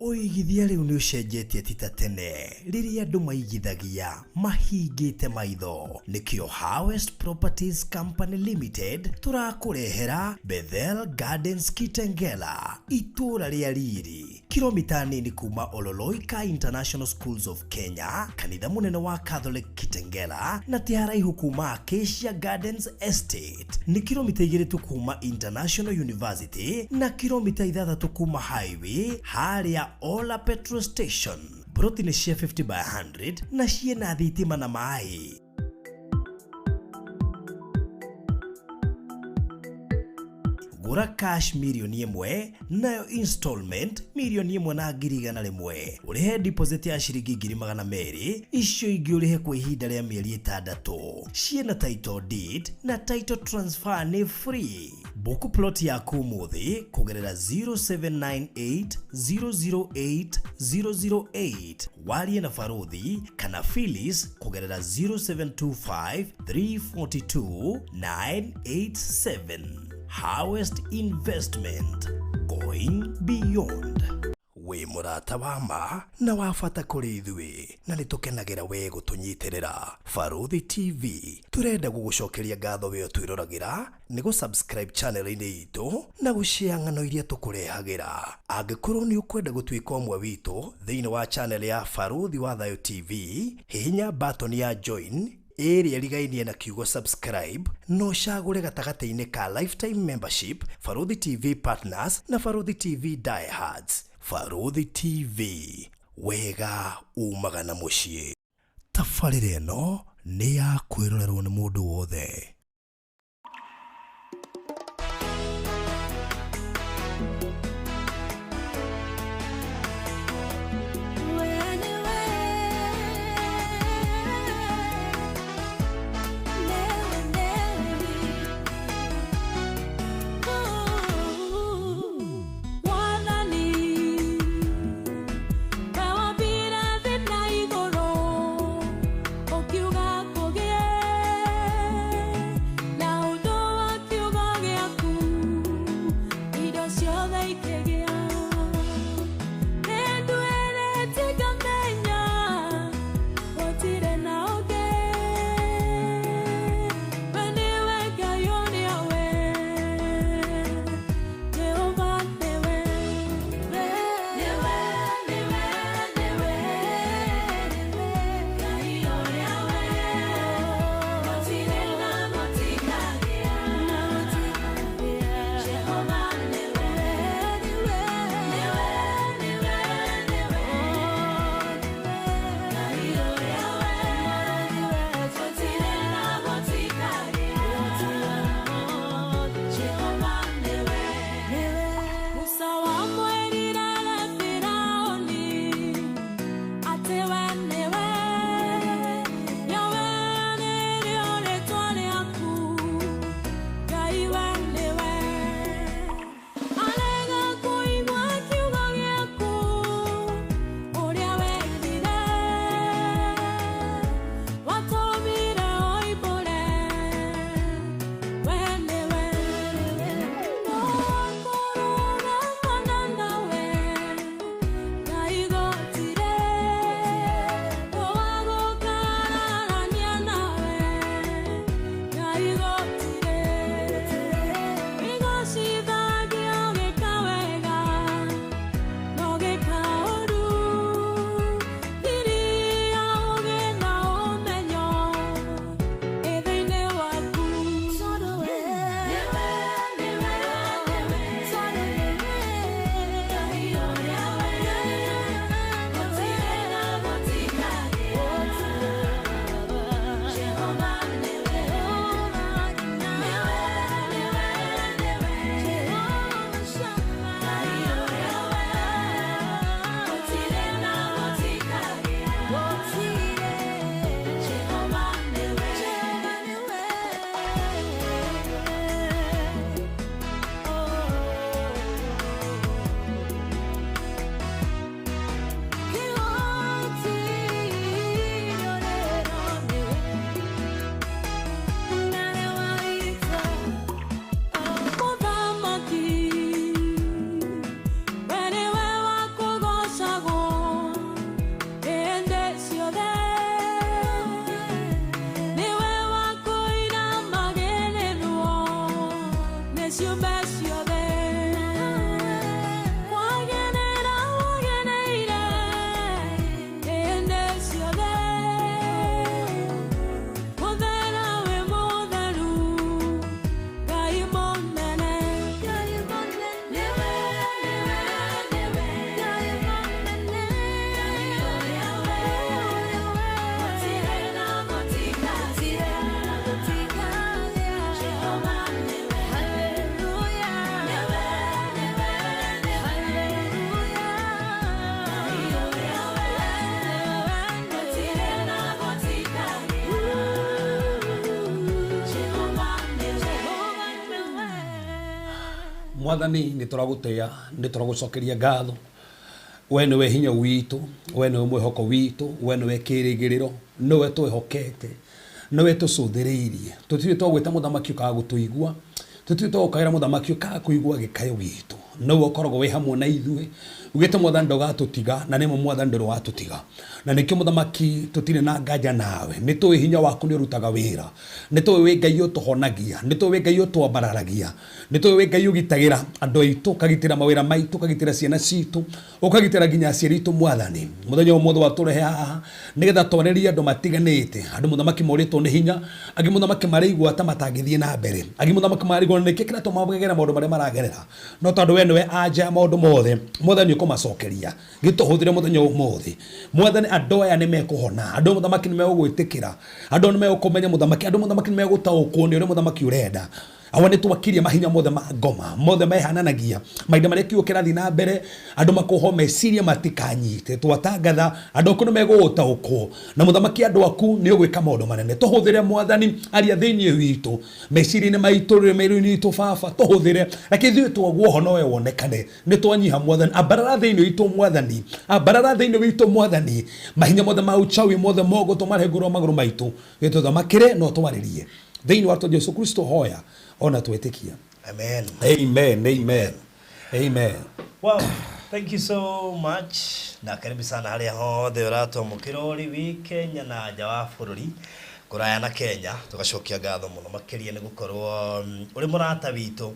Uigithia riu ni ucenjetie tita tene riria andu maigithagia mahingite maitho. Nikio Harvest Properties Company Limited turakurehera Bethel Gardens Kitengela, itura ria riri kilomita nini kuma Ololoika International Schools of Kenya, kanitha munene wa Catholic Kitengela, na tiharaihu kuma Acacia Gardens Estate. Ni kilomita 2 tu kuma International University na kilomita 6 kuma highway haria Ola Petrol Station. Broti ni cia 50 by 100 na ciena thitima na mai. Gura cash milioni 1 nayo installment milioni 1,100,000. Ulihe deposit ya shilingi 200,000 icio ingi ulihe kwa ihinda ria mieri 6. Ciena title deed na title transfer ni free. Book plot yaku umuthi kugerera 0798008008 warie na Faruthi kana Phyllis kugerera 0725342987. Harvest Investment, going beyond. We murata wama na wafata kuri ithui na nitukenagira we gutunyitirira. Faruthi TV turenda gugucokeria ngatho we twirораgira ni subscribe channel ini itu na gushare ng'ano iria tukurehagira. Angikorwo ni ukwenda gutwika umwe witu thiini wa channel ya Faruthi wa Thayo TV, hihinya button ya join area ligainie na kiugo subscribe no shagure gatagate-ini ka lifetime membership, Faruthi TV Partners na Faruthi TV Diehards. Faruthi TV, wega umagana mucii. Tafarire no ni ya kwirorerwo ni mundu wothe. Mwathani ni turagutea ni turagucokeria ngatho we niwe hinya witu we niwe mwihoko witu we niwe kirigiriro niwe twihokete niwe tucuthiriirie tutire twagwita muthamaki ukaga gutuigua tutire twagukaira muthamaki ukaga kuigua gikayo gitu niwe ukoragwo wi hamwe na ithuĩ ugite mwathani ndogatutiga na nimo mwathani ndoro watutiga na nikio muthamaki tutire na nganja nawe ni tũĩ hinya waku ni urutaga wira ni tũĩ wi Ngai utuhonagia ni tũĩ wi Ngai utwambararagia ni tũĩ wi Ngai ugitagĩra andũ aitũ kagitĩra mawĩra maitũ kagitĩra ciana citũ ukagitĩra nginya aciari aitũ mwathani muthenya mothe waturehe haha nigetha twarerie andũ matiganĩte andũ muthamaki moritwo ni hinya angi muthamaki marĩigua ta matangĩthie na mbere angi muthamaki marĩigua nĩ kĩkĩra tũmabagera maũndũ marĩa maragerera no tondũ we niwe anja maũndũ mothe mwathani ũkũmacokeria gĩtũhũthĩre muthenya mothe mwathani andũ aya nĩ mekuhona andũ muthamaki nĩ megũgwĩtĩkĩra andũ nĩ megũkũmenya muthamaki andũ muthamaki nĩ megũtaũkwo nĩ ũrĩa muthamaki ũrenda awa nĩ twakirie mahinya mothe ma ngoma mothe mehananagia mahinda marĩa kiugo kĩrathiĩ na mbere andũ makoho meciria matikanyite twatangatha andũ aku nĩ megũgũtaũkwo na muthamaki andũ aku nĩ ũgwĩka maũndũ manene tũhũthĩre mwathani aria thĩinĩ witũ meciria-inĩ maitũ rĩmĩrũ-inĩ itũ baba tũhũthĩre reke ithuĩ twaguoho nowe wonekane nĩ twanyiha mwathani ambarara thĩinĩ witũ mwathani ambarara thĩinĩ witũ mwathani mahinya mothe ma uchawi mothe mogo tũmarengũrwo magũrũ maitũ gĩtũthamakĩre no tũwarĩrie thĩinĩ wa Jesũ Kristo hoya ona twetikia. Amen. Amen. Amen. Amen. Wow, thank you so much. Na karibu sana haria hothe uratomukira uri wi Kenya na nja wa bururi kuraya na Kenya tugacokia ngatho muno makiria ni gukorwo uri murata witu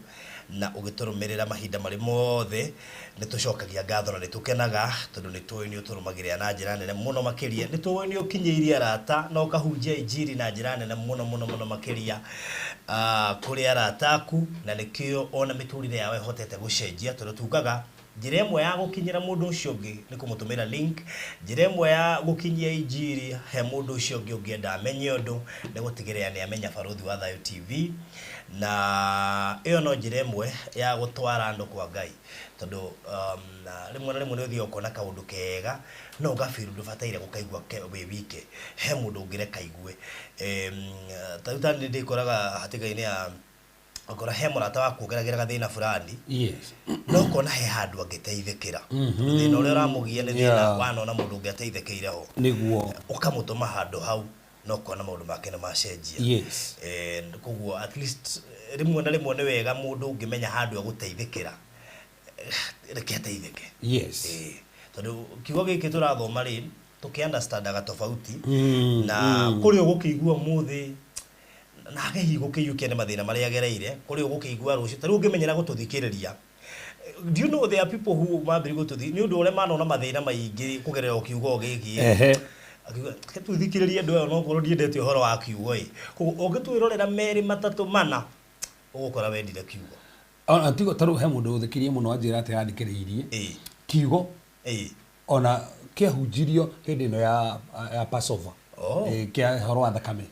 na ugiturumirira mahinda mari mothe ni tucokagia ngatho na nitukenaga tondu ni tuwi ni uturumagirira na njira nene muno makiria ni tuwi ni ukinyiirie arata na ukahunjia injiri na njira nene muno makiria kuri arata aku na nikio ona miturire yawe hotete gucenjia tondu tugaga njira imwe ya gukinyira mundu ucio ungi ni kumutumira link njira imwe ya gukinyia injiri he mundu ucio ungi ungienda amenye undu ni gutigirira ni amenya Baruthi wa Thayo TV na iyo no njira imwe ya gutwara andu kwa Ngai tondu rimwe na rimwe ni uthio kona kaundu kega no gafiru ndubataire gukaigua we wike he mundu ungireka igue taruta ndi koraga hatiga-ini ya akora he murata wa kugeragera thina fulani yes no kona he handu angiteithikira thina uria uramugia ni thina wanona mundu ungeteithikire ho niguo ukamutuma handu hau no kona maundu make na macenjia yes koguo at least rimwe na rimwe ni wega mundu ungimenya handu aguteithikira reke ateithike yes tondu kiugo giki turathoma ri tukiunderstandaga tofauti na kuri ugukigua muthi na gehigo kiyukia ni mathina mari agereire kuri ugukigua rucio tari ungimenyera gututhikiriria do you know there are people who mabiri gututhi ni undu ure manona mathina maingi kugerera ukiugo giki akiuga tuthikiriria ndu no korwo ndiendete uhoro wa kiugo koguo ungitwirorera meri matatu mana ugukora wendire kiugo antigo taru he mundu uthikirie muno anjira ati yandikiriirie kiugo ona kiahunjirio hindi ino ya Passover kia horo wa thakame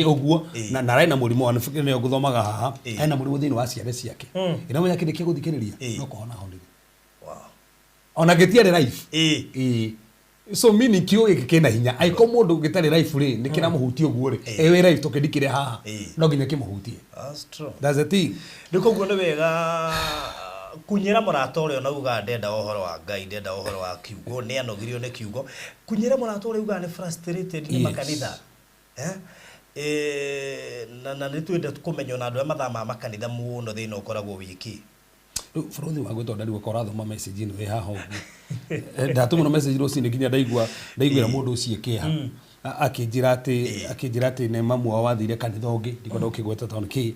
uguo na raina murimu wa nifikiri ni nguthomaga haha ena murimu thini wa ciare ciake ina menya kindi kiguthikiriria no kuhona honire wow ona gitiare life so mini kio gikena hinya aiko mundu gitari life ri nikira muhuti uguo ri ewe life tukidikire haha no nginya kimuhutie that's true that's the thing ndiko ni wega kunyira murata uria na uga ndenda uhoro wa Ngai ndenda uhoro wa kiugo ni anogirio ni kiugo kunyira murata uria uga ni frustrated ni makanitha na ni twende kumenya na andu mathama makanitha muno thina ukoragwo wiki Baruthi wa gwetwo ndari gukora thoma message ino haha uguo ndatumo no message rosi ni kinya ndaigua mundu ucio kiha akĩnjĩra atĩ nĩ mamu wao wathire kanitha ũngĩ ndikwenda gũkĩgweta tondũ kĩ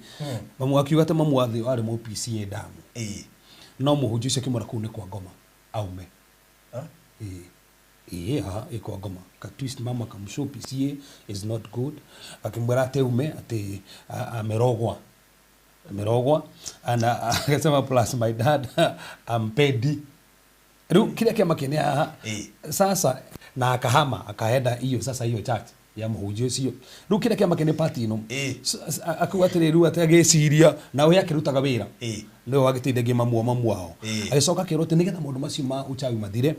mamu akiuga atĩ mamu warĩ mũ PCA damu no mũhunjia ũcio akĩmwĩra kũu nĩ kwa ngoma aume kwa ngoma ka twist mama akamshow PCA is not good akimwĩra atĩ ume atĩ amerogwa and akasema plus my dad ampedi rĩu kĩrĩa kĩama kĩnene haha sasa na akahama akaenda hiyo church ya mũhunjia ũcio rĩu kĩrĩa kĩama kĩnene party ĩno akuga atĩrĩ rĩu atĩ agĩciria na ũrĩa akĩrutaga wĩra nĩwe wagĩteithagia mamu wao agĩcoka akĩrwo atĩ nĩgetha maũndũ macio ma uchawi mathire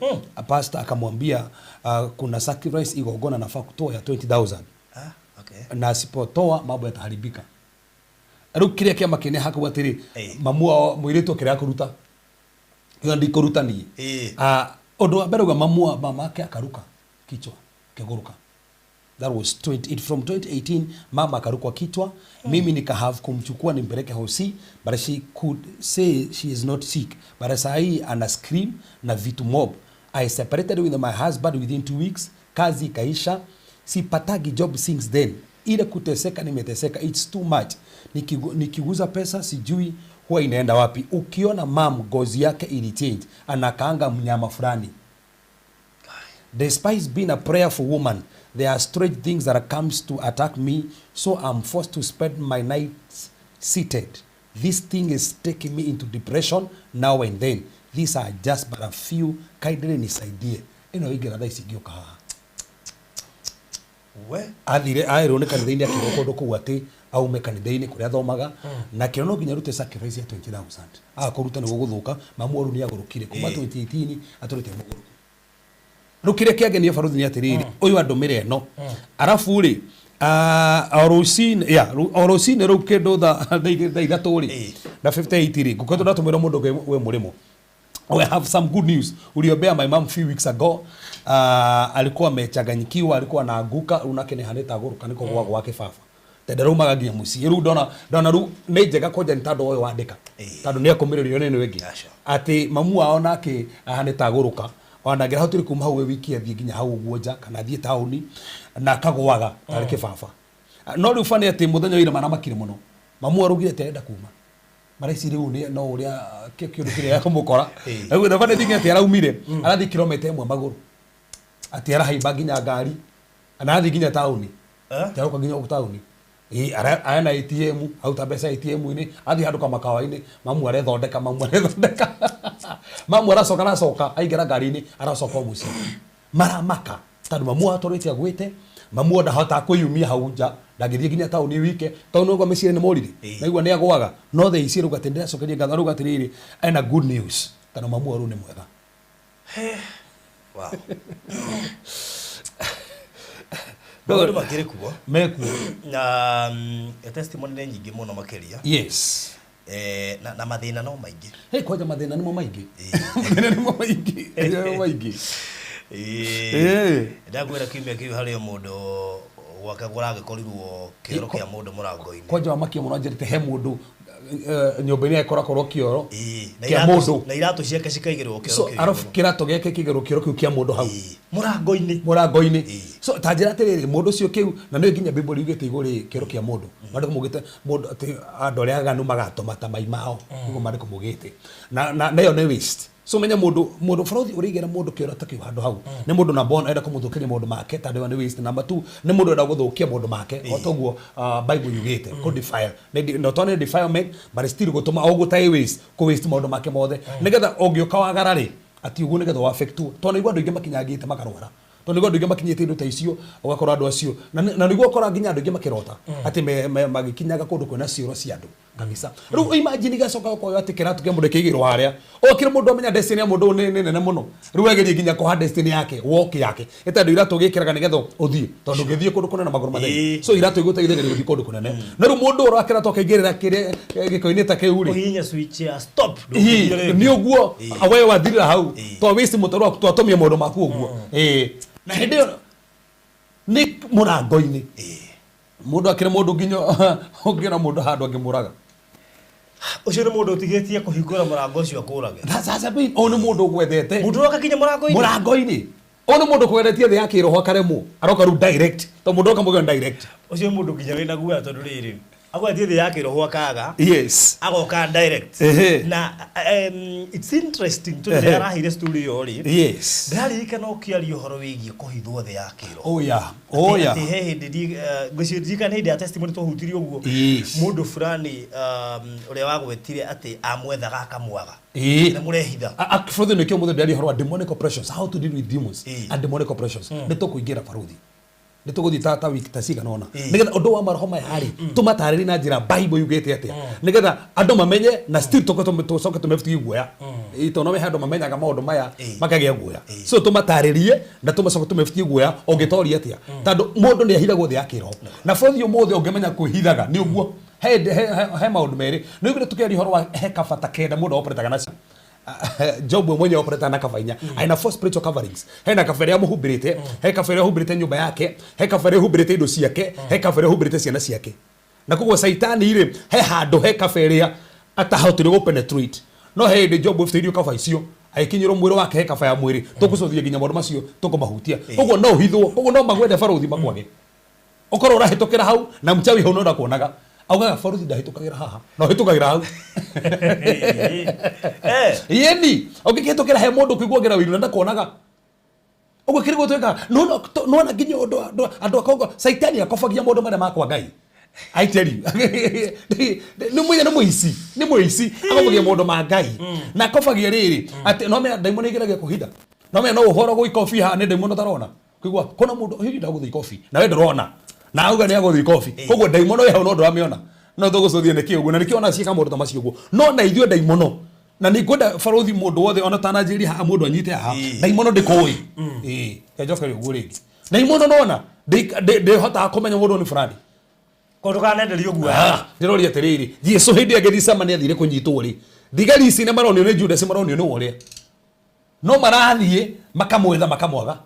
pastor akamwambia kuna sacrifice igongona nafaa kutoa ya 20,000 na asipotoa mambo yataharibika rĩu kĩrĩa kĩama kĩnene hakuga atĩrĩ mamu wao mwĩrĩtwo kĩrĩa kũruta ndikũruta niĩ ũndũ wa mbere uga mamake akaruka kichwa kĩgũrũka. That was from 2018 mama akarukwa kichwa mimi nika have kumchukua nimpeleke hosi but she could say she is not sick but saa hii ana scream na vitu mob. I separated with my husband within 2 weeks kazi kaisha sipatagi job since then ile kuteseka nimeteseka it's too much nikiguza pesa sijui huwa inaenda wapi. Ukiona mam gozi yake ili change anakaanga mnyama fulani. Despite being a prayerful woman, there are strange things that comes to attack me, so I'm forced to spend my nights seated. This thing is taking me into depression now and then. These are just but a few. Kindly nisaidie. Ino igera thaa ici ngĩũka haha. Athire aĩrwo nĩ kanitha-inĩ akĩrwo kũndũ kũu atĩ aume kanitha-inĩ kũrĩa athomaga na kĩro no nginya rute sacrifice ya 20,000 akũruta nĩguo gũthũka mamu oru nĩ agũrũkire kuma 2018 atũrĩte mũgũrũ. Rĩu kĩrĩa kĩangenia barũthi nĩ atĩrĩrĩ ũyũ andũmĩre ĩno arabu rĩ orũcinĩ rĩu kĩndũ thaa ithatũ rĩ na 58 rĩ ngũkorwo tũratũmĩra mũndũ we mũrĩmo. I have some good news. Uliombea my mom few weeks ago. Alikuwa amechanganyikiwa, alikuwa anaanguka, unake nehaneta guruka niko gwake fafa. Tende rau magaginya muci. Rĩu ndona rĩu nĩ njega koja nĩtandũ ũyũ wandĩka. Tandũ nĩ akomĩrĩrio nĩ wengĩ. Atĩ mamu wao nake ahaneta guruka. Wanagera hau tũrĩ kuma hau wiki athiĩ nginya hau ũguo nja kana athiĩ taũni na kagwaga tarĩ kĩbaba. No rĩu bani atĩ mũthenya wĩra manamakire mũno. Mamu arugire tenda kuma. Mareci rĩu nĩ no ũrĩa kĩũndũ kĩrĩa kũmũkora. Rĩu the funny thing atĩ araumire arathi kilomita 1 magũrũ. Atĩ arahaimba nginya ngari anathi nginya taũni. Taũka nginya taũni. Ana ATM auta mbeca ATM-inĩ athi handũ kamakawa-inĩ mamu arethondeka mamu aracoka aingĩra ngari-inĩ aracoka mũciĩ maramaka tondũ mamu atũrĩte agwĩte mamu ndahota kwĩyumia hau nja ndagĩthiĩ nginya taũni wike taũni ũguo mĩciĩ nĩ morire naigua nĩ agwaga no thaa ici rũga tendera cokeria ngatho rũga atĩrĩrĩ ena good news tondũ mamu aru nĩ mwega. Wow. Ndio makire kuo mekuo na testimony nĩ nyingĩ mũno makĩria. Yes. Na mathĩna no maingĩ. Kwaja mathĩna nĩmo maingĩ. Mathĩna nĩmo maingĩ. Ndagwĩra kiumia kĩu harĩ mũndũ gwake gũragĩkorirwo kĩoro kĩa mũndũ mũrango-inĩ. Kwaja wamakia mũno anjĩrĩte he mũndũ nyũmba-inĩ akorwo kĩoro kĩa mũndũ na iratũ ciake cikaigĩrwo kĩoro kĩu. Arabu kĩratũ gĩake kĩigĩrwo kĩoro kĩu kĩa mũndũ hau mũrango-inĩ. So tanjĩra atĩrĩrĩ mũndũ ũcio kĩu na nĩ nginya Bible yugĩte igũrĩ kĩoro kĩa mũndũ. Mandĩko mugĩte mũndũ atĩ andũ arĩa aganu magatũma ta mai mao nĩguo mandĩko mugĩte na nayo nĩ waste. So menya mũndũ bũrũthi ũrĩigĩra mũndũ kĩoro ta kĩu handũ hau nĩ mũndũ na bona enda kũmũthũkĩria mũndũ make tondũ nĩ waste. Number 2 nĩ mũndũ enda gũthũkia mũndũ make o toguo Bible yugĩte kũ defile not only defilement but still gũtũma ũgũtaĩ waste kũ waste mũndũ make mothe nĩgetha ũngĩũka wagararĩ ati ũguo nĩgetha wa affect tondũ nĩguo andũ aingĩ makinyangĩte makarwara tondũ nĩguo andũ aingĩ makinyĩte indo ta icio ũgakora andũ acio na nĩguo ũkora nginya andũ aingĩ makĩrota atĩ magĩkinyaga kũndũ kwĩna ciũro cia andũ kabisa. Rĩu imagine gacoka ũkoya atĩ kĩratũ kĩa mũndũ kĩigĩrwo harĩa okire mũndũ amenya destiny ya mũndũ nĩ nene mũno. Rĩu agerie nginya kũha destiny yake walk yake ĩtandũ iratũ gĩkĩraga nĩgetha ũthiĩ tondũ ũngĩthiĩ kũndũ kũnene na magũrũ matheri so iratũ igũteithagĩrĩria gũthiĩ kũndũ kũnene. Na rĩu mũndũ ũrakĩra toka ingĩrĩra kĩrĩa gĩko-inĩ ta kĩu rĩ ũhihinya switch ya stop nĩ ũguo we wathirĩra hau to waste mũtaro waku twatũmia maũndũ maku ũguo na hĩndĩ ĩyo nĩ mũrango-inĩ mũndũ akĩrĩ mũndũ nginya ũngĩona mũndũ handũ angĩmũraga ũcio nĩ mũndũ ũtigĩtie kũhingũra mũrango ũcio akũrage. Sasa o nĩ mũndũ ũgwethete mũndũ ũroka kinya mũrango-inĩ Ono mundu kweretie the yake roho karemu aroka ru direct to mundu akamugwa direct ucio mundu nginya wina guoya tondu riri agwatie the yake roho akaga yes agoka direct na it's interesting to the arahire story yori yes ndari kana ukiario horo wigie kuhithwo the yake roho oh yeah he hindi gwicirika ni ndia testimony to hutirio guo mundu fulani uria wagwetire ati amwethaga akamwaga na murehitha further nikio mundu ndari horo demonic oppressions, how to deal with demons and demonic oppressions nito kuingira baruthi nito guthi tata wiki tasiga nona nigetha undu wa maroho maya hari tumatariri na njira bible yugete atia nigetha andu mamenye na still tucoke tumefiti guoya ito no we handu mamenyaga maundu maya makagia guoya so tumataririe na tumacoke tumefiti guoya ongitori atia tondu mundu ni ahithagwo thi yake roho na further mothe ungimenya kuhithaga ni uguo he maundu meri no igire tukeri horo wa he kabata kenda mundu operataga nacio Job mwenye operate na kafanya aina four spiritual coverings hena kafere ya muhubirite he kafere hubirite nyumba yake he kafere hubirite indo ciake he kafere hubirite ciana ciake na kugwa saitani ile he hando he kafere ya atahotire go penetrate no he de Job ifite irio kafa icio aikinyiro mwiro wake he kafa ya mwiri tukucothia ginya maundu macio tukumahutia kugwa no hithwo kugwa no magwende baruthi makwage okoro urahitokera hau na mchawi hau no ndakuonaga augaga baruthi ndahitukagira haha no hitukagira hau yeni ukikitokera he mundu kiguagira wiru ndakuonaga ugo kirigo tweka no na nginya andu akongo saitani akofagia mundu mara makwa ngai I tell you ni muisi akofagia mundu ma ngai na akofagia riri ati no me daimoni igiragia kuhitha no me no uhoro go ikofi ha ni daimoni tarona kigwa kona mundu hihi ndaguthi ikofi na we ndrona na auga ni aguthi ikofi koguo daimono we hau no ndamiona no tugucuthie niki uguo na niki ona ciika mundu ta macio uguo no na ithio daimono na ni kwenda baruthi mundu wothe ona tanajiri ha mundu anyite ha daimono ndikoi ejoka uguo ringi daimono nona de hota kumenya mundu ni fulani kondu kanenderio uguo ndirori atiriri Jesu hindi agithicama ni athire kunyitwo ri thigari ici ne maronio ni Judas maronio ni woria no marathie makamwetha makamwaga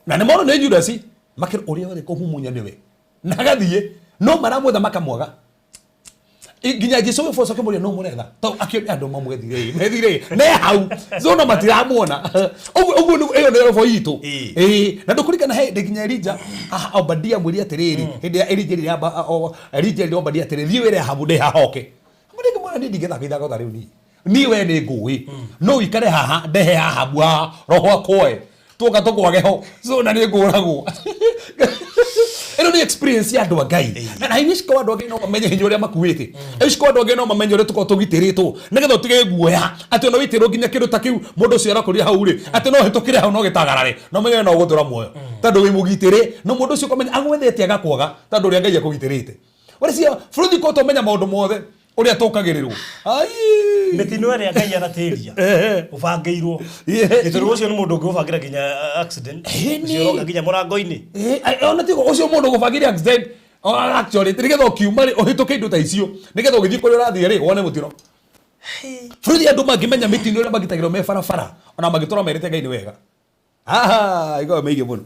na ne maronio ni Judas makir uria wale ko humunya niwe nagathie no maramwetha makamwaga ginya Jesu we foso kemuria no muretha to akio andu mamwethire methire ne hau zona matiramuona ugu eyo ne roho yitu na ndukurikana he ginya Elija Obadia mwiri atiriri hindi ya Elija ri Obadia atiriri thiwe re habude hahoke murike mwana ndi getha kitha gotha riu ni we ni ngui no ikare haha ndehe haha bua roho akoe tuka tukwage ho zona ni nguragwo eno ni experience ya andu ngai na hinis ko andu ngai no mamenye hinyo ria makuite hinis ko andu ngai no mamenye ria tuko tugitiritwo nigetha tige guoya ati no witiro ginya kindu ta kiu mundu cio arakuria hau ri ati no hitukire hau no gitagarare no menye no guthura muoyo tondu wi mugitire no mundu cio komenya agwethete agakwaga tondu ria ngai akugitirite wari cia fruthi ko to menya maundu mothe uria tukagirirwo ai metino ria ngai aratiria ubangeirwo gituru ucio ni mundu ngubangira ginya accident ucio roga ginya murango-ini ona tigo ucio mundu ngubangira accident actually nigetha ukiuma ri uhituke indo ta icio nigetha ugithii kuri urathie ri wone mutiro fruthi andu mangimenya mitino ria magitagirwo me barabara ona magitura merite ngai ni wega igo meige muno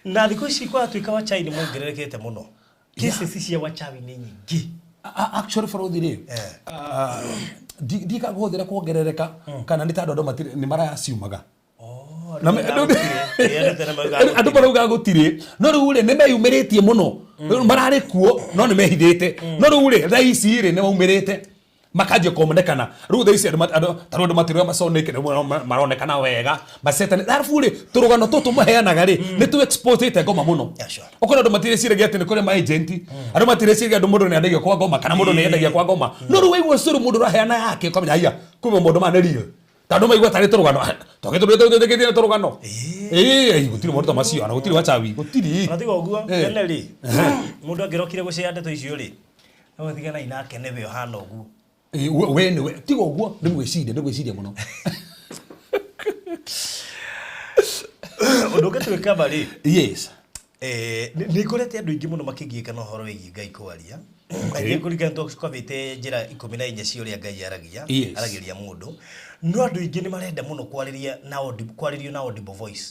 na thikũ ici kwa tuika wa chai ni mwongererekete muno cases cia wachawi ni nyingi actually baruthi ri ndika guthira kuongerereka kana ni tandu andu ni marasiumaga andu marauga gutire no riu ri ni meyumiritie muno marari kuo no ni mehithite no riu ri raisi ri ni maumirite makaje kuonekana riu thaisi andu matiroya maconeke maronekana wega masetani arafu ri turugano tutu maheanaga ri ni tu exposite ngoma muno okona andu matiriciragia ati ni kuri ma agent andu matiriciragia andu mundu ni endagia kwa ngoma kana mundu ni endagia kwa ngoma no riu weigwo curu mundu raheana yake ukamenya haya kuma mundu ma neriyo tandu maigwa tari turugano togethire turugano gutiri mundu ta macio ana gutiri wachawi gutiri natiga uguo ene ri mundu angirokire gucia ndeto icio ri no thigana inake nebe hana uguo we tigo uguo ndimwiciria muno undu ngatwika bari yes ni kurete andu ingi muno makigiika no horo wigi ngai kwaria ngai kurigana to kwavite njira 14 cia ngai aragiria mundu no andu ingi ni marenda muno kwariria na audible voice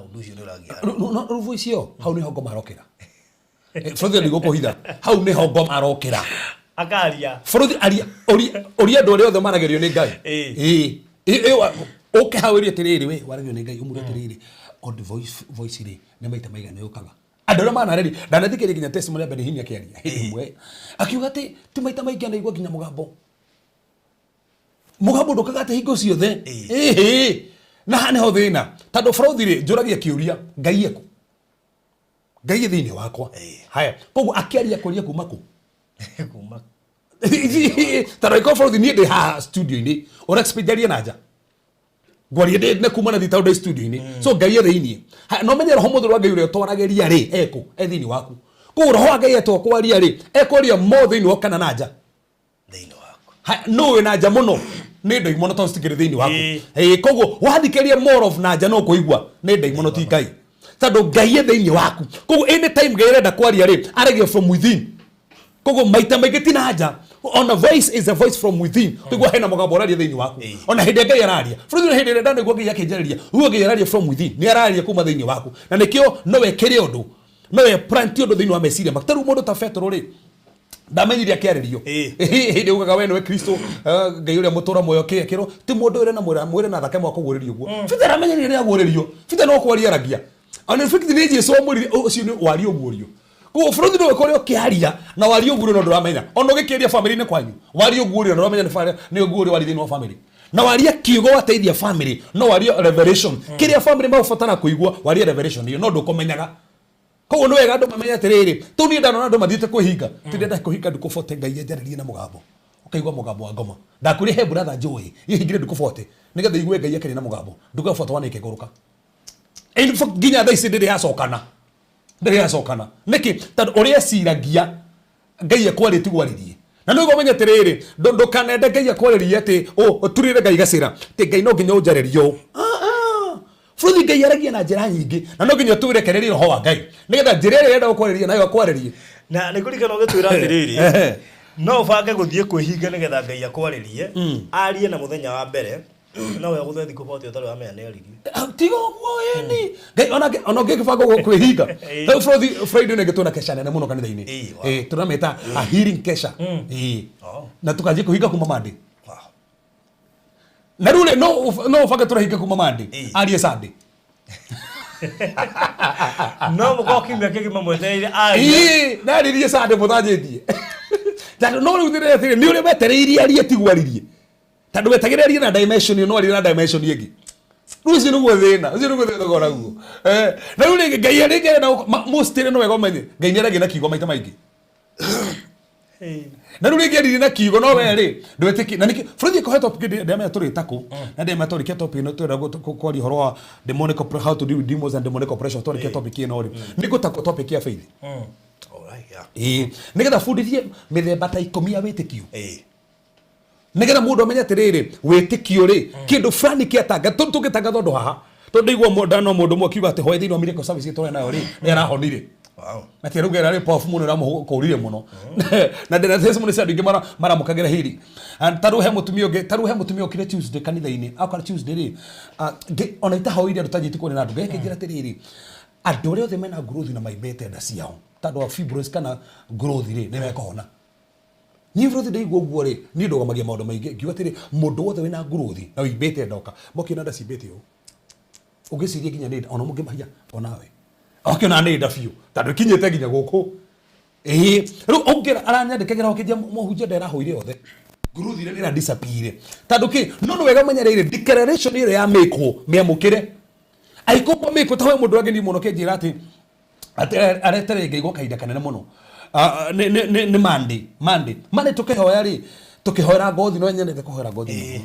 undu ucio ni uragia no voice yo hau ni hongo marokera further ni gukuhitha hau ni hongo marokera akaria furuthi aria oria andu aria othe maragerio ni ngai okay hawiria tiriri we waragio ni ngai umure tiriri on the voice ri ni maita maigana yukaga andå arä a manareri ndanathikä ria nginya testimony mbere hinya kä aria hä mwe akiuga atä ti maita maingä anaigua nginya må gambo ndå kaga atä hingo ciothe na hane ho thä na tandå borothi rä njå ragia kä å ria ngai eku ngai thä inä wakwa haya koguo akäaria kå ria kuma kå tandå aikå borothi niä ndä haha studio-inä å rexpejaria na nja ngwaria ndä kuma na thitau ndä studio-inä so ngai thä inä no menye roho må thå rwa ngai å rä a twaragäria rä ekå e thä inä waku koguo roho wa ngai etwo kwaria rä ekwaria mo thä inä wa kana na nja no wä na nja må no nä ndaimono tondå citikä rä thä inä waku koguo wathikä ria more of na nja no kå igua nä ndaimono ti ngai tondå ngai e thä inä waku koguo anytime ngai arenda kwaria rä aragia from within koguo maita maingä ti na nja on a voice is a voice from within koguo hena mugambo araria thä inä waku ona hä ndä ngai araria bũrũri hä ndä ä rä a ndanäguo ngai akä huo ngai araria from within nä araria kuma thä inä waku na nä kä o no weke rä å ndå no we plant å ndå thä inä wa meciria maku tarä u må ndå ta Petro rä ndamenyire akäarĩrio hĩndĩ ugaga we nĩwe Kristo ngai ũrĩa mũtũra muoyo kĩekĩrwo ti mũndũ ũrĩ na mwĩrĩ na thakame wa kũguũrĩrio ũguo bita aramenyire rĩrĩa aguũrĩrio bita no kwaria aragia ona fact nĩ Jesũ amwĩrire ũcio nĩ wario ũguũrio koguo bũrũri nĩ ũkorwo ũkĩaria na wario ũguũrio no ndũramenya ona ũgĩkĩria family-inĩ kwanyu wario ũguũrio na ndũramenya nĩ ũguũrio wari thĩinĩ wa family na waria kiugo wateithia family no wario revelation kĩrĩa family maũbatara kũigua waria revelation iyo no ndũkũmenyaga koguo nĩ wega andũ mamenye atĩrĩrĩ tũu niĩ ndanona andũ mathiĩte kwĩhinga ti ndenda kwĩhinga ndũkũbote ngai enjararie na mũgambo ũkaigua mũgambo wa ngoma ndakwĩrire he brother Joy ihingire ndũkũbote nĩgetha igue ngai akĩrĩ na mũgambo ndũkũbote wanĩke ngũrũka in fact nginya thaa ici ndĩrĩ yacokana nĩkĩ tondũ ũrĩa eciragia ngai ekwarĩti gwarĩrie na nĩguo menye atĩrĩrĩ ndũkanende ngai ekwarĩrie atĩ turĩre ngai gacĩra atĩ ngai no nginya ũnjarĩrio bũrũri ngai aragia na njĩra nyingĩ na no nginya tũrekererie roho wa ngai nĩgetha njĩra ĩrĩa ĩrenda gũkwarĩria nayo akwarĩrie na nĩ kũringana ũgĩtwĩra atĩrĩrĩ no ũbange gũthiĩ kwĩhinga nĩgetha ngai akwarĩrie arie na mũthenya wa mbere no we gũthiĩ thikũ boti ũtarĩ wamenya nĩ aririe tiga ũguo ĩni ngai ona ũngĩkĩbanga kwĩhinga rĩu bũrũri Friday nĩ gĩtũna kesha nene mũno kanitha-inĩ tũramĩta a healing kesha na tũkanjia kũhinga kuma Monday na rĩu no ũbange tũrahinga kuma Monday arie Sunday no mũkokiumia kĩgima mwetereire naririe Sunday mũtanjĩtie tondũ no rĩu thĩrĩ nĩ ũrĩa wetereirie arie tigwaririe tondũ wetagĩrĩria arie na dimension no arie na dimension ĩngĩ rĩu ũcio nĩguo thĩna goraguo na rĩu rĩngĩ ngai arĩngĩ na mũstĩre no wega ũmenye ngai nĩ aragia na kiugo maita maingĩ na rĩu rĩngĩ aririe na kiugo no we rĩ ndwĩtĩki na nĩkĩ bũrũri kũhe topic ndĩamenya tũrĩtakũ na ndĩamenya tũrĩkia topic ĩno twĩra kwaria ũhoro wa demonic how to deal with demons and demonic oppression tũrĩkia topic ĩno rĩ nĩ gũtakwo topic ya faith nĩgetha bundithie mĩthemba ta 10 ya wĩtĩkio nĩgetha mũndũ amenye atĩrĩrĩ wĩtĩkio rĩ kĩndũ fulani kĩatanga tũgĩtangatha ũndũ haha tondũ igua ndano mũndũ ũmwe akiuga atĩ hoya thĩinĩ wa miracle service ĩtũrĩa nayo rĩ nĩ arahonire na tia rugera ri pofu muno ramũkũrire mũno na ndĩna testimony cia andũ ingĩ maramũkagĩra hiri taruhe mũtumia ũkire Tuesday kanitha-inĩ akora Tuesday rĩ ona itahoire andũ tanjĩti kũrĩ na andũ ngekĩnjĩra atĩrĩrĩ andũ arĩa othe mena growth na maibete nda ciao tondũ wa fibrosis kana growth rĩ nĩ mekũhona niĩ growth ndaigua ũguo rĩ niĩ ndũgamagia maũndũ maingĩ ngiuga atĩrĩ mũndũ wothe wĩna growth na ũibete ndoka mokĩona nda cimbĩte ũũ ũngĩciria nginya nĩ ona mũngĩmahia onawe akiona nĩ nda biũ tondũ kinyĩte nginya gũkũ rĩu ũngĩra aranyandĩkagĩra ũkĩnjia mũhunjia nderahũire othe growth ĩrĩa nĩra disappear tondũ kĩ no nĩ wega menyereire declaration ĩrĩa ya mĩkwo mĩamũkĩre aikũkwo mĩkwo ta we mũndũ wageni mũno kĩnjĩra atĩ aretere ngai gwa kahinda kanene mũno nĩ Monday tũkĩhoya rĩ tũkĩhoera ngothi no nyendete kũhoera ngothi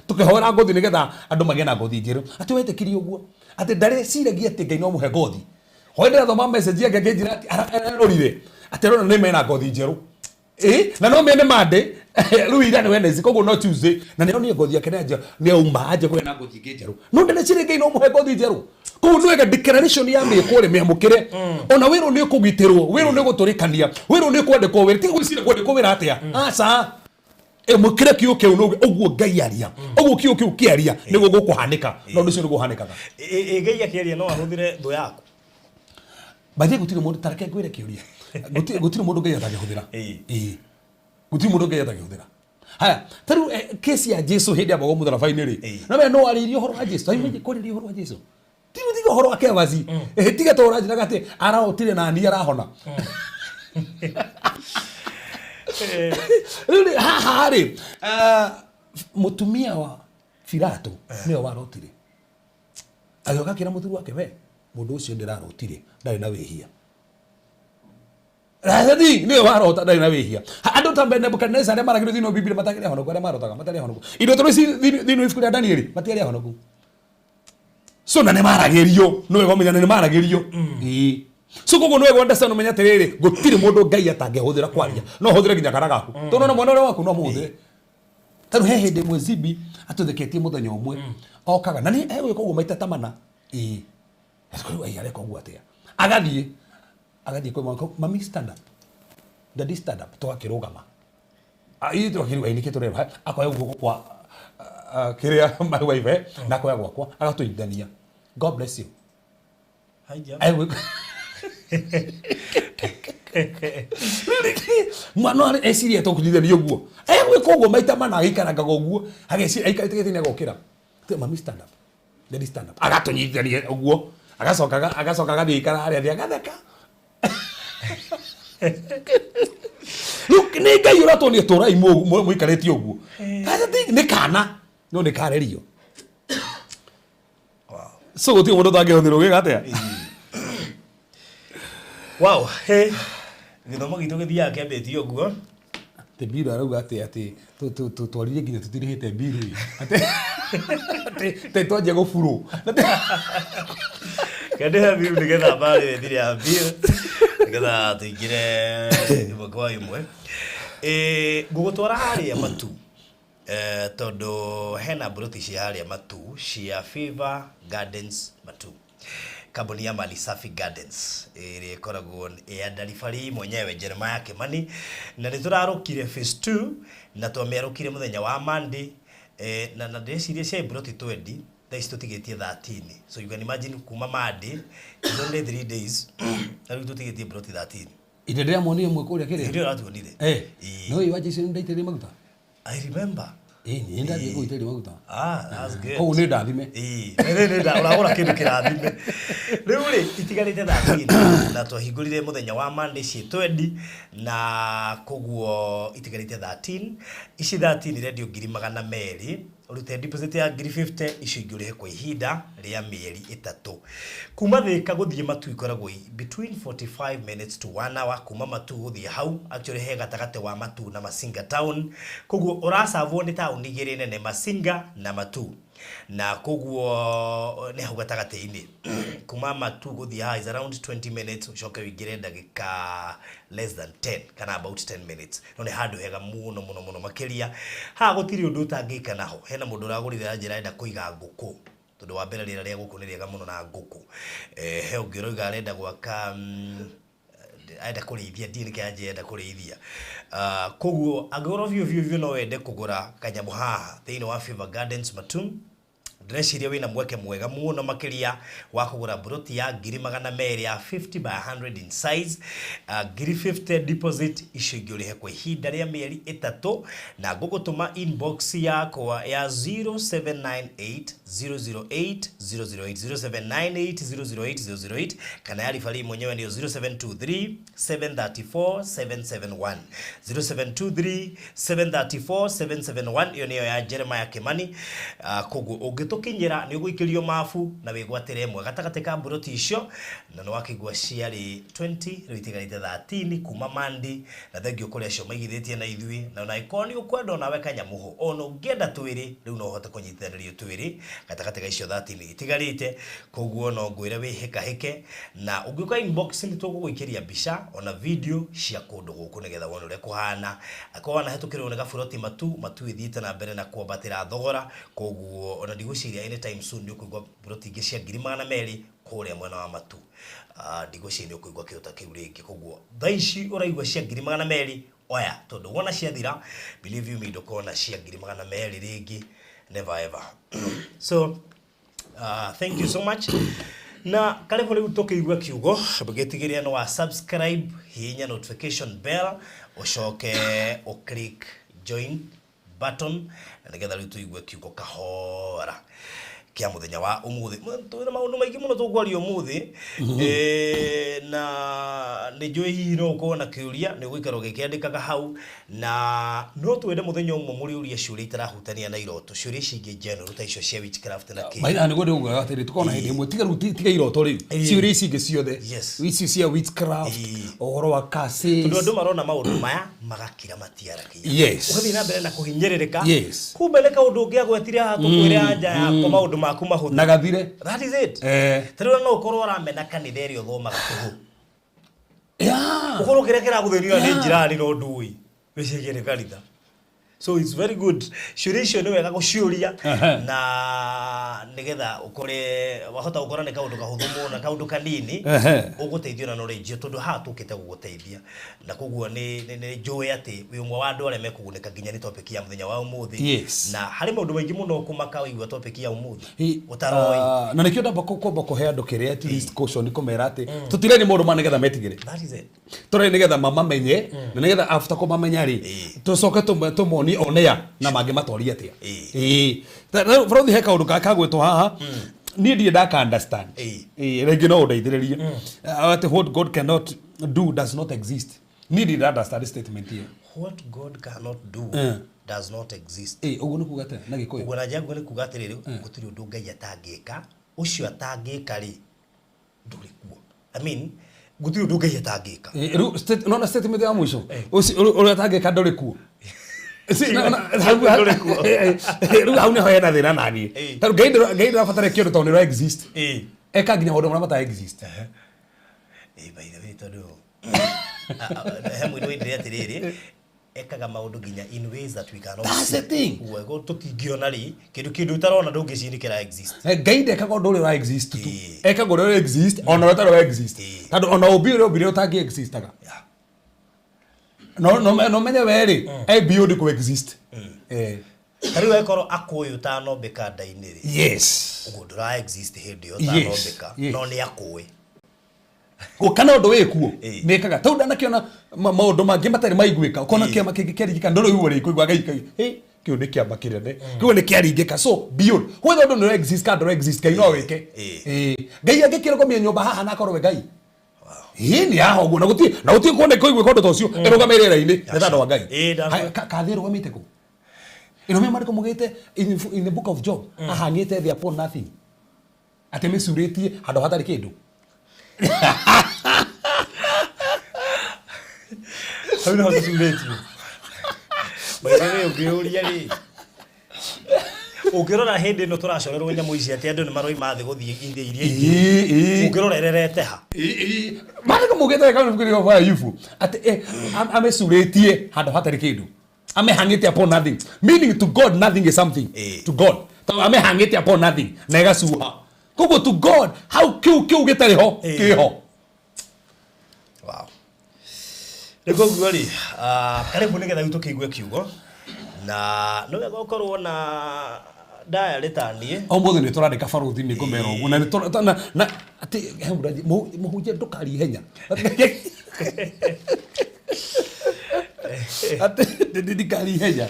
tũkĩhoera ngothi nĩgetha andũ magĩe na ngothi njerũ atĩ wetĩkiri ũguo atĩ ndarĩciragia atĩ ngai no mũhe ngothi hoya ndĩrathoma message yake ngĩnjĩra arorire atĩ rona nĩ mena ngothi njerũ na no mene Monday rĩu ira nĩ Wednesday koguo no Tuesday na nĩonire ngothi yake nĩ auma aje kũgĩa na ngothi ingĩ njerũ no ndarĩciragia ngai no mũhe ngothi njerũ koguo nĩ wega declaration ya mĩĩkwo rĩ mĩamũkĩre ona wĩrwo nĩ ũkũgitĩrwo wĩrwo nĩ gũtũrĩkania wĩrwo nĩ kwandĩkwo wĩra tiga gwĩciria kwandĩkwo wĩra atĩa aca mũkĩre kiugo kĩu ũguo ngai aria ũguo kiugo kĩu kĩaria nĩguo gũkũhanĩka na ũndũ ũcio nĩguo ũhanĩkaga ngai akĩaria no ahũthĩre thũ yaku bathie gũtirĩ mũndũ tareke ngwĩre kĩũria gũtirĩ mũndũ ngai atangĩhũthĩra gũtirĩ mũndũ ngai atangĩhũthĩra haya taru kesi ya Jesu hindi abago mutharabai-ini ri na we no aririo horo wa Jesu aimeje kuririo horo wa Jesu tiga horo wake wazi tiga to urajira gati araotire na ni arahona rĩu haha rĩ mũtumia wa Firato nĩwe warotire agĩoka akĩra mũthuri wake we mũndũ ũcio ndĩrarotire ndarĩ na wĩhia Rathadi nĩwe warota ndarĩ na wĩhia andũ ta Nebukadneza arĩa maragĩrwo thĩinĩ wa Biblia matarĩ ahonoku arĩa marotaga matarĩ ahonoku indo tũrĩ thĩinĩ wa ibuku rĩa Danieli matarĩ ahonoku so na nĩ maragĩrio nĩ wega ũmenya nĩ maragĩrio so koguo nĩ wega understand ũmenya atĩrĩrĩ gũtirĩ mũndũ Ngai atangĩhũthĩra kwaria no hũthĩre nginya kana gaku tondũ na mwana ũrĩa waku no mũhũthĩre tarũ he hĩndĩ ĩmwe Zibi atũtheketie mũthenya ũmwe okaga na nĩ egwĩka ũguo maita ta mana rĩu areka ũguo atĩa agathiĩ kwĩ mwana mami stand up daddy stand up tũgakĩrũgama tũgakĩruga nĩkĩ tũreba akoya guoko kwa kĩrĩa my wife na akoya gwakwa agatũithania God bless you mwana eciria tũkũthithania ũguo egwĩka ũguo maita mana agĩikarangaga ũguo ageciria aikarĩte gĩtĩ-inĩ agokĩra mami stand up daddy stand up agatũnyitithania ũguo agacoka agathiĩ aikara harĩa thĩ agatheka nĩ Ngai ũratwonia tũrai mũikarĩtie ũguo nĩ kana no nĩ karerio so gũtirĩ mũndũ ũtangĩhũthĩrwo gĩka atĩa wow he gĩthomo gitũ gĩthiaga kĩambĩtie ũguo te biro arauga atĩ twarire nginya tũtirĩhĩte biro te twanjia gũburwo kandĩha biro nĩgetha mbarĩ thirĩ ya biro nĩgetha tũingĩre ĩmwe kwa ĩmwe ngũgũtwara harĩa matu tondũ hena mburoti cia harĩa matu cia Favor Gardens matu kambuni ya Mali Safi Gardens ĩrĩa ĩkoragwo ya ndaribari mwenyewe Jeremiah Kimani na nĩ tũrarũkire phase 2 na twamĩarũkire mũthenya wa Monday na ndĩciria cia mburoti 20 thaĩci tũtigĩtie 13 so you can imagine kuma Monday it's only 3 days na rĩu tũtigĩtie mburoti 13 inde ndĩra monire mwe kũrĩa kĩrĩa ndio ratuonire no iwa Jesu ndaitĩrĩria maguta I remember nĩ ndathiĩ gũitĩrĩria maguta that's good koguo nĩ ndathime nĩ ũragũra kĩndũ kĩrathime rĩu rĩ itigarĩte 13 na twahingũrire mũthenya wa Monday ciĩ 20 na koguo itigarĩte 13 ici 13 redio 200 urute deposit ya 50 icio ingĩũrĩhe kwa ihinda rĩa mĩeri 3 kuma thĩka gũthiĩ matu ikoragwo between 45 minutes to 1 hour kuma matu gũthiĩ hau actually he gatagatĩ wa matu na Masinga town koguo ũracavwo nĩ taũni igĩrĩ nene Masinga na matu na koguo nĩ hau gatagatĩ-inĩ kuma matu gũthiĩ haha is around 20 minutes ucoke wĩingĩre ndagĩka less than 10 kana about 10 minutes no nĩ handũ hega mũno makĩria haha gũtirĩ ũndũ ũtangĩka naho hena mũndũ ũragũrire njĩra enda kũiga ngũkũ tondũ wa mbere rĩera rĩa gũkũ nĩ rĩega mũno na ngũkũ he ũngĩ ũroiga arenda gwaka aenda kũrĩithia ndiĩ nĩkĩ anjenda kũrĩithia koguo angĩkorwo biũ no wende kũgũra kanyamũ haha thĩinĩ wa Favor Gardens Matum ndĩreciria wĩna mweke mwega mũno makĩria wa kũgũra buroti ya 200 ya 50 by 100 in size 50 deposit icio ingĩũrĩhe kwa ihinda rĩa mĩeri 3 na ngũgũtũma inbox yakwa ya 0798008008 kana ya rifari mwenyewe ndio 0723734771 0723734771 iyo niyo ya Jeremiah Kimani koguo tukinyira ni guikirio mafu na wigwatire mwe gatagate ka mburoti icio na no wakigwa ciarĩ 20 rĩtigarĩte 13 kuma Monday na thengio kũrĩa cio maigithĩtie na ithuĩ na ona ikoni ukwenda na weka nyamuho ono ngenda twĩrĩ rĩu no hote kũnyitithanirio twĩrĩ gatagate ka icio 13 itigarĩte koguo no ngwĩre wĩhĩka hĩke na ũngĩuka inbox ni tũgũgũikĩria mbica ona video cia kũndũ gũkũ nĩgetha wone ũrĩa kũhana akwa na hetũkĩrwo nĩ gaburoti matu ithiĩte na mbere na kwambatĩra thogora koguo ona ndigũciria anytime soon nĩ ũkũigua buroti ingĩ cia 200 kũrĩa mwena wa matu ndigũciria nĩ ũkũigua kĩota kĩu rĩngĩ koguo thaici ũraigua cia 200 oya tondũ wona ciathira believe you me ndũkona cia 200 rĩngĩ never ever so thank you so much na karibu rĩu tũkĩigua kiugo bũgĩtigĩria no wa subscribe hihinya notification bell ucoke click join button na nigetha riu tuigue kiugo kahora kia muthenya wa umuthi twina maundu maingi muno tugwaria umuthi na ni njui hihi no ukorwo na kiuria ni gwikara ugikiandikaga hau na no twende muthenya umwe muri uria ciuria itarahutania na iroto ciuria cingi general ta icio cia witchcraft na ki maina ni gode uga atiri tukona hindi imwe tiga iroto riu ciuria cingi ciothe ici cia witchcraft ohoro wa curses tondu andu marona maundu maya magakira matiarakia yes ugathi na mbere na kuhinyeririka yes kumbeleka undu ungiagwetire haha tukwire anja yako maundu maku mahuthu na gathire that is it tariu no ukorwo ramena kanitha ĩrĩa ũthomaga kuhu ukorwo kirekera guthenio ni njirani no ndui wicegere kanitha so it's very good shurisho ni wega guciuria na nigetha ukore wahota gukora ni kaundu kahuthu muno kaundu kanini uguteithio na knowledge tondu ha tukite guguteithia na kuguo ni njui ati wi umwe wa andu aria mekuguneka nginya ni topic ya muthenya wa umuthi na hari maundu maingi muno kumaka wigwa topic ya umuthi utaroi na nikio ndamba kuhe andu kiria at least caution kumera ati tutire ni mundu manigetha metigire that is it tore nigetha mamamenye na nigetha after kumamenya ri tucoke tumoni onea na mange matwari atia from the heck out kagwetwo haha ni ndie ndaka understand regi no ndeithiririe at what God cannot do does not exist ni ndie understand statement here what God cannot do does not exist uguo ni kuga na gikuyu uguo na jangu ni kuga atiriri gutiri undu Ngai atangika ucio atangika ri nduri kuo I mean gutiri undu Ngai atangika no statement ya mwisho ucio atangika nduri kuo Ru hauna hoya na thina nani taru Ngai ndabatara kindu tondu no exist eka nginya maundu mata exist by the way tondu hemu ndo ndire atiriri ekaga maundu nginya in ways that we cannot that's the thing uwego tutingiona ri kindu utarona ndungicindikira exist Ngai ndekaga undu uri exist tu ekaga undu uri exist ona utaro exist tondu ona ubire utangi existaga no menye weri beyond ku exist tari wekoro akuyu tano beka dainiri yes ugudura exist hindi yo tano beka no ni akuwe ukana undu wikuo mekaga tau ndanakiona maundu mangi matari maiguika ukona kiama kingikirigika ndoro iwe ri kuigwa Ngai kiu ni kiama kirene kiu ni kiaringika so beyond whether undu no exist ka ndoro exist kai no wike Ngai angikira ko nyumba haha na korwe Ngai ni aho guo na guti kuone koigwe kondu tocio erugamirira-ini nethando wa Ngai kathiro wamite ku ino me mariko mugite in the book of Job ahangite the upon nothing ateme suritie hado hatari kindu hauna hado suritie wewe ugiuria ri ukirora hindi no turacorerwo nyamu ici ati andu ni maroi mathi guthie inde iria ingi ukirorerete ha mariko mugite kana fikiri kwa yufu ati amesuritie hado hatari kindu amehangite upon nothing meaning to God nothing is something to God amehangite upon nothing na igasuha kogo to God how kiu getari ho kiho wow lego gwali karibu nigetha gitu kiigwe kiugo na no wega ukorwo na diary tanie omothe ni turandika baruthi ni ngomera uguo na ati muhunje ndukari henya ate ndikari henya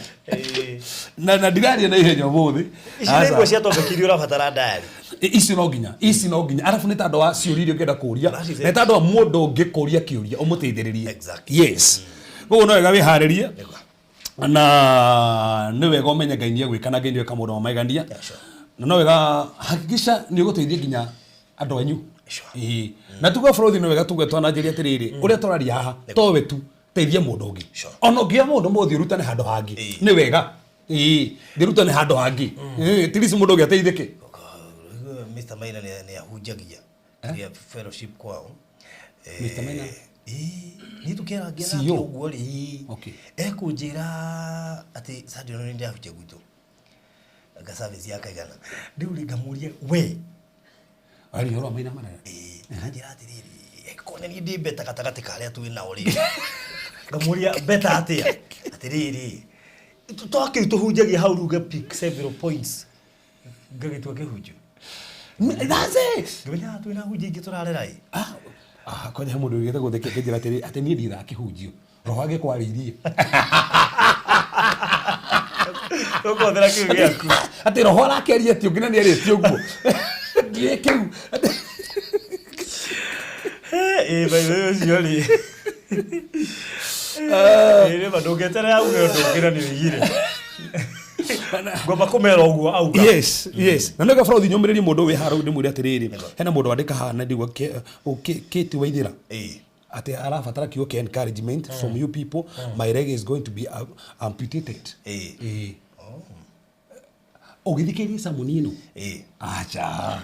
na ndigari na ihenya muthi icio cia tobekiri urabatara diary ici no nginya arafu ni tando wa ciuririo ngenda kuria na tando wa mundu ngikuria kiuria umuteithiririe yes guo no wega wiharirie na ni wega umenye Ngai nie gwikana Ngai nie kamundu maigania na no wega hakikisha ni uguteithia nginya andu anyu na tuga borothi no wega tuge twananjiria atiriri uria turaria haha towe tu teithia mundu ungi ono ngia mundu muthi rutane handu hangi ni wega ndirutane handu hangi tirisi mundu ungi ateithike Mr. Maina ni ahunjagia ya fellowship kwao Mr. Maina ni tukera ngena uguo ri ekunjira ati sadio no ndia huje gwitu ga service ya kaigana ndiuri ngamuria we ari horo Maina mana anjira atiriri ekone ni ndi beta katakati kale tu ina ori ngamuria beta atia atiriri tutoke tuhunjagia hau ruga pick several points ngagitwa kehunju that's it ngwenya tu ina hunji gituralerai kwa nyamu mundu ugete gutheke kejira ati ni ndira kihunjio roho age kwaririe Ukothera kiu giaku. Ati roho arakeria ati ungina ni arĩtie ũguo. Ngie kiu. Bye ucio ri. Ndũngeterera auge ndũngĩra nĩ wĩigire. Ngomba kumera uguo auga. Yes. Na nĩga bro thinyũmĩrĩrie mũndũ wĩ haro ndĩmwĩre atĩrĩrĩ. Hena mũndũ wandĩka hana ndigwa Kate Waithĩra. Ati arabatara kiugo kia encouragement from you people. My leg is going to be amputated. Ũgĩthikĩria Samunino. Acha.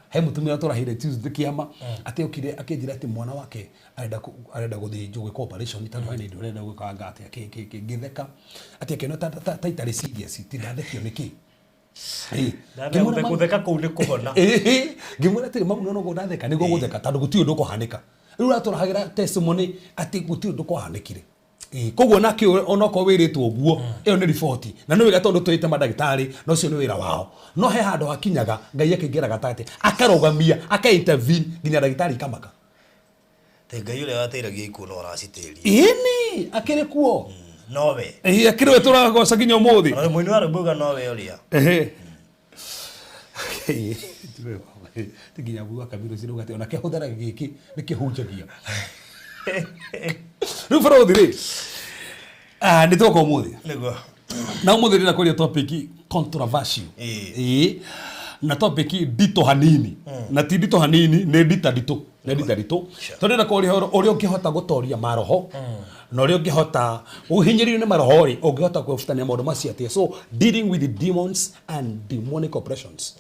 He mutumia tũrahire Tuesday kĩama ati okire akĩnjira ati mwana wake arenda gũthĩnjwo gwĩka operation tondũ hena indo arenda gwĩkanga ati akĩgĩtheka ati akĩona ta itarĩ serious ti ndathekio nĩkĩ. Gũtheka kũu nĩ kũhona. Ngĩmwĩra atĩrĩ mamu no gũtheka nĩguo gũtheka tondũ gũtirĩ ũndũ kũhanĩka. Rĩu ũratũrahagĩra testimony ati gũtirĩ ũndũ kũhanĩkire. Koguo nake onoko wĩrĩtwo ũguo ĩyo nĩ report na nĩ wĩra tondũ twĩte mandagĩtarĩ no cio nĩ wĩra wao no he handũ hakinyaga Ngai akĩingĩra gatagatĩ akarogamia aka-intervene nginya ndagĩtarĩ kamaka Ngai ũrĩa wateithagia ikuũ no aracitĩria ĩni akĩrĩ kuo nowe akĩrĩ we tũragoca nginya ũmũthĩ na mũini wa rũmbuga nowe ũrĩa nginya buga kabiro ciro gati ona kĩhũthĩra gĩkĩ nĩ kĩhunjagia rĩu bũrũri rĩ nĩ tũka ũmũthĩ nĩguo na ũmũthĩ rĩ na kũria topic controversial na topic ndito hanini na ti ndito hanini nĩ ndita ndito tondũ na kũria ũrĩa ũngĩhota gũtoria maroho na ũrĩa ũngĩhota ũhinyĩrĩrio nĩ maroho rĩ ũngĩhota kũbutania maũndũ macio atĩa so dealing with the demons and demonic oppressions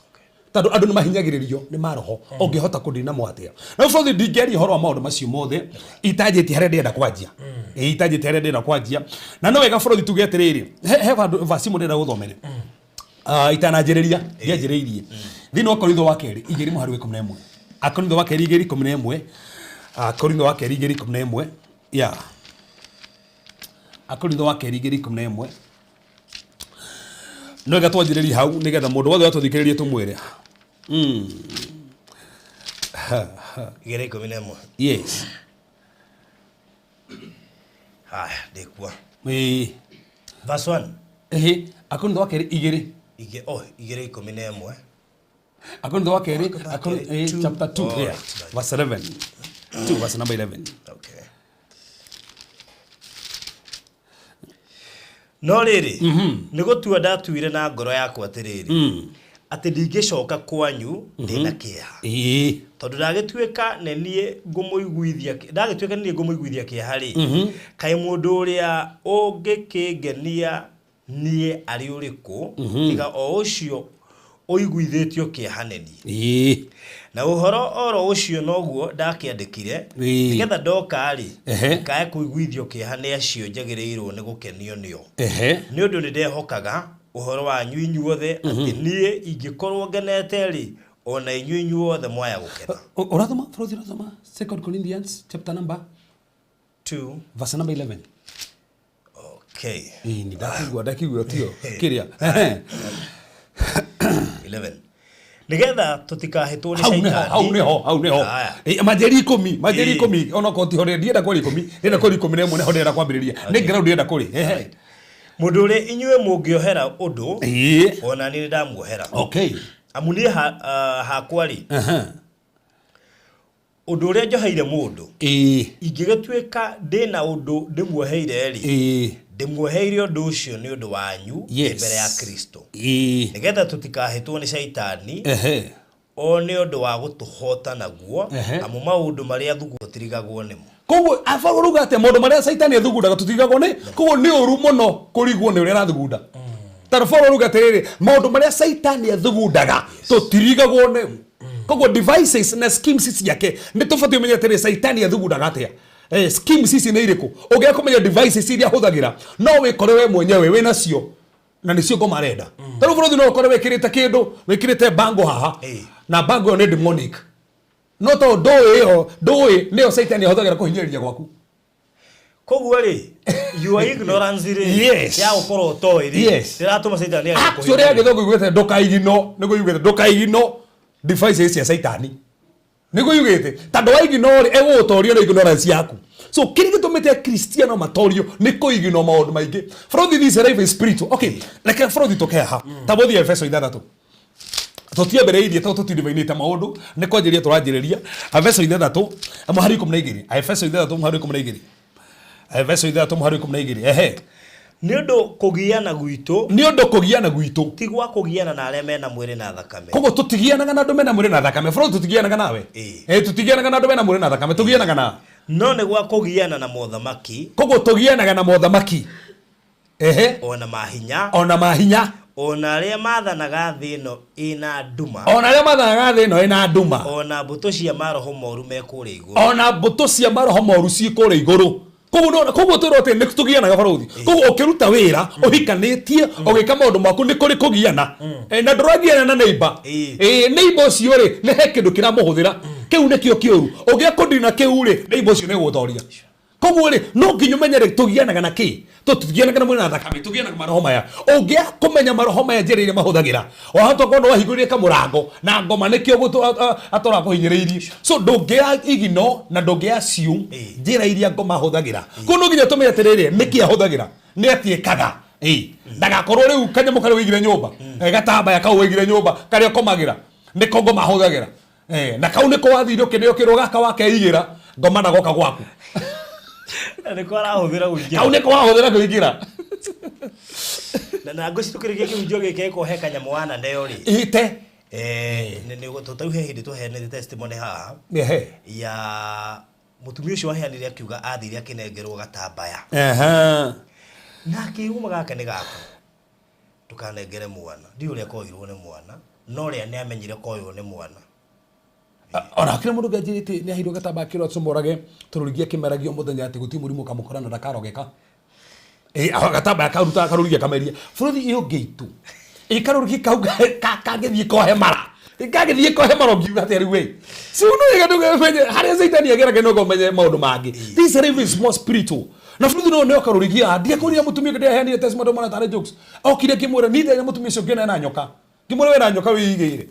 tondũ andũ nĩ mahinyagĩrĩrio nĩ maroho ũngĩhota kũndina mwatia na bũrũri ndingĩaria ũhoro wa maũndũ macio mothe itanjĩtie harĩa ndĩrenda kwanjia itanjĩtie harĩa ndĩrenda kwanjia na no wega bũrũri tuge atĩrĩrĩ he vasi mũndĩrenda gũthomere itananjĩrĩria ndianjĩrĩirie thĩinĩ wa Korintho wa kerĩ 2:11 Akorintho wa kerĩ 2:11 Korintho wa kerĩ 2:11 ya Akorintho wa kerĩ 2:11 no wega twanjĩrĩrie hau nĩgetha mũndũ wothe watũthikĩrĩrie tũmwĩre Igere 11. Yes. Haya, ndikwa. Verse 1. Akorintho wa kerĩ 2. Igere 11. Akorintho wa kerĩ chapter 2 verse 11. 2 verse number 11. Okay. No rĩrĩ nĩ gũtua ndatuire na ngoro yakwa atĩrĩrĩ atĩ ndingĩcoka kwanyu ndĩna kĩeha tondũ ndagĩtuĩka nĩ ngũmũiguithia kĩeha rĩ kaĩ mũndũ ũrĩa ũngĩkĩngenia niĩ arĩ ũrĩkũ tiga o ũcio ũiguithĩtio kĩeha neni na ũhoro oro ũcio noguo ndakĩandĩkire nĩgetha ndoka rĩ kae kũiguithio kĩeha nĩ acio njagĩrĩirwo nĩ gũkenio nĩo nĩ ũndũ nĩ ndehokaga ũhoro wanyu inyuothe atĩ niĩ ingĩkorwo ngenete rĩ ona inyuothe mwaya gũkena ũrathoma bũrũri ũrathoma 2 Corinthians chapter number 2 verse number 11 okay ni ndakigua tio kĩrĩa 11 nigetha tutikahĩtwo nĩ shaitani hau niho manjeri 10 ona ko ti hore ndienda kũrĩ 10 ndienda kũrĩ 11 neho ndienda kwambĩrĩria nĩ ground ndienda kũrĩ mũndũ ũrĩa inyuĩ mũngĩohera ũndũ ona niĩ ndamuohera okay amu niĩ hakwa rĩ ũndũ ũrĩa njoheire mũndũ ingĩgĩtuĩka ndĩna ũndũ ndĩmuoheire rĩ ndĩmuoheire ũndũ ũcio nĩ ũndũ wanyu mbere ya Kristo nĩgetha tũtikahĩtwo nĩ shaitani o nĩ ũndũ wa gũtũhota naguo amu maũndũ marĩa thugu tũtirigagwo nĩmo koguo afaruga ate maũndũ marĩa shaitani athugundaga tũtirigagwo nĩ koguo nĩ ũru mũno kũrigwo nĩ ũrĩa arathugunda taraforo ruga atĩrĩrĩ maũndũ marĩa shaitani athugundaga tũtirigagwo nĩ koguo devices na schemes ciake nĩ tũbatiĩ ũmenye atĩrĩ shaitani athugundaga atĩa schemes ici nĩ irĩkũ ũngĩaga kũmenya devices iria hũthagĩra no wĩkore we mwenyewe wĩna cio na nĩcio ngoma arenda tarũ bũrũri no ũkore wĩkĩrĩte kĩndũ wĩkĩrĩte bango haha na bango ĩyo nĩ demonic no to ndũĩ nĩyo shaitani ahũthagĩra kũhinyĩrĩria gwaku koguo rĩ your ignorance rĩ ya ũkorwo ũtoĩ rĩ ndĩratũma shaitani actually agĩthũngũ igwĩte ndũkaigino nĩguo yugĩte ndũkaigino devices cia shaitani Niguo yugite tando wa ignore ego utorio na ignorance yaku. So kiri gitumite Kristiano matorio ni kuigino maundu maingi. From this life is spiritual. Okay, like from the tokea ha. Tabothi Efeso 6. Tutia mbere irie to tutindivainyite maundu ni kwanjiria turanjiriria Efeso 6 amahari 12. Efeso 6 amahari 12. Efeso 6 amahari 12. Ehe. Ni undu kugiana gwitu. Ni undu kugiana gwitu. Tigwa kugiana na aria mena mwiri na thakame. Kogo tutigianaga na andu mena mwiri na thakame. Fro tutigianaga nawe. Tutigianaga na andu mena mwiri na thakame. Tugianaga na. No ni gwa kugiana na mothamaki. Kogo tugianaga na mothamaki. Ehe. Ona mahinya. Ona mahinya. Ona aria mathanaga thi ino ina nduma. Ona aria mathanaga thi ino ina nduma. Ona mbuto cia maroho moru me kuria iguru. Ona mbuto cia maroho moru ci kuria iguru. Kogo turote ni tugianaga baruthi. Kogo ukiruta wira uhikanitie ugika maundu maku ni kuri kugiana. Na nduragiana na neighbor. Neighbor ucio ri ni he kindu kiramuhuthira. Kiu ni kio kiuru. Ugia kundina kiu ri neighbor ucio ni guthoria. Kogo ri no nginyu menyere tugianaga na ki. Tugianaga na mwina thakame tugianaga maroho maya. Ugia kumenya maroho maya njira iria mahuthagira. Wahatwa kono wahinguririe kamurango na ngoma nikio gutu atora kuhinyiriirie. So ndungia igino na ndungia ciu njira iria ngoma huthagira. Kono nginya tumenye atiriri niki ahuthagira. Ni atiekaga. Ndagakorwo riu kanyamu kare wigire nyumba. Gatamba yakau wigire nyumba kare komagira. Niko ngoma huthagira. Na kau niko wathire ukinio kiro gaka wake igira ngoma na goka gwaku. Niko arahũthĩra gwĩkĩra. Kau niko arahũthĩra gwĩkĩra. Na ngũcitukĩrĩkia kĩhunjio gĩkĩ kũhe kanyamũ wana ndeo rĩ. Ite. Nĩ tũtauhe hĩndĩ tũheanĩte testimony haha. Ya mũtumia ũcio waheanire akiuga athire akĩnengerwo gatambaya. Na kiuma gaka nĩ gaku. Tukanengere mwana. Ndiũ ũrĩa koirwo nĩ mwana. No rĩa nĩ amenyire koirwo nĩ mwana. Ora kile mundu gajirite ni ahirwo gatamba kiro tsumorage turugiye kimeragio muthenya ati guti murimu kamukora na dakarogeka gatamba karurugia kameria furuthi iyo geitu ikarurugi kagethie kohe mara kagethie kohe mara ngiuga ati riwe si uno yega menye hari zaitani agera no menye maundu mangi this life is more spiritual na furuthi no karurugia ndie kuria mutumia kende aheanire testimony mwana tare jokes okire kimwira ni thenya mutumia cio ngena na nyoka kimwira we na nyoka wiigire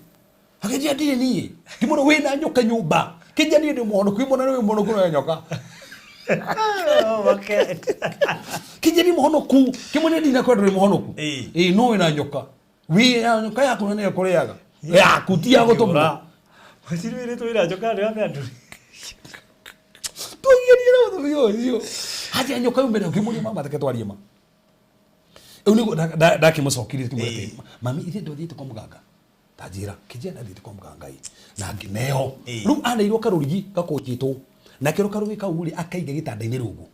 akejia ndire nie kimwira we na nyoka nyumba kejia ndire ndi muhono kwimona we muhono kuno nyoka okay kejia ndi muhono ku kimwira ndi na kwenda muhono ku no we na nyoka we nyoka yako ne koreaga ya kutia gotomba wasirwire twira nyoka ri ame andu tuiye yo haja nyoka umbe kimwira mama taketwarie ma unigo dakimucokirie kimwira mami ithe ndothite kwa muganga tajira kijana ndite kwa mgangai na ngineo ru anairwo karurigi gakojito na kiro karugi kauri akaiga gitanda-ini rugu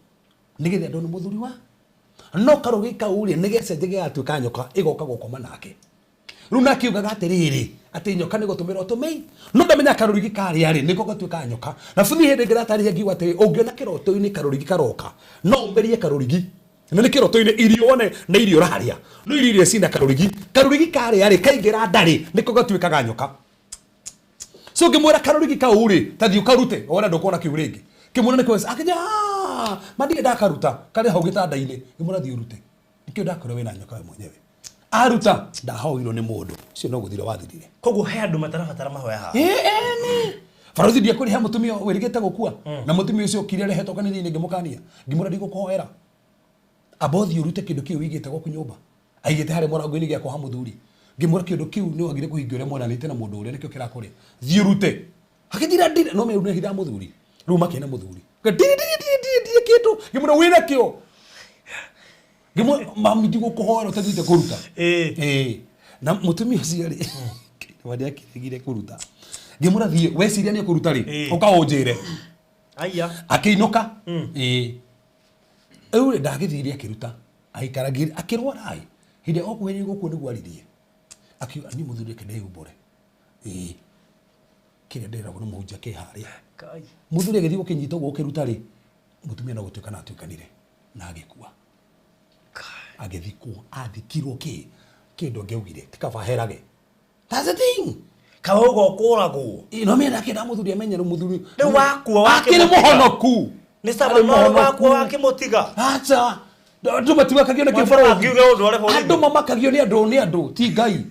nigethe ndo ni muthuri wa no karugi kauri nigecenje gatuika nyoka igoka gukoma nake ru nakiuga gatiriri ati nyoka ni gutumira utumei no ndamenya karurigi kari ari niko gatuika nyoka na futhi hindi ngiratari ngiwa ati ungiona kiroto-ini karurigi karoka no umberie karurigi na ni kiroto-ini irio one na irio raria no irio cina karurigi kari ari kaingira ndari niko gatuikaga nyoka so ngimwira karurigi kauri tathi ukarute wona ndukona kiuringi kimwira niko akija madie ndakaruta kare hau gitanda-ini ngimwira thi urute nikio ndakora we na nyoka we mwenyewe aruta ndahoirwo ni mundu cio no guthira wathirire koguo he andu matarabatara mahoya haha ni faruthi ndia kuri ha mutumia wirigite gukua na mutumia ucio kire rehetwo kanitha-ini ngimukania ngimwira ndigukuhoera abothi urute kindu kiu wigite gwaku nyumba aigite hari morango-ini giakwa ha muthuri ngimwira kindu kiu ni wagire kuhingia uria mwananite na mundu uria nikio kirakuria thi urute akithira ndire no me hitha muthuri riu makena muthuri ndire kindu ngimwira wina kio ngimwira mami ndigukuhoera utathite kuruta na mutumia ucio ri wadi akirigire kuruta ngimwira thi weciria ni kuruta ri ukaunjire aya akiinuka eure ndagithirie akiruta aikaragire akirwara ai hinde okuheri guku ni gwaririe akiuga ni muthuri kende umbore kire ndera guno muhunjia ke haria kai muthuri agithi gukinyita gukiruta ri mutumia no gutuika na atuikanire na agikua agithikwo athikirwo kindu ngeugire tikabaherage that's the thing kahogo kuragwo no me ndakenda muthuri amenye muthuri ni wakwa wake ni muhonoku ni sababu wakwa wake mutiga acha andu matiwakagio na kibaro andu mamakagio ni andu ti ngai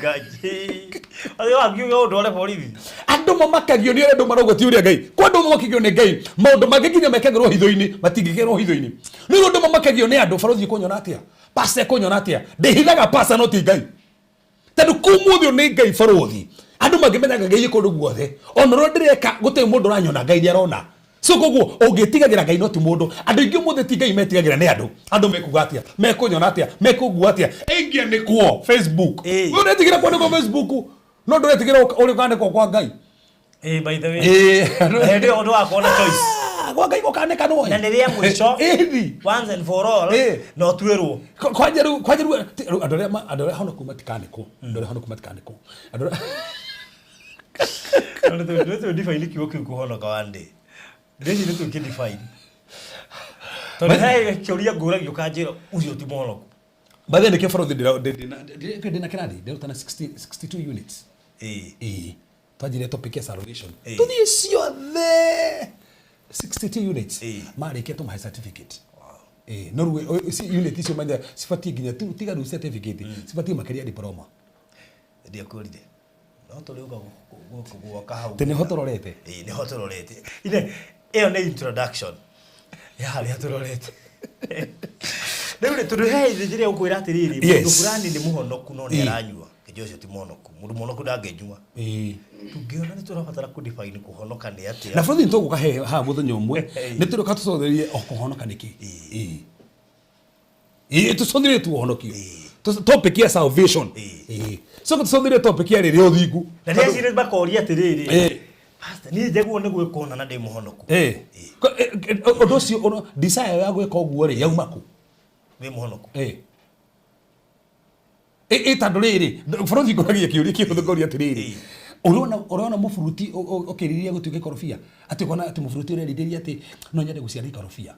Gaji. Ayo agiuga ndore borithi. Andu mamakagio ni andu marogoti uria Ngai. Kwa andu mamakagio ni Ngai. Maundu magikinya mekagirwo hitho-ini, matingigirwo hitho-ini. Ni andu mamakagio ni andu barothi kunyona atia. Pase kunyona atia. Ndihithaga pasa no ti Ngai. Tandu kumuthio ni Ngai barothi. Andu magimenyaga Ngai kundu guothe. Ona ro ndireka guti mundu ranyona Ngai ni arona. So koguo ungitigagira Ngai no ti mundu. Andu ingi muthe ti Ngai metigagira ni andu. Andu mekuga atia, mekunyona atia, mekugua atia. Ingia ni kuo Facebook. Uretigira kwa Facebook. No nduretigira uri kane kwa Ngai. By the way. Ndio ndo akona choice. Kwa Ngai gokaneka no. Na ndiria mwisho. Once and for all. No twirwo. Kwajeru andore hano kumatikane ko. Andore hano kumatikane ko. Andore. Ndio define kiwo kuhonoka wande. Ndeci nä tå kä define tondå he kä å ria ngå ragio kanjä ra å cio ti monoku bathe nä kä barothi ndä na kä rathi ndärutana 62 units twanjä re topic ya salvation tå thiä ciothe 62 units marä kä tå mahe certificate no rä unit icio manya cibatiä nginya tiga rä certificate cibatiä makä ria diploma ndiakå rire no tå rä å ka gwaka hau nä ho tå rorete nä ho tå rorete ĩyo nĩ introduction ya harĩa tũrorete rĩu nĩ tondũ he njĩra ũkwĩra atĩrĩrĩ mũndũ fulani nĩ mũhonoku no nĩ aranyua kĩnjũ ũcio ti mũhonoku mũndũ mũhonoku ndangĩnyua tũngĩona nĩ tũrabatara kũ define kũhonoka nĩ atĩa na bũrũri nĩtũgũka he ha mũthenya ũmwe nĩ tũrĩka tũcotherie o kũhonoka nĩkĩ tũcotherie tu ũhonokio topic ya salvation so tũcotherie topic ya rĩrĩa ũthingu na rĩrĩa cirĩ bakoria atĩrĩrĩ Pastor ni njegu ne gwikona na ndi muhonoku ondo cio ono desire ya gwika oguo ri yauma ku wi muhonoku tandu riri borothi ngoragia kiuri kihuthukoria atiriri urona mufuruti ukiriria gutuika ikorofia ati ukona ati mufuruti ureridiria ati no nyende guciara ikorofia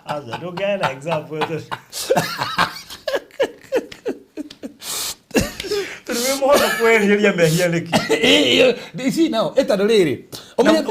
aza don't get an example Mono kweriria mehia niki see now etando riri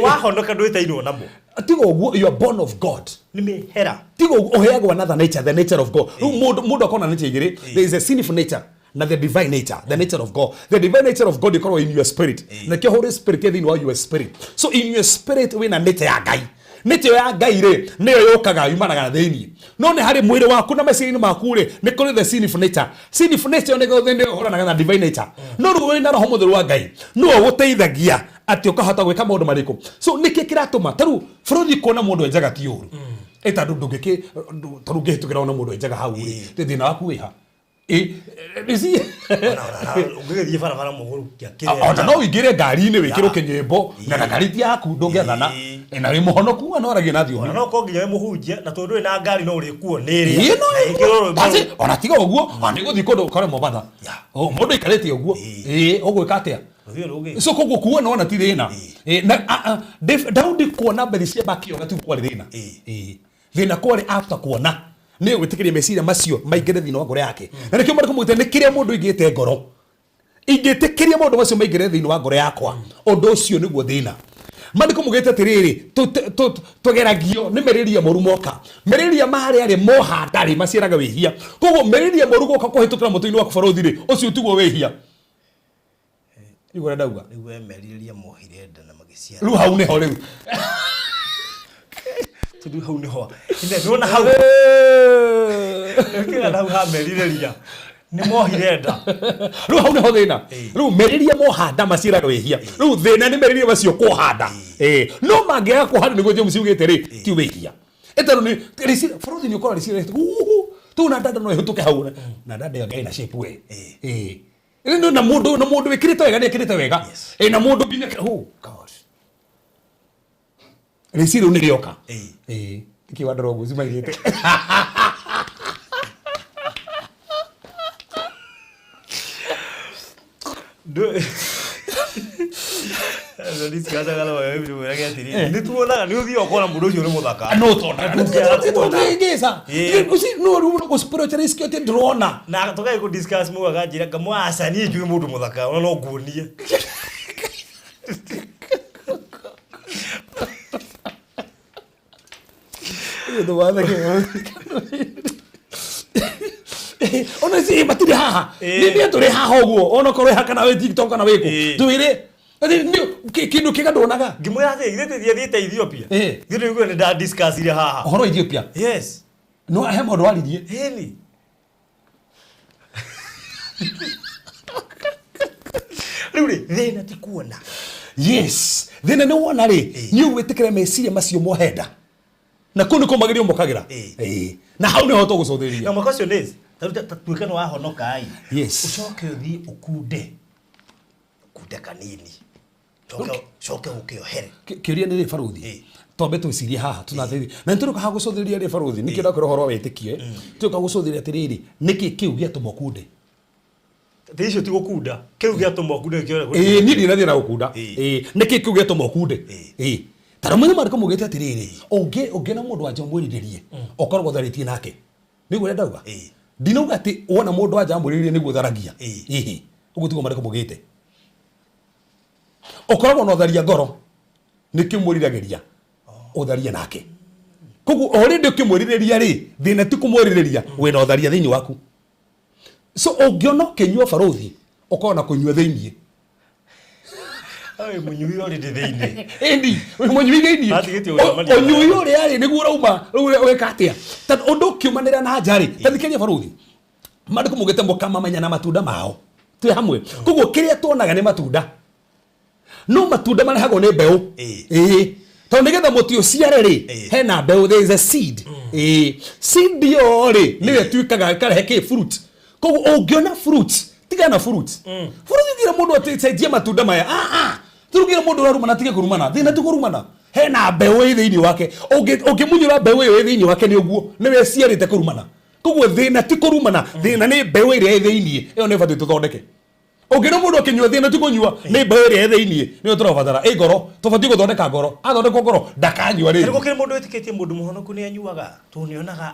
wahonoka ndwitainwo namo tigo guo you are born of God ni mehera tigo oheagwo another nature the nature of God mundu akona nature igiri there is a sinful nature na the divine nature the nature of God the divine nature of God is in your spirit na the Holy Spirit is in your spirit so in your spirit we na nature ya Ngai nature ya Ngai ri niyo yokaga yumanaga thiini no ne hari mwiri waku na mecirini maku ri ni kuri the sinful nature ni go thende horanaga na divine nature no ruwe na roho mutheru wa Ngai no guteithagia ati ukahota gwika maundu mariku so niki kiratuma taru bũrũri kuona mundu enjaga ti uru eta ndungiki taru ngihitugira na mundu enjaga hau ri thina waku wiha isi ungĩgĩthiĩ barabara mũgũrũ ona no ingire ngari-inĩ wĩkĩrwo kĩnyĩmbo na ngari ti yaku ndũngĩathana na wĩ mũhonoku no aragia na thiomi no ko nginya wĩ mũhunjia na tondũ na ngari no ũrĩkuo nĩ ĩrĩa ona tiga ũguo nĩ gũthiĩ kũndũ kore Mombasa mũndũ ikarĩte ũguo ũgwĩka atĩa so koguo kuo no ona ti thĩna na Daudi kuona mbere cia bakĩona tu kwarĩ thĩna thĩna kwarĩ after kuona ni gwitikiria meciria macio maingire thina wa ngoro yake na nikio mariko mwite ni kiria mundu ingite ngoro ingitikiria mundu macio maingire thina wa ngoro yakwa undu ucio niguo thina mariko mugite atiriri tugeragio ni meriria moru moka meriria mahari ari moha ndari maciaraga wihia koguo meriria moru goka kuhitukira mutu-ini wa kubarothi ri ucio tiguo wihia igore ndauga niguo meriria mohire nda na magiciara ru hau niho riu tu hau niho ine ndona hau kila hau ha meriria ni mohire nda ru hau niho thina ru meriria mohanda maciraga wihia ru thina ni meriria macio kuhanda no mangega kuhanda niguo James ugite ri ti wihia etero ni risira bũrũri ni ukora risira tu na dada no ihutuke hau na dada ya gaina shape we ino na mundu wikirite wega ni ekirite wega na mundu nginya oh god risira ni rioka iki wadro guzi maigite no discuss agala wewe bitu wega atiri ni tuonaga ni uthio ukona mundu ucio uri muthaka no tona ndungisa usi no runo ko spiritual risk yote drona na tukai ku discuss mu aganjira kamwa asani njui mundu muthaka ona no nguonie ndo wala ke haha nĩ tũrĩ haha ũguo ona korwo hakana we TikTok kana wĩkũ twĩre kindu kigadonaga ngimwira athi ithe thiete Ethiopia thiru iguo nda discuss ile haha horo Ethiopia yes no ahe mundu waririe heni rĩu thĩna ti kuona yes thĩna nĩ wona rĩ nĩ ũgwĩtĩkĩra meciria macio mohenda na kũu nĩkũ magerio mokagĩra na hau nĩho tũgũcũthĩrĩria na mwaka ũcio nĩ tuĩka nĩ wahonoka yes ucoke ũthiĩ ũkunde kanini coke ũkĩohere kĩũria nĩ rĩ baruthi tombe twĩcirie haha tunathĩri na nĩtũrũka ha gũcũthĩrĩria rĩ baruthi nĩkĩo ndakũra ũhoro wĩtĩkie tũka gũcũthĩrĩria atĩrĩrĩ nĩkĩ kĩu gĩatũma ũkunde icio ti gũkunda kĩu gĩatũma ũkunde kĩore niĩ ndinathiĩ na gũkunda nĩkĩ kĩu gĩatũma ũkunde tara mwene marĩko mugĩte atĩrĩrĩ ũngĩ na mũndũ wanja mwĩrirĩrie ũkoragwo tharĩtie nake nĩguo ũrĩa ndauga ndinauga atĩ wona mũndũ wanja mwĩrirĩrie nĩguo tharagia ũguo tiguo marĩko mugĩte ũkoragwo na ũtharia ngoro nĩkĩo mwĩriragĩria ũtharia nake koguo already ũkĩmwĩrirĩria rĩ thĩna ti kũmwĩrirĩria wĩna ũtharia thĩinĩ waku so ũngĩona ũkĩnyua barothi ũkorwo na kũnyua thĩinĩ ai mũnyui already thĩinĩ endi mũnyui thĩinĩ ũnyui ũrĩa rĩ nĩguo ũrauma wĩka atĩa tondũ ũndũ ũkiumanĩra na nja rĩ tathikĩria barothi mandĩko mugĩte mũkamamenya na matunda mao twĩ hamwe koguo kĩrĩa tuonaga nĩ matunda no matunda marehagwo nĩ mbeũ tondũ nĩgetha mũtĩ ũciare rĩ hena mbeũ there is a seed seed yo rĩ nĩwe tuĩkaga karehe kĩ fruit koguo ũngĩona fruit tiga na fruit thira mũndũ atecenjie matunda maya turugire mũndũ ũrarumana tige kũrumana thĩna ti kũrumana hena mbeũ thĩinĩ wake ũngĩmunyũra mbeũ ĩyo thĩinĩ wake nĩ ũguo nĩwe ciarĩte kũrumana koguo thĩna ti kũrumana thĩna nĩ mbeũ ĩrĩa thĩinĩ ĩyo nĩ batiĩ tũthondeke ũngĩna mũndũ akĩnyua thĩna ti kũnyua nĩ mbeũ ĩrĩa thĩinĩ nĩyo tũrabatara ngoro tũbatiĩ gũthondeka ngoro athondekwo ngoro ndakanyua rĩngĩ gũkĩrĩ mũndũ wĩtĩkĩtie mũndũ mũhonoku nĩ anyuaga tũnĩonaga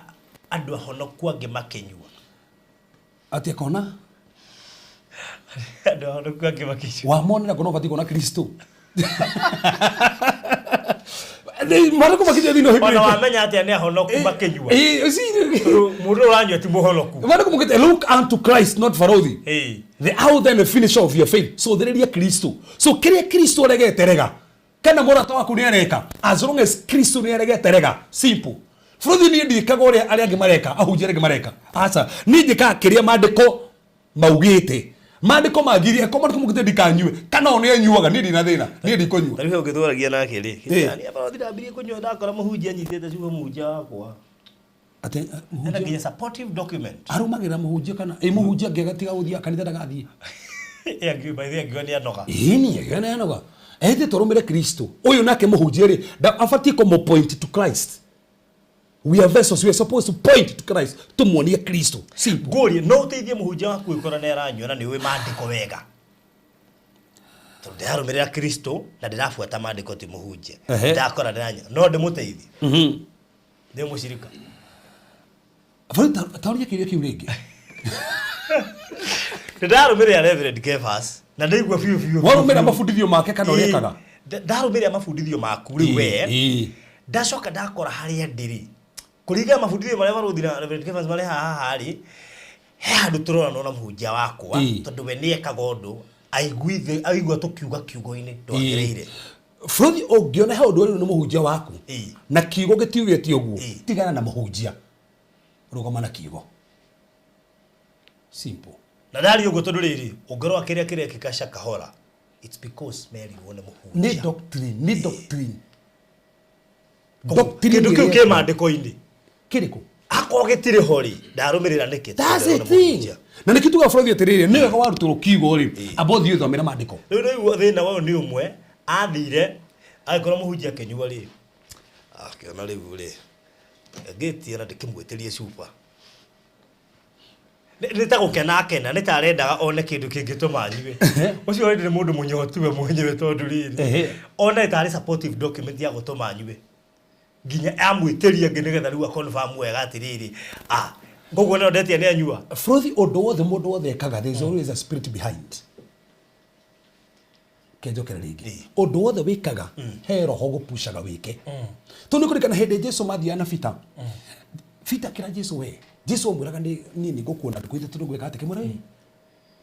andũ ahonoku angĩ makĩnyua atĩ kona andũ ahonoku angĩ makĩnyua wamonera kono batiĩ kuona Kristo marĩko makĩnyua thĩinĩ wa ona wamenya atĩa nĩ ahonoku makĩnyua mũndũ ũranyua ti mũhonoku marĩko mugĩte look unto Christ not Farothi the author and the finisher of your faith so thĩrĩria Kristo so kĩrĩa Kristo aregete rega kana mũrata waku nĩ areka as long as Kristo nĩ aregete rega simple Farothi niĩ ndikaga ũrĩa arĩa angĩ mareka ahunjia arĩa angĩ mareka aca niĩ njĩkaga kĩrĩa mandĩko maugĩte mandĩko magirie ko mandĩko mugĩte ndikanyue kana one anyuaga niĩ ndina thĩna niĩ ndikũnyua tarĩu ũngĩthũragia nake rĩ nĩ Farothi ndambirie kũnyua ndakora mũhunjia anyitĩte ciugo mũhunjia wakwa ate muhunjia supportive document arumagĩra mũhunjia kana mũhunjia ngĩgatiga gũthiĩ kanitha ndagathiĩ angĩũmba nĩ anoga niĩ nĩ anoga ete tũrũmĩre Kristo ũyũ nake mũhunjia rĩ abatiĩ kũmũ point to Christ. We are vessels, we are supposed to point to Christ. Tumuonie Kristo. Simple. Gori no teithie mũhunjia waku ikora na eranyua na niwe mandĩko wega. Tondũ ndarũmĩrĩra Kristo na ndĩrabuata mandĩko ti mũhunjia. Ndakora ndĩranyua no ndĩmũteithie. Ndĩ mũcirika. Taũria kĩrĩa kĩu rĩngĩ. Ndarũmĩrĩra Reverend Cephas na ndaigua biũ. Warũmĩrĩra mabundithio make kana ũrekaga? Ndarũmĩrĩra mabundithio maku rĩu we. Ndacoka ndakora harĩa ndĩrĩ. Kũringa mabundithio marĩa Farothi na Reverend Cephas marĩ haha rĩ he handũ tũrona na mũhunjia wakwa tondũ we nĩ ekaga ũndũ aigua tũkiuga kiugo-inĩ ndwagĩrĩire. Farothi ũngĩona he ũndũ ũyũ nĩ mũhunjia waku na kiugo gĩtiugĩte ũguo tigana na mũhunjia rũgama na kiugo. Simple. Na ndari ũguo tondũ rĩrĩ ũngĩrora kĩrĩa kĩkaca kahora it's because Mary wone mũhunjia. Nĩ doctrine, nĩ doctrine. Doctrine kĩndũ kĩu kĩ mandĩko-inĩ kĩrĩkũ akoo gĩtirĩ hori ndarũmĩrĩra nĩkĩ that's it thing na nĩkĩ tuga Farothi atĩrĩrĩ nĩ wega warutũrwo kiugo rĩ abothi ũthomera mandĩko rĩu thĩna wao nĩ ũmwe athire agĩkorwo mũhunjia akĩnyua rĩ akĩona rĩu rĩ ngĩtia na ndĩkĩmwĩtĩrie cuba nĩ ta gũkena nĩ ta arendaga one kĩndũ kĩngĩtũma anyue ũcio nĩ mũndũ mũnyotu we mwenyewe tondũ rĩrĩ ona ĩtarĩ supportive document ya gũtũma anyue nginya amwĩtĩria ngĩ nĩgetha rĩu akonfirm wega atĩrĩrĩ ngoguo no ndetia nĩ anyua. Farothi ũndũ wothe mũndũ wothe ekaga there is always a spirit behind. Kenjokera rĩngĩ ũndũ wothe wĩkaga he roho gũpushaga wĩke tondũ nĩ kũrĩkana hĩndĩ Jesũ mathiaga na Peter Fita kira Jesu we. Jesu omuraga ni ngokuona ndikuithe tundu gwika ati kimura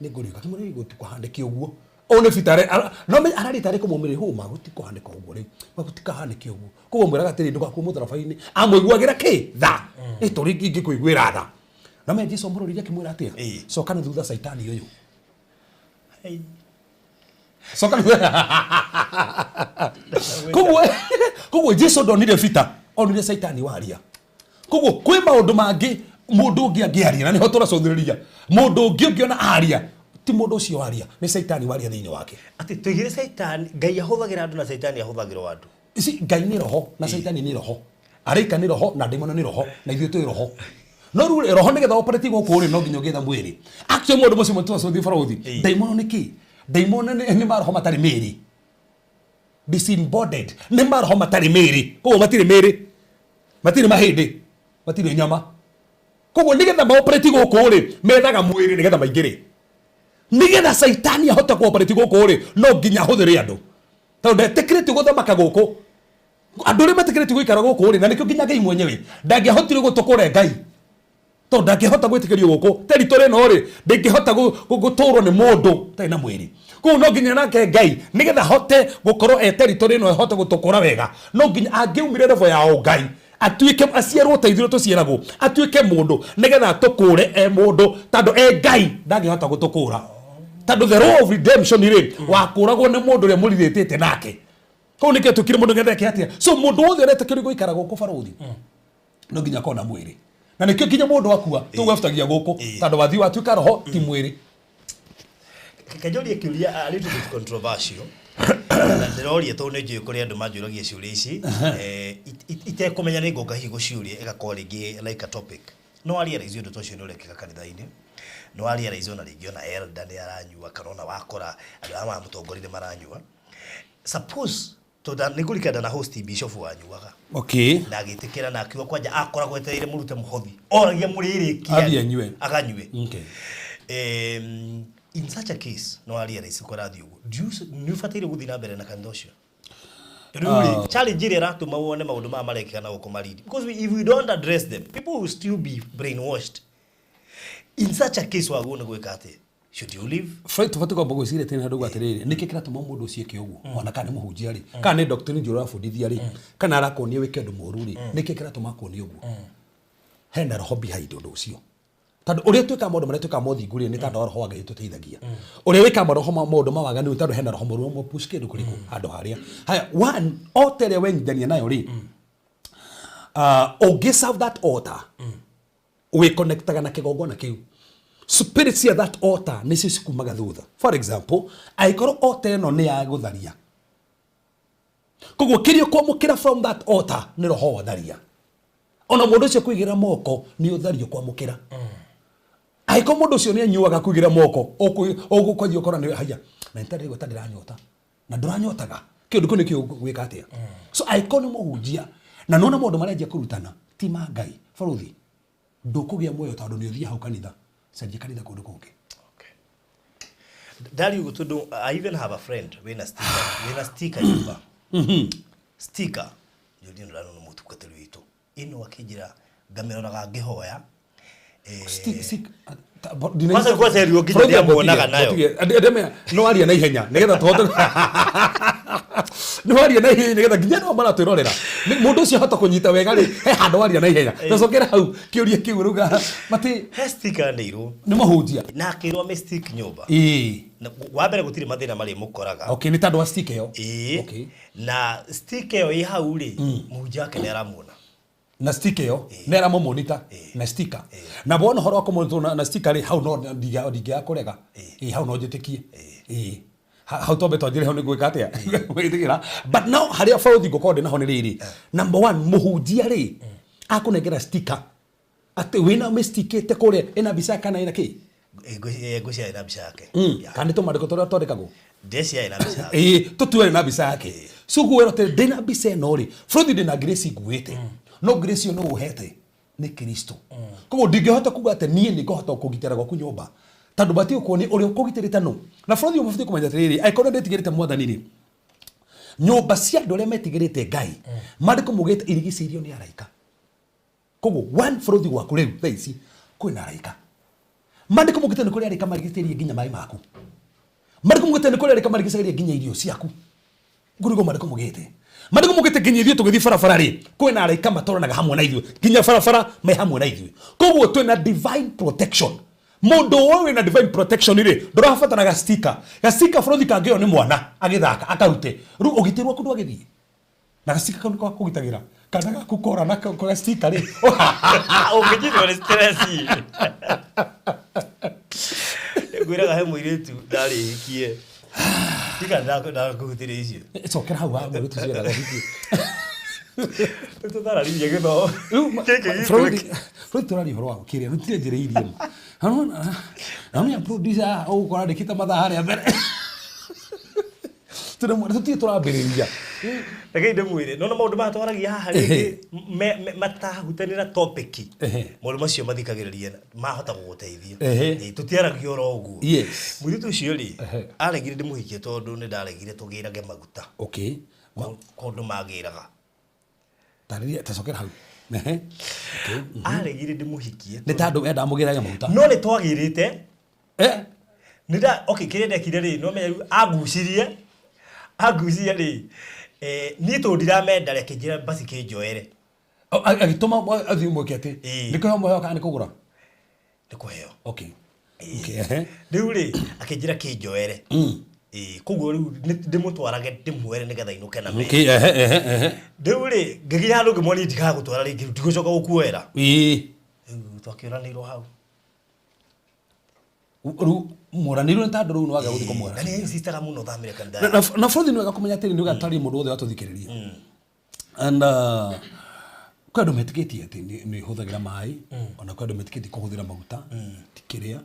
ni ngurika kimura gutikũhandĩke ũguo. One fitare no me ararita ko momere homa gutikũhandĩka ũguo ri gutikahandĩke ũguo. Koguo omuraga atĩrĩ ndũgakuo mũtarabainĩ amũiguagĩra kĩ tha itũri ingĩkũiguĩra tha. Na me Jesu omũrũririe akĩmwĩra atĩa coka na thutha Saitani ũyũ. Soka koguo Jesu ndonire fita onire Saitani waria. Koguo kwĩ maũndũ mangĩ mũndũ ũngĩ angĩaria na niho tũracũthĩrĩria mũndũ ũngĩ ũngĩona aria ti mũndũ ũcio waria nĩ Saitani waria thĩinĩ wake. Ati tuigire Saitani Ngai ahũthagĩra andũ na Saitani ahũthagĩrwo andũ. Ici Ngai nĩ roho na Saitani nĩ roho. Araika nĩ roho na ndaimono nĩ roho na ithuĩ twĩ roho. No rĩu roho nĩgetha operate gũkũ rĩ no nginya ũgĩetha mwĩrĩ. Actually mũndũ mũcio mũtũacũthi baraũthi ndaimono nĩ kĩ? Ndaimono nĩ maroho matarĩ mĩĩrĩ. Disembodied nĩ maroho matarĩ mĩĩrĩ. Koguo matirĩ mĩĩrĩ. Matirĩ mahĩndĩ. Matirĩ nyama. Koguo nĩgetha maoperate gũkũ rĩ methaga mwĩrĩ nĩgetha maingĩre. Nĩgetha Saitani ahota kuoperate gũkũ rĩ no nginya ahũthĩre andũ. Tondũ ndetĩkĩrĩtio gũthamaka gũkũ. Andũ arĩa matĩkĩrĩtio gũikara gũkũ rĩ na nĩkĩo nginya Ngai mwenyewe ndangĩahotire gũtũkũra Ngai. Tondũ ndangĩhota gwĩtĩkĩrio gũkũ. Territory ĩno rĩ ndĩngĩhota gũtũũrwo nĩ mũndũ tarĩ na mwĩrĩ. Koguo no nginya nake Ngai nĩgetha hote gũkorwo territory ĩno ĩhote gũtũkũra wega. No nginya angĩumire level ya Ngai atuĩke aciarwo ta ithuĩ tũciaragwo atuĩke mũndũ nĩgetha atũkũre mũndũ tondũ Ngai ndangĩhota gũtũkũra. Tondũ the law of redemption rĩ wakũragwo nĩ mũndũ ũrĩa mũrithĩtĩte nake. Koguo nĩkĩo tũkire mũndũ ngetha eke atĩa. So mũndũ wothe ũretĩkĩrio gũikara gũkũ baraũthi no nginya akorwo na mwĩrĩ. Na nĩkĩo nginya mũndũ akua tũgwebutagia gũkũ tondũ wathi watuĩka roho ti mwĩrĩ. Kajoria kiuria a little bit controversial. Na ndĩroria tondũ nĩ njũĩ kũrĩ andũ manjũragia ciũria ici itekũmenya nĩ ngũka hihi gũciũria ĩgakorwo rĩngĩ like a topic. No aria raizi ũndũ tocio nĩ ũrekĩka kanitha-inĩ. No aria raizi ona rĩngĩ ona elder nĩ aranyua kana ona wakora andũ aya mamũtongoria maranyua. Suppose tondũ nĩ ngũrikana na host bishop wanyuaga. Okay. Na agĩtĩkĩra na akiuga kwanja akoragwo etereire mũrute mũhothi. Oragia mũrĩrĩkia. Aganyue. Okay. In such a case no aria raizi kũrathiĩ ũguo. Nĩ ũbataire gũthiĩ na mbere na kanitha ũcio. Really, challenge ile ratuma uone maundu ma marekana gũkũ maridi. Because if we don't address them, people will still be brainwashed. In such a case waguo nĩ gwĩka atĩ. Should you leave? Fred tufate kwa bogo sire tena ndugu atiriri. Niki kiratuma mundu ucieke uguo. Ona kana muhunjia ri. Kana ni doctor njuro afundithia ri. Kana arakonia weke ndu moru ri. Niki kiratuma konia uguo. Hena roho behind undu ucio. Tondu uria twika maundu maria twika mothingu ri ni tondu roho wa Ngai tuteithagia. Uria wika maundu mawaganu tondu hena roho moru mo push kindu kuriku handu haria. Haya one altar ya wengithania nayo ri. Ungi serve that altar. We connectaga na kigongona kiu. Spirits of that altar nĩcio cikumaga thutha. For example, aikorwo altar ĩno nĩ ya gũtharia. Koguo kĩrĩa kwamũkĩra from that altar nĩ roho wa tharia. Ona mũndũ ũcio kũigĩra moko nĩ ũthario kwamũkĩra. Aikorwo mũndũ ũcio nĩ anyuaga kũigĩra moko, ũgũkwanjia ũkora nĩ haya. Na ntarĩ gũta ndĩranyoota. Na ndũranyotaga. Kĩndũ kĩu nĩkĩo gwĩka atĩa. So aikorwo nĩ mũhunjia na nona maũndũ marĩa kũrutana ti ma Ngai. Baruthi ndũkũgĩa muoyo tondũ nĩ ũthiĩ hau kanitha. Sajia kanitha kũndũ kũngĩ. Okay. Dari ugutudu I even have a friend when a sticker nyumba. Sticker yodi ndano no mutukatelo itu. Ino akijira gameronaga ngihoya. Masa kwa serio nginya muonaga nayo. Ademe no aria na ihenya nigetha tuhote. No aria na ihenya nigetha nginya no mara twirorera. Mundu ucio hota kunyita wega ri he handu aria na ihenya. Tacokera hau kiuria kiu ruga mati sticker nĩirwo. Nĩ mahunjia. Na akirwo me stick nyumba. Wa mbere gutire mathina mari mukoraga. Okay, ni tandu wa stick ĩyo. Okay. Na stick ĩyo ĩ hau ri muhunjia wake nĩ aramuona. Na sticker ĩyo nĩ aramumonita na sticker. Na bona horo akomonitwo na sticker ri hau no ndigĩa kũrega. Hau no njĩtĩkie. Hau tombe twanjire hau nĩ gwĩka atĩa. Gwĩtĩkĩra. But now harĩa bauthi ngũkorwo ndĩ naho nĩ rĩrĩ. Number 1 mũhunjia ri akũnengera sticker. Atĩ wĩna mĩstikĩte kũrĩa ĩna mbica kana ĩna kĩ? Ngũcia ĩna mbica yake. Kana tũmandĩko tũrĩa twandĩkagwo. Ndeci ĩna mbica yake. Tũtuere na mbica yake. So gwĩra atĩ ndĩna mbica ĩno ri. Bũrũthi ndĩna grace nguĩte. No grace ĩyo no ũhete nĩ Kristo. Koguo ndingĩhota kuga atĩ niĩ nĩ ngũhota kũgitĩra gwaku nyũmba. Tondũ bati ũkuoni ũrĩa ũkũgitĩrĩte no. Na bũrũthi ũmũbatiĩ kũmenya atĩrĩrĩ, aikorwo ndĩtigĩrĩte mwathani rĩ. Nyũmba cia andũ arĩa metigĩrĩte Ngai marĩ kũmũgĩte irigicĩirio nĩ araika. Koguo one bũrũri gwaku rĩu thaa ici kwĩna araika. Mandĩko mugĩte nĩ kũrĩ araika marigicĩirie nginya maĩ maku. Mandĩko mugĩte nĩ kũrĩ araika marigicĩirie nginya irio ciaku. Ngurigo mandĩko mugĩte. Mandĩko mugĩte nginya ithuĩ tũgĩthiĩ barabara rĩ, kwĩna araika matoranaga hamwe na ithuĩ. Nginya barabara me hamwe na ithuĩ. Koguo twĩna divine protection. Mũndũ ũyũ wĩna divine protection rĩ, ndũrabatara sticker. Sticker bũrũri kangĩyo nĩ mwana agĩthaka akarute. Rĩu ũgitĩrwo kũndũ agĩthiĩ. Na sticker kau nĩ kũgitagĩra. Kana gaku kora na kwa sticker rĩ. Ũngĩjithwo nĩ stress. Gwĩraga he mũirĩtu ndarĩkie. Tika ndakũhutĩria icio. Cokera hau wa mũirĩtu ũcio ndagũhutĩria. Tũtararĩria gĩtho. Bũrũri tũrarĩ ũhoro wa gũkĩrĩa, rũtirĩ njĩra irio. Nĩ producer ũgũkora ndĩkĩte mathaa harĩa mbere. Tũtirĩ tũrambĩrĩria. Reke ndĩmwĩre, nona maũndũ maya twaragia haha rĩngĩ matahutanĩra topic. Maũndũ macio mathikagĩrĩria mahota gũgũteithia. Tũtiaragia oro ũguo. Mũirĩtu ũcio rĩ, aregire ndĩmũhikie tondũ nĩ ndaregire tũgĩrage maguta. Okay. Kondũ magĩraga. Tarĩria tacokera hau. Aregire ndĩmũhikie. Nĩ ta andũ enda amũgĩrage maguta. No nĩ twagĩrĩte. Okay, kĩrĩa ndekire rĩ, no menya agucirie rĩ. Niĩ tondũ ndiramenda reke njĩra basi kĩnjoere. Agĩtũma athiĩ mweke atĩ. Nĩ kũheo mũheo kana nĩ kũgũra? Nĩ kũheo. Okay. Rĩu rĩ, akĩnjĩra kĩnjoere. Koguo rĩu ndĩmũtwarage ndĩmwere nĩgetha inũke na mĩena. Rĩu rĩ, ngĩginya handũ ngĩmwona ndigagũtwara rĩngĩ ndigũcoka gũkuoera. Twakĩũranĩirwo hau. Mũranĩirwo nĩ ta andũ rĩu nĩ waga gũthiĩ kũmwara. Na nĩ insistaga mũno thamĩre kanitha. Na bũrũri nĩ wega kũmenya atĩrĩ nĩ wega tarĩ mũndũ wothe watũthikĩrĩria. And kwĩ andũ metĩkĩtie atĩ nĩ hũthagĩra maĩ, ona kwĩ andũ metĩkĩtie kũhũthĩra maguta, tikĩrĩa.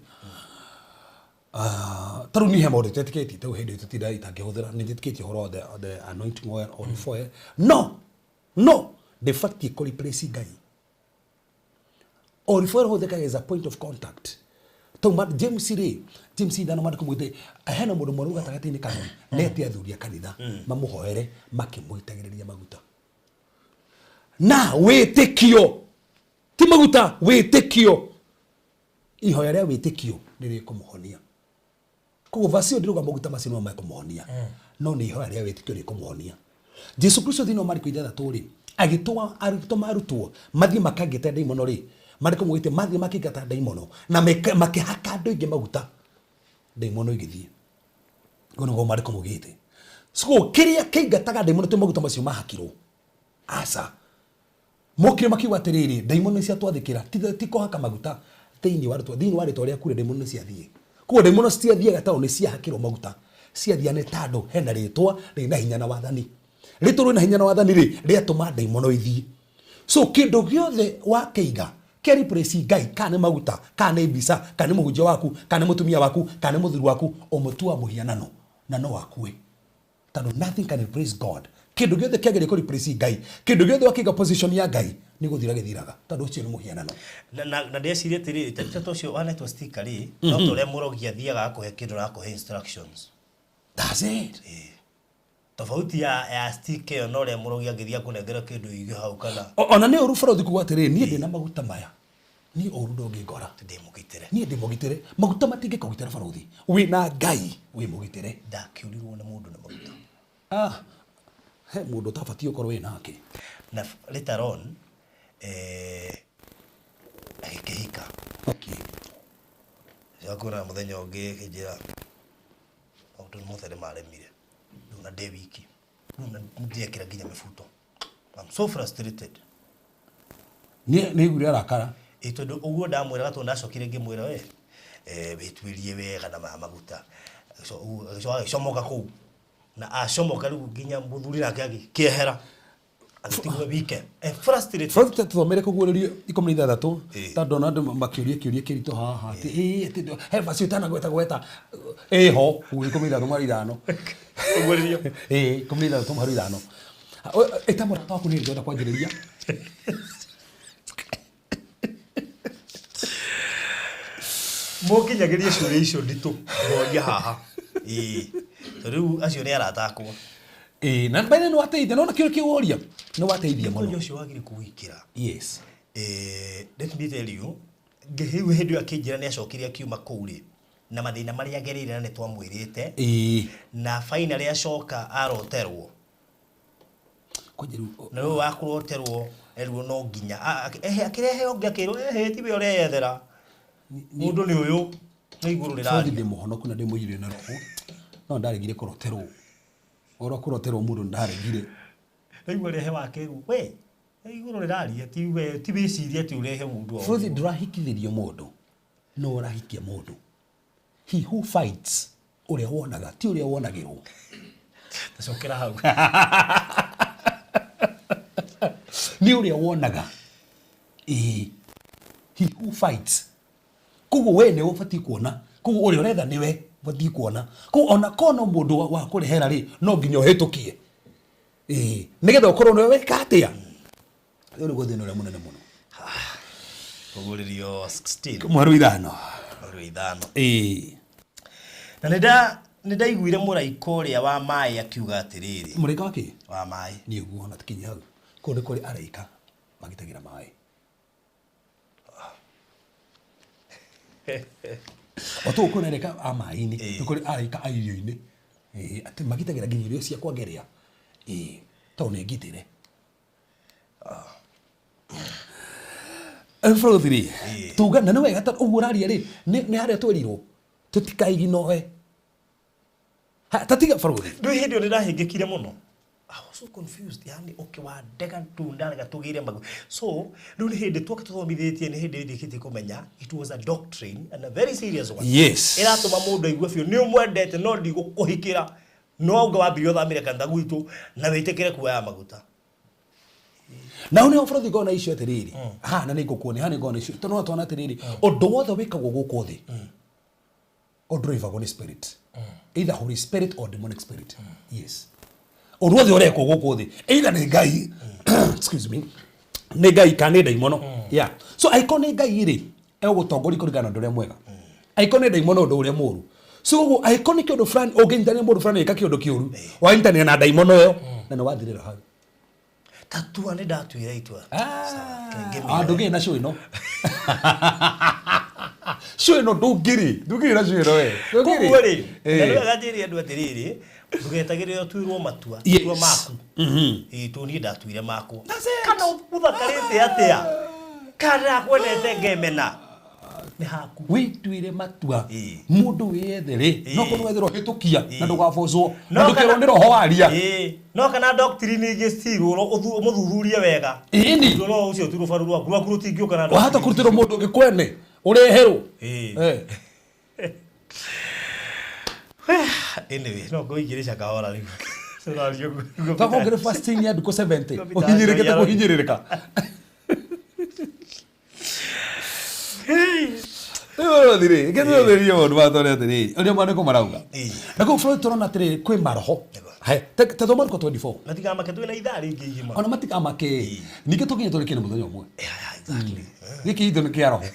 Tarĩu niĩ he maũndũ tetĩkĩtie tau hĩndĩ tũtindaga itangĩhũthĩra, nĩ njĩtĩkĩtie ũhoro wa the anointing oil or the oil. No, ndĩbatiĩ kũ-replace Ngai. Or if hũthĩkaga as a point of contact. James ndana mandĩko mwĩte hena mũndũ mwaru gatagatĩ-inĩ kanyu nete athuri a kanitha mamũhoere makĩmũitagĩrĩria maguta. Na wĩtĩkio ti maguta, wĩtĩkio ihoya rĩa wĩtĩkio nĩ rĩkũmũhonia. Koguo vacio ndĩruga maguta macio no mekũmũhonia, no nĩ ihoya rĩa wĩtĩkio rĩkũmũhonia. Jesu Kristo thĩinĩ wa Mariko 6 rĩ, agĩtũma arutwo mathiĩ makangĩte ndaimono rĩ, Mariko mwĩte mathiĩ makĩngata ndaimono na makĩhaka andũ aingĩ maguta, ndaimono igĩthiĩ. Ũguo Mariko mwĩte. So kĩrĩa kĩingataga ndaimono tĩ maguta macio mahakirwo. Aca. Mokire makiuga atĩrĩrĩ, ndaimono ciatwathĩkĩra ti kũhaka maguta thĩinĩ wa rĩtwa rĩa kure ndaimono ciathiĩ. Koguo ndaimono citiathiaga tao nĩ ciahakirwo maguta. Ciathiĩ nĩ ta andũ hena rĩtwa rĩna hinya na wathani. Rĩtwa rĩna hinya na wathani rĩ, rĩatũma ndaimono ithiĩ. So kĩndũ gĩothe wakĩiga keri presi Ngai kana maguta kana mbica kana mũhunjia waku kana mũtumia waku kana mũthuri waku ũmũtua mũhianano na no wakue. Tondũ nothing can replace God. Kĩndũ gĩothe kĩagĩrĩire kũ replace Ngai, kĩndũ gĩothe wakĩiga position ya Ngai nĩ gũthira gĩthiraga. Tondũ ũcio nĩ mũhianano. Na ndeciria atĩrĩrĩ, tata ũcio wanetwo sticker rĩ, no tũrĩa mũrogia thiaga akũhe kĩndũ na akũhe instructions. That's it. Tofauti ya sticker ĩyo no rĩa mũrogia ngĩthia kũnengera kĩndũ igĩ hau kana. Ona nĩ ũru bũrũri kuga atĩrĩrĩ, niĩ ndĩ na maguta maya. Niĩ ũru ndũngĩngora. Ndĩmũgitĩre. Niĩ ndĩmũgitĩre. Maguta matingĩkũgitĩra bũrũri. Wĩna Ngai wĩmũgitĩre. Ndakĩũrirwo nĩ mũndũ na maguta. He mũndũ tabatiĩ ũkorwo wĩnake. Na later on agĩkĩhika. Okay. Yakũra mũthenya ũngĩ kĩnjĩra maũndũ mothe nĩ maremire. Na ndĩ wiki. Ndiekĩra nginya mĩbuto. I'm so frustrated. Nĩ igũrĩa arakara. Tondũ ũguo ndamwĩraga tondũ ndacokire ngĩmwĩra we wĩtuĩrie wega na maguta. Agĩcomoka kũu. Na acomoka rĩu nginya mũthuri nake agĩkĩehera. Agĩtigwo wike. Frustrated. Frustrated thomere kũguũrĩrio 16 tondũ na andũ makĩũria kĩritũ haha atĩ he vacio itanagweta ho 15 kũguũrĩrio 15 eta mũrata waku nĩ ndĩrenda kwanjĩrĩria. Mũkinyagĩria ciũria icio nditũ ngoria haha. Rĩu acio nĩ arata akwa. Na mbere nĩ wateithia, no kĩo kĩũria nĩ wateithia mũno. Ũcio wagire kũgĩkĩra. Yes. let me tell you, gehiu hĩndĩ akĩnjĩra nĩ acokirie akiuma kũu rĩ na mathĩna marĩa agereire na nĩ twamwĩrĩte na finally acoka aroterwo na rĩu wakuroterwo erwo no nginya akĩrehe ũngĩ akĩrwo tiwe ũreyethera mũndũ nĩ ũyũ nĩ igũrũ rĩrarĩ ndĩ mũhonoku na ndĩ mũirĩ na roho no ndaregire kũroterwo oro kũroterwo mũndũ ndaregire rĩu ũrehe wake rĩu we igũrũ rĩrarĩ ti wĩcirie atĩ ũrehe mũndũ bũthi ndũrahikithĩrio mũndũ no ũrahikia mũndũ he who fights ũrĩa wonaga ti ũrĩa wonagĩrwo tacokera hau ni ũrĩa wonaga he who fights kugu we nĩ ũbatiĩ kuona kugu ũrĩa ũretha nĩwe ũbatiĩ kuona kugu ona kono mũndũ wa kũrehera rĩ no nginya ũhĩtũkie nĩgetha ũkorwo nĩwe weka atĩa rĩu nĩguo thĩna ũrĩa mũnene mũno kũgũrĩrio 16 mwaru ithano na nĩndaiguire mũraika ũrĩa wa maĩ akiuga atĩrĩrĩ mũraika wakĩ wa maĩ nĩ ũguo ona tũkinya hau kũndũ kũrĩ araika magitagĩra maĩ Watu uko naeleka amaini, uko araika airioini. Ati magitagĩra nginya irio cia kwangerea. To ne gitire. Frodi. Tuga na no wega umuraria ri ni haria twerirwo. Tutikaiginoe. Tatiga Frodi. Ndio hindi ndahingikire muno. I was so confused. Yani wa dega tunda gatugire magu. So, ndio hindi twakathomithitie ni hindi ndikite kumenya it was a doctrine and a very serious one. Yes. Iratuma mundu aigua biu ni umwendete no ndigukuhikira. No nga wambire thamire kanda gwitu na witikire kuoya maguta. Na une ofrodi gona icio atiriri. Na nĩ ngũkuone ha nĩ ngona icio. Tondũ twana atiriri. Ũndũ wothe wĩkagwo gũkũ thĩ. O driver on spirit. Either Holy Spirit or demonic spirit. Yes. Ũndũ wothe ũrekwo gũkũ thĩ. Either nĩ Ngai. Excuse me. Nĩ Ngai kana nĩ daimono. Yeah. So aiko nĩ Ngai rĩ. Egũtongoria kũringana na ũndũ ũrĩa mwega. Aiko nĩ daimono ũndũ ũrĩa mũru. So aiko nĩ kĩndũ fulani ũngĩnyitania mũndũ fulani eka kĩndũ kĩũru. Wanyitania na daimono ĩyo na nĩ wathirĩra hau. Tatua nĩ ndatwĩra itwa. Ndũgĩrĩ na show ĩno. Show ĩno ndũgĩrĩ na show ĩno we. Koguo rĩ, na nĩ aganjĩria andũ atĩrĩrĩ, ndũgetagĩrĩra tuirwo matua, tuirwo maku. Tũniĩ ndatwire makwa. Kana ũthakarĩte atĩa? Kana kwendete ngemena. Nĩ haku. Wĩtuire matua. Mũndũ wĩethere, no kũrĩ wetherwo hĩtũkia na ndũgabocwo. Na ndũkerwo nĩ roho waria. No kana doctrine ingĩ stirwo ũmuthuthurie wega. Ĩni. No ũcio tu rũbaru rwaku rwaku rũtingĩũka na. Wahata kũrutĩrwo mũndũ ũngĩkwene. Ũreherwo. Anyway, no ngũingĩrĩca kahora rĩu. Tako ngere fasting ya ndukũ 70. Ũhinyĩrĩke ta kũhinyĩrĩrĩka. Dire, que no deberíamos no matar a tener. Oye, mano como marauga. Na ko flow torona tere ko marho. Hai, te tomar ko 24. Matika make tu na idari ngiyima. Ona matika make. Ni ke tokinye tore kene muthenya umwe. Exactly. Ni ke ido ke aroho.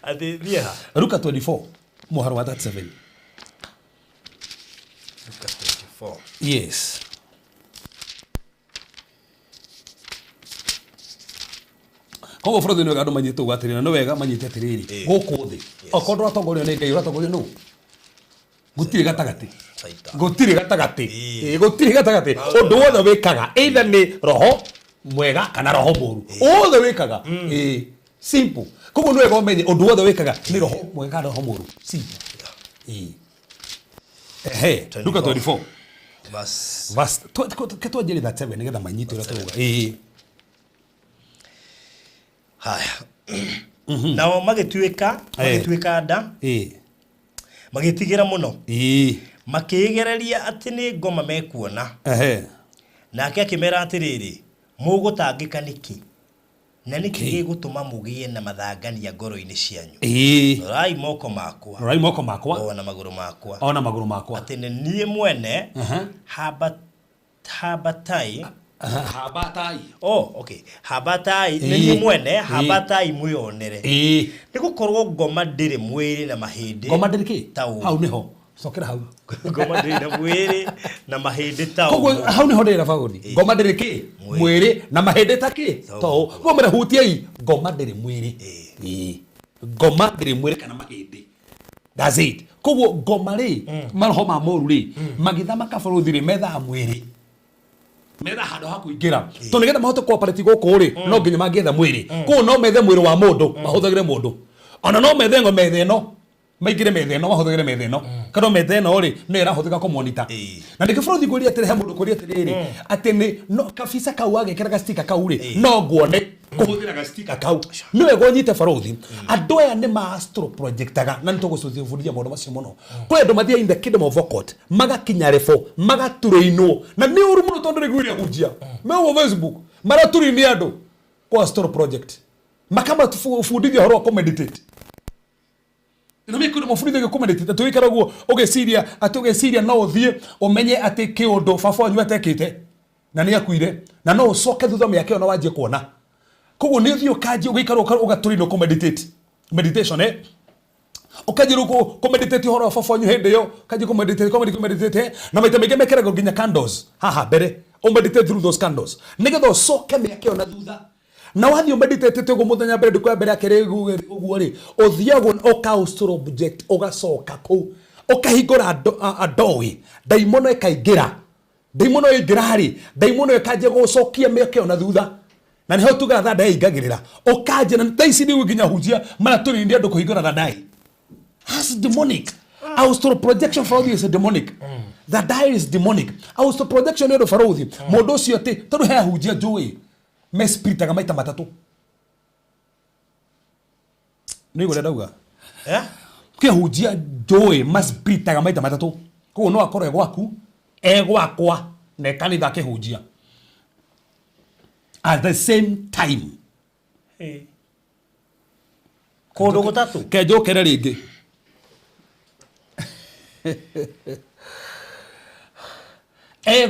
Ati vieja. Luka 24. Muharo wa 37. Luka 24. Yes. Kogo Frodi no gado manyito gwatirina no wega manyite atiriri guku thi okorwo atongorio ni Ngai uratongorio no gutire gatagati gutire gatagati undu wothe wikaga either ni roho mwega kana roho moru wothe wikaga simple kogo no wega umenye undu wothe wikaga ni roho mwega kana roho moru simple Luka 24 verse ketwa jeli that 7 nigetha manyito uratuga haya nao magĩtuĩka nda magĩtigĩra mũno makĩgereria atĩ nĩ ngoma mekuona nake akĩmera atĩrĩrĩ mũgũtangĩka nĩkĩ na nĩkĩ gĩgũtũma mũgĩe na mathangania ngoro-inĩ cianyu rai moko makwa ona magũrũ makwa atĩ nĩ niĩ mwene habatai habatai ni mwene habatai mwionere ni gukorwo ngoma ndire mwiri na mahindi ngoma ndire ki hau niho Sokera hau. Ngoma ndiri na mwiri na mahindi ta. Koguo hau ni hodera baguthi. Ngoma ndiri ki? Mwiri na mahindi ta ki? To. Wo mera hutiai ngoma ndiri mwiri. Ngoma ndiri mwiri kana mahindi. That's it. Koguo ngoma ri maroho ma moru ri magitha makabaruthi ri metha mwiri. Metha handu hakuingira. To nigetha mahote cooperative goko ri no nginya mangietha mwiri. Ko no methe mwiri wa mundu mahuthagire mundu. Ona no methe ngo methe no. Maigire methe no mahuthagire methe no. Karo methe no ri no irahuthika ku monitor. Na ndikibaruthi ngwiri atere mundu kuri atiriri ati ni no kabisa kau agekera sticker kau ri no nguone kuhuthira ga sticker kau niwe gonyite baruthi andu aya ni ma astro projectaga na nitugucuthiburia maundu macio muno kwe andu mathia in the kingdom of God magakinya refo magatureino na ni uru muno tondu rigwiri ahunjia mewo Facebook maraturini andu kwa astro project makama tufundithia horo ko meditate na mimi mufundithia ko meditate tuikara guo ogeciria atugeciria no uthie umenye ati kiundu baba wanyu atekite na ni akuire na no ucoke thutha miake ona wanjie kuona koguo ni uthio kaji ugaikara ugaturino ko meditation ukajiru ko meditate horo baba wanyu hende yo kaji ko meditate na maita mege mekera nginya candles haha bere o meditate through those candles nigetha ucoke miake ona thutha na wathi meditate tego muthenya mbere ndikwa mbere akere uguo ri uthiago ukaustro object ugacoka ku ukahingura adowi daimono ikaingira daimono ingira ri daimono ikaje gucokia miake ona thutha na niho tuga thanda ingagirira ukaje na taici ni nginya hunjia mara turi ndi andu kuhingura thanda that's demonic astral projection for all is demonic the die is demonic astral projection no for all mundu cio ti tondu he hunjia njui me spiritaga maita matatu ni gore dauga ke hunjia njui ma spiritaga maita matatu ko no akore gwaku gwakwa ne kanitha ke hunjia at the same time kodo gutatu ke njokere ringi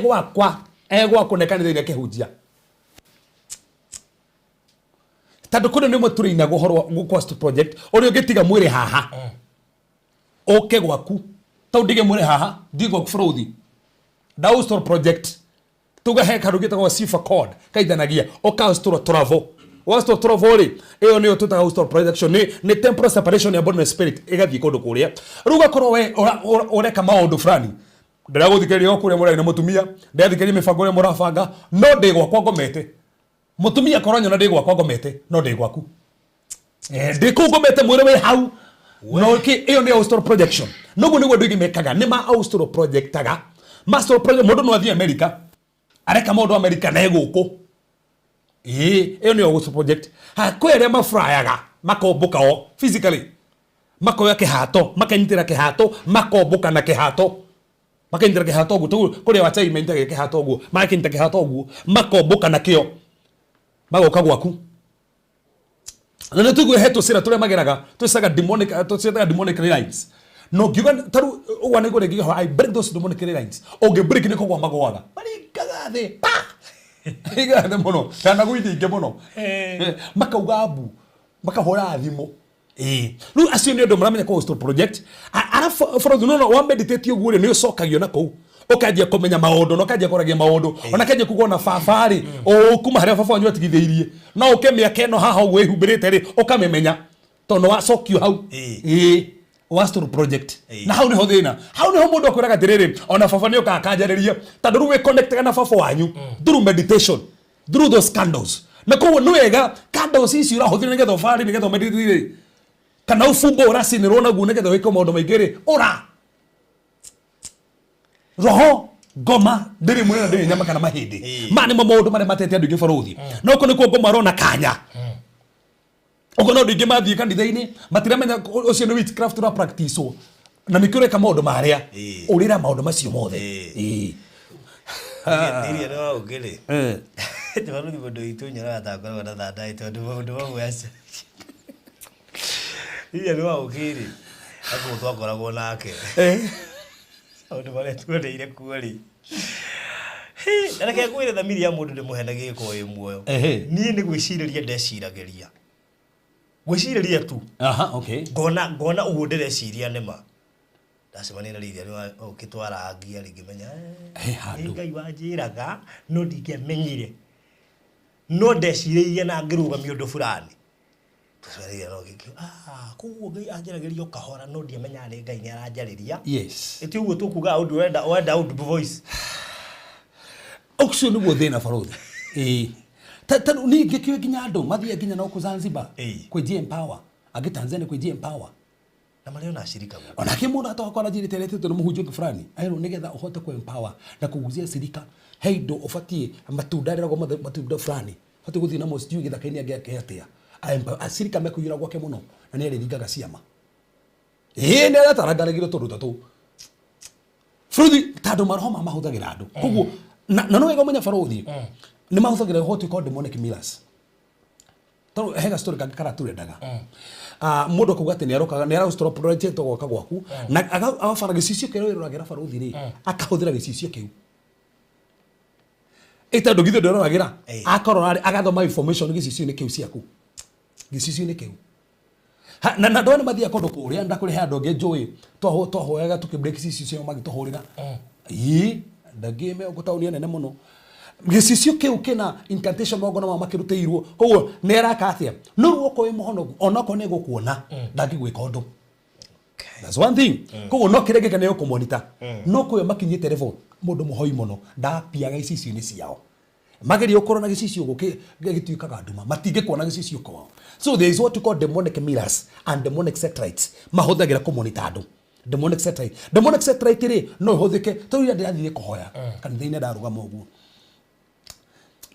gwakwa ne kanitha ke hunjia tandu kuno ni muturina guhorwa gukwasto project uri ugitiga mwiri haha oke gwaku tau ndige mwiri haha ndigo kufrothi daustro project tuga he karugita kwa sifa code kaidanagia okaustro travel wasto travel ri eyo ni otuta austro projection ni temporal separation ya body and spirit igathi kundu kuria ruga korwo we ureka maundu fulani ndiraguthikeria okuria murai na mutumia ndathikeria mibango ria murabanga no ndigwa kwa ngomete mutumia koronyo na ndigwa kwa ngomete no ndigwaku ndikungomete mwire we hau no ki eyo ni austro projection no guo niguo ndu igimekaga ni ma austro projectaga master project mundu no athie America areka mundu America na eguku eyo ni austro project ha kwere mafryaga makomboka o physically makoya kihato makanyitira kihato makomboka na kihato makanyitira kihato guo kuria wacha imenta kihato guo makanyitira kihato guo makomboka na kio magoka gwaku na netugo heto sira tule mageraga tusaga demonic lines no given taru wane gore giga I break those demonic lines oge break niko kwa magwaga bali kagathe pa igathe muno kana gwithinge muno makaugabu makahora thimo lu acio ni ndo maramenya ko host project ara for no wa meditate oguo ni ucokagio na kou ukajia kumenya maundu no kajia koragia maundu ona kajia kugona fafari o kuma haria fafa wanyu atigitheirie no ukemia keno haha we humbirite ri ukamemenya to no wacokio hau wastro project na hau ni ho thina hau ni ho mundu akwiraga tiriri ona fafa ni ukakanjariria tandu ruwe connect na fafa wanyu through meditation through those candles na ko no wega candles ici urahuthira nigetha fari nigetha meditate kana ufumbo uracinirwo naguo nigetha wike maundu maingiri ura roho goma ndiri mwena ndiri nyama kana mahindi mani maundu mare matete andu gibaruthi no ko niko ngoma rona kanya ogo no ndingi mathie kanitha-ini matiramenya ucio ni witchcraft ra practice na nikureka maundu maria urira maundu macio mothe ndiria no ugire tibaruthi mundu itu nyara takorwo na thanda itu mundu wa asa ndiria no ugire ako twakoragwo nake Odo vale tuone ile kuori. Ana ke kwire thamiri ya mundu ndimuhenagie ko ye muoyo. Ni ni gwiciriria ndecirageria. Gwiciriria tu. Okay. Ngona uwo ndireciria nima. ndacemania na Lydia ni ukitwara ngia ringimenya handu ngai wanjiraga no ndingemenyire no ndeciririe na ngirugamia undu fulani tucaria no gikio kuguo ngai anjaragirio kahora no ndimenya ni ngai ni aranjariria yes eti uguo tukuga undu wenda undu voice auction niguo thina barothi tatu ni ngikio nginya andu mathia nginya no ku Zanzibar kwi GM Power agi Tanzania kwi GM Power na mareo na shirika guo ona kimundu atokora njiriterete tu muhunjio fulani ayo nigetha uhote ku empower na kuguzia shirika heindo ufatie matunda rero matunda fulani hote guthii na mostiu githakaini age atia ashirika mekuyira gwake muno na ni ringaga ciama ni aratarangaragira tondu tatu fruthi tando marhoma mahuthagira andu koguo na no wega menya barothi ni mahuthagira hoti called demonic mirrors to hega story kakara turendaga mundu kuga ati ni arokaga ni arastro project gwaka gwaku na agafara gicicio kero iragira barothi ri akahuthira gicicio kiu eta ndogithe ndororagira akorora agathoma information gicicio ni kiu ciaku gicicio ni kiu na ndone mathia kondo kuria ndakuri he andonge njui twahoyaga tukibreak gicicio magitohurira ndagime ogotaunia nene muno gicicio kiu kina incantation mogo na makiruteirwo koguo ne araka atia no ruoko wi muhono onako ne gukuona ndangigwika undu that's one thing koguo no kirege kana yo kumonitor no kuyo makinyite level mundu muhoi muno ndapiaga gicicio ni ciao mageri ukorona gicicio gituikaga nduma matinge kuona gicicio kwao so there is what we call demonic mirrors and demonic satellites mahuthagira kumonitor andu demonic satellite ri no ihuthike turia ndirathire kuhoya kanitha-ini ndarugama uguo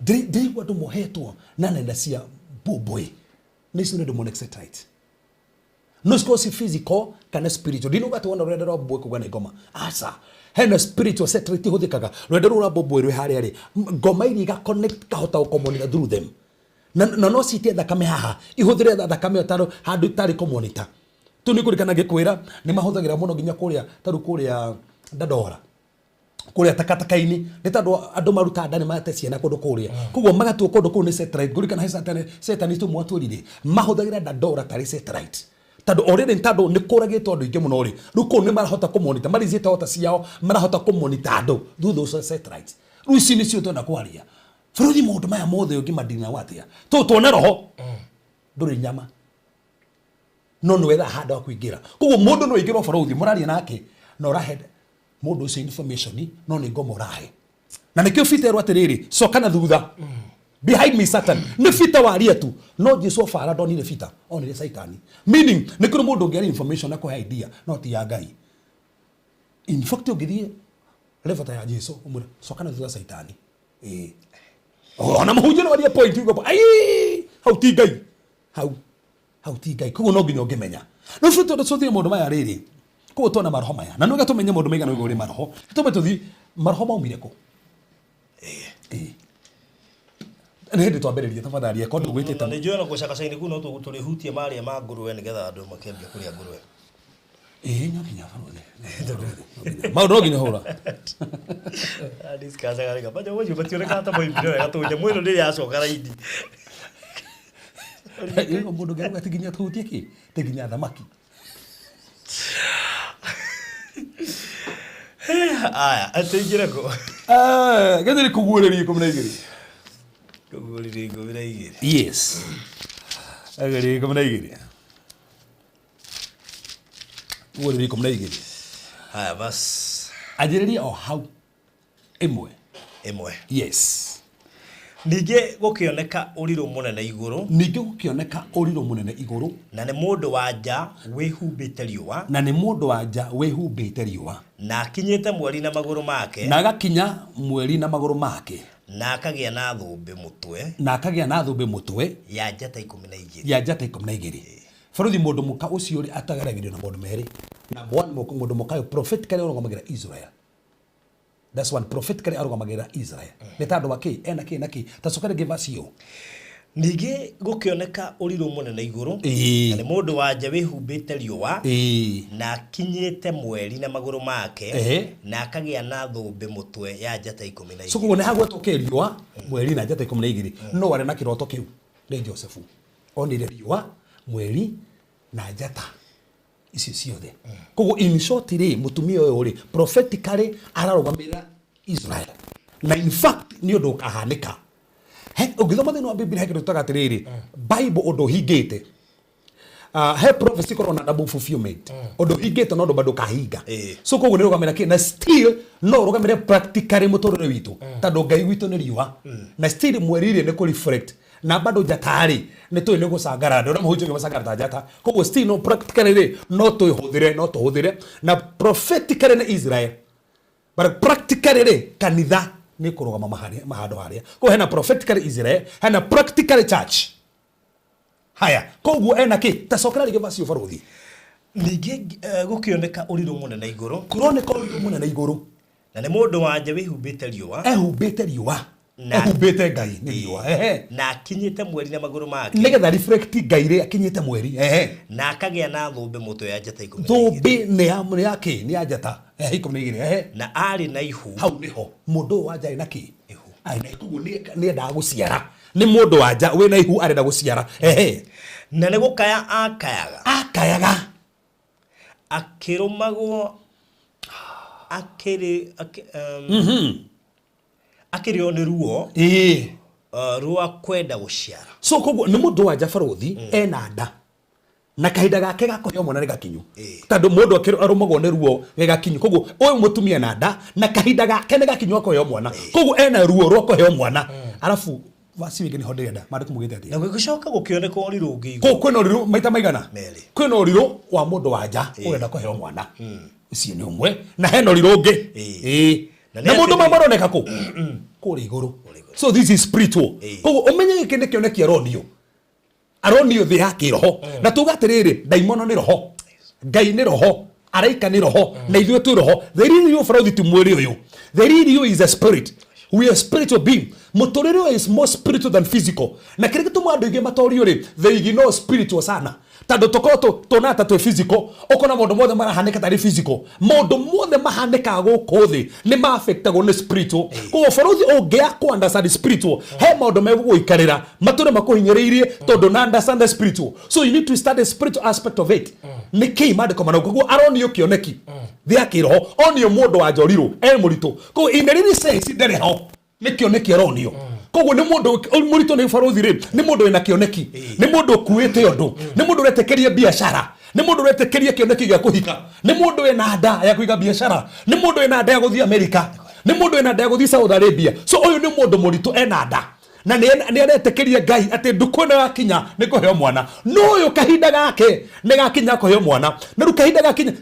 ndirigwa andu mohetwo na nenda cia mbũmbũĩ nĩcio nĩ demonic satellite no sikosi physical kana spiritual dino gatu wana rwenda rwa mbũmbũĩ kuga nĩ ngoma aca hena spiritual satellite ihuthikaga rwenda rwa mbũmbũĩ rwĩ harĩa rĩ ngoma iria iga connect kahota gũkomonitor through them na no citie thakame haha ihuthire thakame taro handu tari communitor tu ni kurikana gikwira ni mahuthagira muno ginya kuria taru kuria ndadora kuria takatakaini ni tandu andu maruta ndani mate ciana kundu kuria kuguo magatu kundu kuu ni satellite kurikana he satellite tu mwatwirire mahuthagira ndadora tari satellite tandu already tandu ni kuragitwo andu ingi muno ri ruko ni marahota kumonitor marizite hota ciao marahota kumonitor andu thuthu satellite ruci ni cio twenda kwaria Fruthi mundu maya mothe ungi madina watia tuone roho nduri nyama no no wetha handa wa kuingira koguo mundu no ingirwo barothi muraria nake no rahe mundu ucio information no ni ngomo rahe na nikio fita ero atiriri cokana thutha behind me Satan ni fita waria tu no Jesu fara ndonire fita onire Satani meaning ni kuri mundu ngeri information na ko idea no ti ya Ngai in fact ugithie levata ya Jesu umura cokana thutha Satani ona muhunjia no waria point ugo ai hau ti Ngai hau ti Ngai kugo no nginya ngimenya no fruto ndo sothie mundu maya riri kugo tona maroho maya na no gatumenye mundu maiga no igori maroho tume tuthi maroho maumire ku ndi twambiririe tafadhali kondo gwitite ni njoo na gucaka saini kuno tuli hutie mari ma nguruwe nigetha andu makembia kuria nguruwe nyokinya farothi maundu nginya hura discuss agariga baje woje batione kata boy video gatunye mwino ndi yacoka raidi iyo mundu garuga tiginya tuhutie ki tiginya thamaki aya atingire ko gathiri kuguureria 12 kuguureria 12 yes agari 12 kuguureria 12 haya bas ajiriria o hau imwe yes ninge gukioneka uriro munene iguru na ni mundu wanja wihumbite riua na akinyite mweri na maguru make na agakinya mweri na maguru make na akagia na thumbe mutwe ya njata 12 Faruthi mundu muka ucio ri atagaragirio na mundu meri na mundu muka prophetically urogomagira Israel. That's one prophetically arogomagira Israel. Ni tandu waki naki tacokare givasio nige gukioneka uriro munene iguru na ni mundu wanja wihumbite riua na kinyite mweri na maguru make na akagia na thumbe mutwe ya njata 12 so kuone hagwetwo riua mweri na njata 12 no wari na kiroto kiu ni Joseph onire riua mweri na njata icio ciothe kogo in short ri mutumia uyu ri prophetically ararugamira Israel na in fact ni undu ukahanika ugithoma thini wa Biblia he kindu tutaga Bible undu hingite he prophecy korona double fulfillment undu hingite no ndu bado kahinga so kogo ni rugamira ki na still no rugamire practically muturire witu tondu Ngai witu ni riwa na still mwerire ni ku reflect na bado jatari ni tu ni gusangara ndo muhunjio gusangara ta jata kogo still no practically no to hudire na prophetically na Israel but practically kanitha ni kurugama mahado haria ko hena prophetically Israel hena practically church haya koguo ena ki tacokera rige basi ubaruthi ningi gukioneka uriro munene iguru kuroneka uriro munene iguru na ni mundu wanje wihumbite riwa ehumbite Ngai ni riwa na akinyite mweri na maguru make nigetha reflect Ngai ri akinyite mweri na akagia na thumbe muto ya njata 12 thumbe ni yake ni njata 12 na ari na ihu hau niho mundu wanja ina ki ihu ai na ihu ni enda guciara ni mundu wanja we na ihu arenda guciara na ni gukaya akayaga akirumagwo akiri oni ruo ruo kwenda guciara so koguo ni mundu wanja baruthi ena nda na kahinda gake gakoheo mwana ni gakinyu tondu mundu arumagwo ni ruo gakinyu koguo uyu mutumia na nda na kahinda gake ni gakinyu akoheo mwana koguo ena ruo rwa koheo mwana alafu vasi wingi ni hodere nda mari kumugite ati na gugicoka gukioneka uriru ungi ko kwina uriru maita maigana kwina uriru wa mundu wanja urenda koheo mwana ucio ni umwe na hena uriru ungi na mundu maroneka ku kuri iguru so this is spiritual koguo umenye giki ni kioneki aronio thi yake roho na tugatiriri daimono ni roho Ngai ni roho araika ni roho na ithuĩ tu roho the real you for the mwiri uyu the real you is a spirit we are spiritual being muturire is more spiritual than physical na kile kitu mwandu ingi matorio ri they ignore spiritual sana tando tokoto tonata to physical okona mundu mothe marahaneka tari physical mundu mothe mahaneka guku thi ni ma affect go ni spiritual ko faruthi ongia ku understand spiritual he mundu meguikarira mature makuhinyiriirie tondu na understand the spiritual so you need to study the spiritual aspect of it ni ki mandiko managuo aronio kioneki thia kiroho onio mundu wa njoriro murito ko inderiri sense ndere ho ni kioneki aronio koguo ni mundu murito ni faruthi ri ni mundu ina kioneki ni mundu kuite undu ni mundu retekeria biashara ni mundu retekeria kioneki gya kuhika ni mundu ina nda ya kuiga biashara ni mundu ina nda ya guthia America ni mundu ina nda ya guthia Saudi Arabia so uyu ni mundu murito ena nda na ni aretekeria Ngai ati ndukuna gakinya ni kuheo mwana no uyu kahinda gake ni gakinya kuheo mwana na ru kahinda gakinya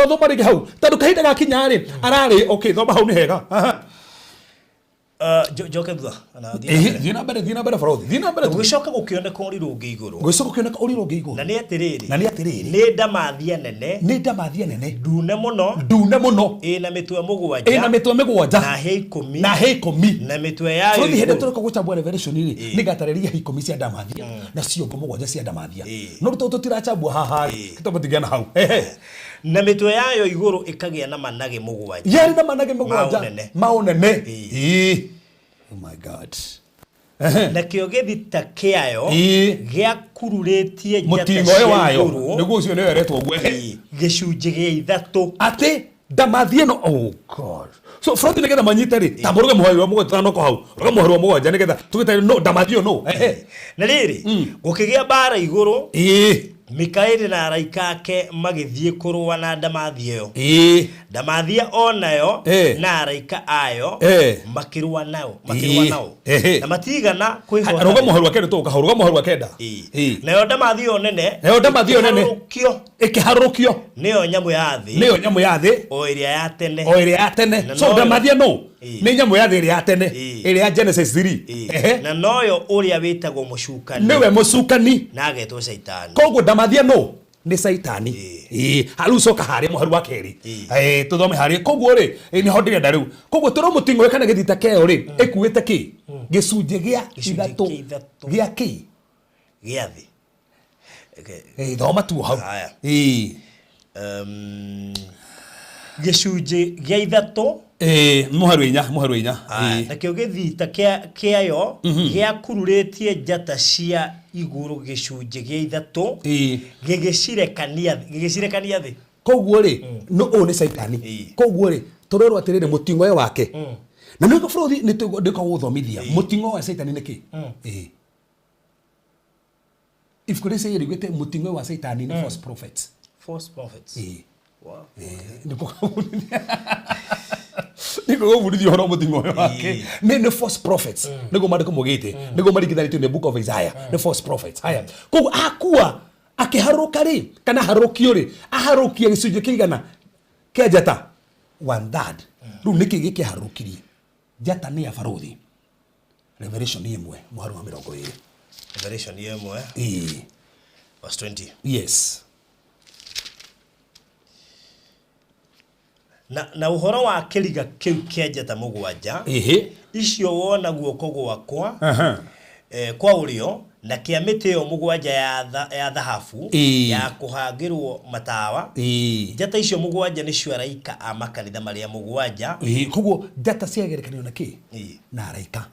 thoma rigi hau tondu kahinda gakinya ri arari okay thoma hau ni hega Joke thutha thina mbere farothi thina mbere gugicoka gukioneka uriru ungi iguru gugicoka gukioneka uriru ungi iguru na ni atiriri ni ndamathia nene ndune muno ina mitwe mugwanja na he 10 na mitwe yayo farothi hende turoka guchambua revelation iri ni gatarĩria he 10 cia ndamathia na ciongo mugwanja cia ndamathia no tutirachambua haha kitabatigana hau na mitwe yayo iguru ikagia na manage mugwanja yari na manage mugwanja maunene oh my god na kio githita kiayo gia kururetie mutingo wayo niguo ucio ni weretwo gwe gicunje gia ithatu ati ndamathie no oh god so front nigetha manyite ri tamburuge muhari wa mugwanja no ko hau ruga muhari wa mugwanja nigetha tugita no ndamathio no na riri gukigia bara iguru Mikaeli na araika ake magithie kurua na ndamathia yo ndamathia onayo na araika ayo makirua nao na matigana kwihota ruga muhari wa kenda to kahuruga muhari wa kenda na yo ndamathia nene ikiharukio niyo nyamu ya thi o iria ya tene so ndamathia no ni nyamu ya thi iria ya tene iria Genesis 3 na noyo uria witagwo mucukani niwe mucukani na agetwo Saitani koguo ndamathia no ni Saitani haru soka hari muhari wa keri tuthome hari koguo ri ni hodire ndariu koguo turo mutingo kana githita keo ri ekuite ki gicunje gia ithatu gia ki gia thi thoma tu hau gicunji gia ithatu muharu inya na kio githita kiayo gia kururitie njata cia iguru gicunji gia ithatu gigicirekania thi koguo ri no ni saitani koguo ri torero atirire mutingo we wake na no ko frothi ni ndiko guthomithia mutingo wa saitani niki if could say rigete mutingo wa saitani ni false prophets wow niko gubudithio horo mutingo we wake ni false prophets niko mariko mugite niko marikithanitio in the book of Isaiah the false prophets haya koguo akua akiharuka ri kana harukio ri aharukia gicunji kigana kia njata 1/3 ru niki gikiharukirie njata ni ya barothi Revelation 1 muharu wa 20 Revelation 1 verse 20 yes na uhoro wa kiriga kiu kia njata mugwanja icio wona guoko gwakwa kwa urio na kia miti yo mugwanja ya dhahabu ya kuhangirwo matawa njata icio mugwanja ni cio araika a makanitha maria mugwanja koguo njata ciagerekanio na ki na araika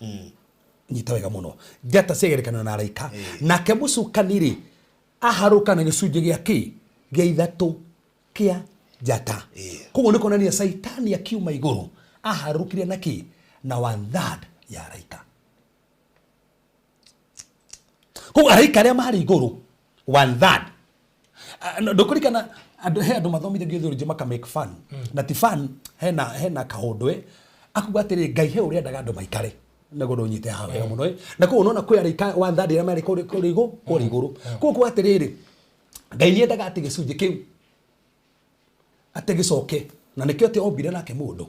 nyita wega muno njata ciagerekanio na araika nake mucukaniri aharuka na gicunji gia ki gia ithatu kia njata koguo ni kuonania saitani akiuma iguru aharukire na ki na 1/3 ya araika koguo araika aria mari iguru 1/3 ndukurikana andu mathomithia theology maka make fun na ti fun hena kahondwe akuga atiri ngai he uria ndaga andu maikare nago ndonyite hawe wega muno na koguo unaona kwi araika 1/3 aria mari kuri iguru koguo atiriri ngai ni endaga ati gicunji kiu ate gicoke na nikio ati ombire nake mundu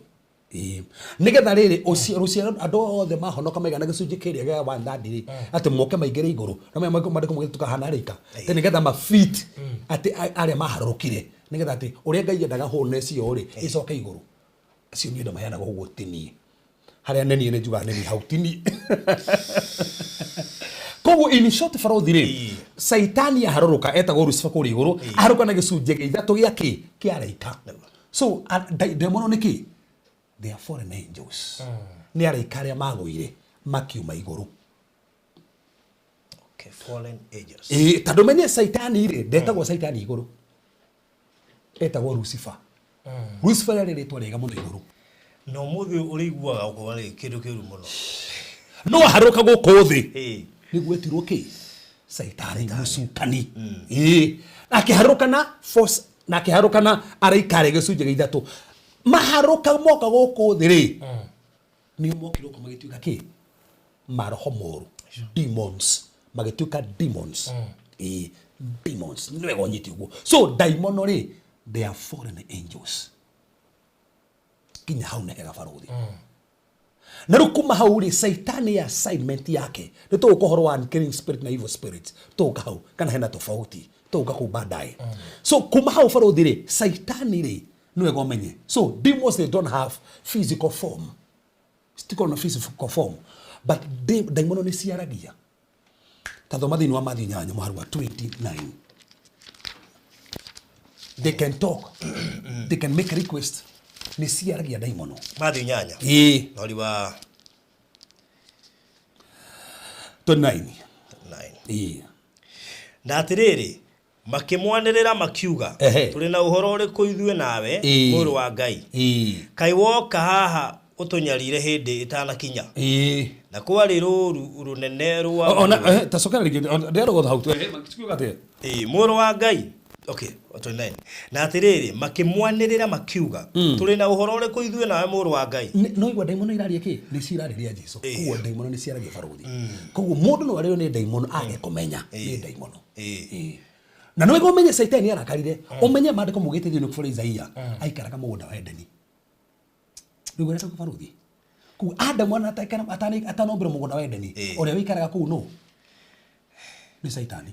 nigetha riri ruciaro andu othe mahonoka maigana gicunji kiria gia 1/3 ati moke maigire iguru na mariko mugituka hana rika te nigetha mafit ati aria maharukire nigetha ati uria ngai endaga hone cio ri icoke iguru acio ni ndo mayana guo tini haria neni ne juga neni hautini koguo in short barothi ri saitani aharuruka etagwo Lucifer kuri iguru aharuka na gicunji gia ithatu gia ki kia araika so demono niki they are fallen angels ni araika aria maguire makiuma iguru fallen angels tando menye saitani ri ndetagwo saitani iguru etagwo Lucifer Lucifer ri ritwa riga muno iguru no muthi uriguaga uko ri kindu kiuru muno no haruka guku thi ni gwetirwo ki saitani mucukani akiharuka na force na akiharuka na araika ri gicunji gia ithatu maharuka moka guku thi ri ni mokiro ko magituika ki maroho moru demons magituika demons demons niwe gonyiti uguo so daimono ri they are fallen angels kinya hau nehega barothi na rukuma hau ri saitani ya assignment yake ni to kohoro wa killing spirit na evil spirits to hau kana hena tofauti to ku baadaye so kuma hau barothi ri saitani ri niwe gomenye so demons they don't have physical form stick on a physical form but daimono ni ciaragia tathoma thini wa Matthew 8 muharu wa 29 they can talk they can make request ni ciaragia daimono Matthew 8 nori wa 29 na atiriri makimwanirira makiuga turi na uhoro uri kuithue nawe muru wa Ngai kai woka haha utunyarire hindi itanakinya na kwari ruru runene ruwa ona tacokera rigi ndero gotha hau kiuga ate muru wa Ngai okay 29 na atiriri makimwanirira makiuga turi na uhoro uri kuithue nawe muru wa Ngai no igwa daimono iraria ki ni cirariria Jesu kuo daimono ni ciaragia barothi kuo mundu no ario ni daimono age kumenya ni daimono na no igomenye saitani arakarire umenye mandiko mugitithio ni kufura Isaia aikaraga mugunda wa Edeni ndigoreta ku barothi ku Adam wana atanombira mugunda wa Edeni uria wikaraga ku no ni saitani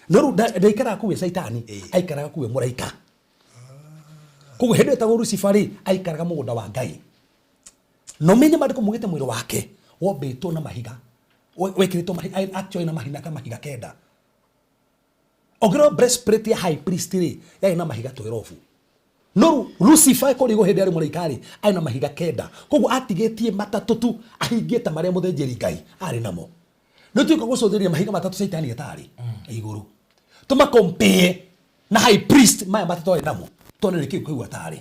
no ndaikaraga ku saitani aikaraga ku muraika ku hende ta Lucifer aikaraga mugunda wa Ngai no menye mandiko mugite mwiro wake wombitwo na mahiga wekirito mahiga actually na mahiga kama mahiga kenda ogro breastplate ya high priest ri ya ina mahiga 12 no Lucifer ko rigo hende ari muraikari aina mahiga kenda koguo atigetie matatu tu ahingite maria muthenjeri Ngai ari namo no tuko gucuthiria mahiga matatu Saitani atari iguru tuma compare na high priest maya matatu ari namo tone kiu kiu atari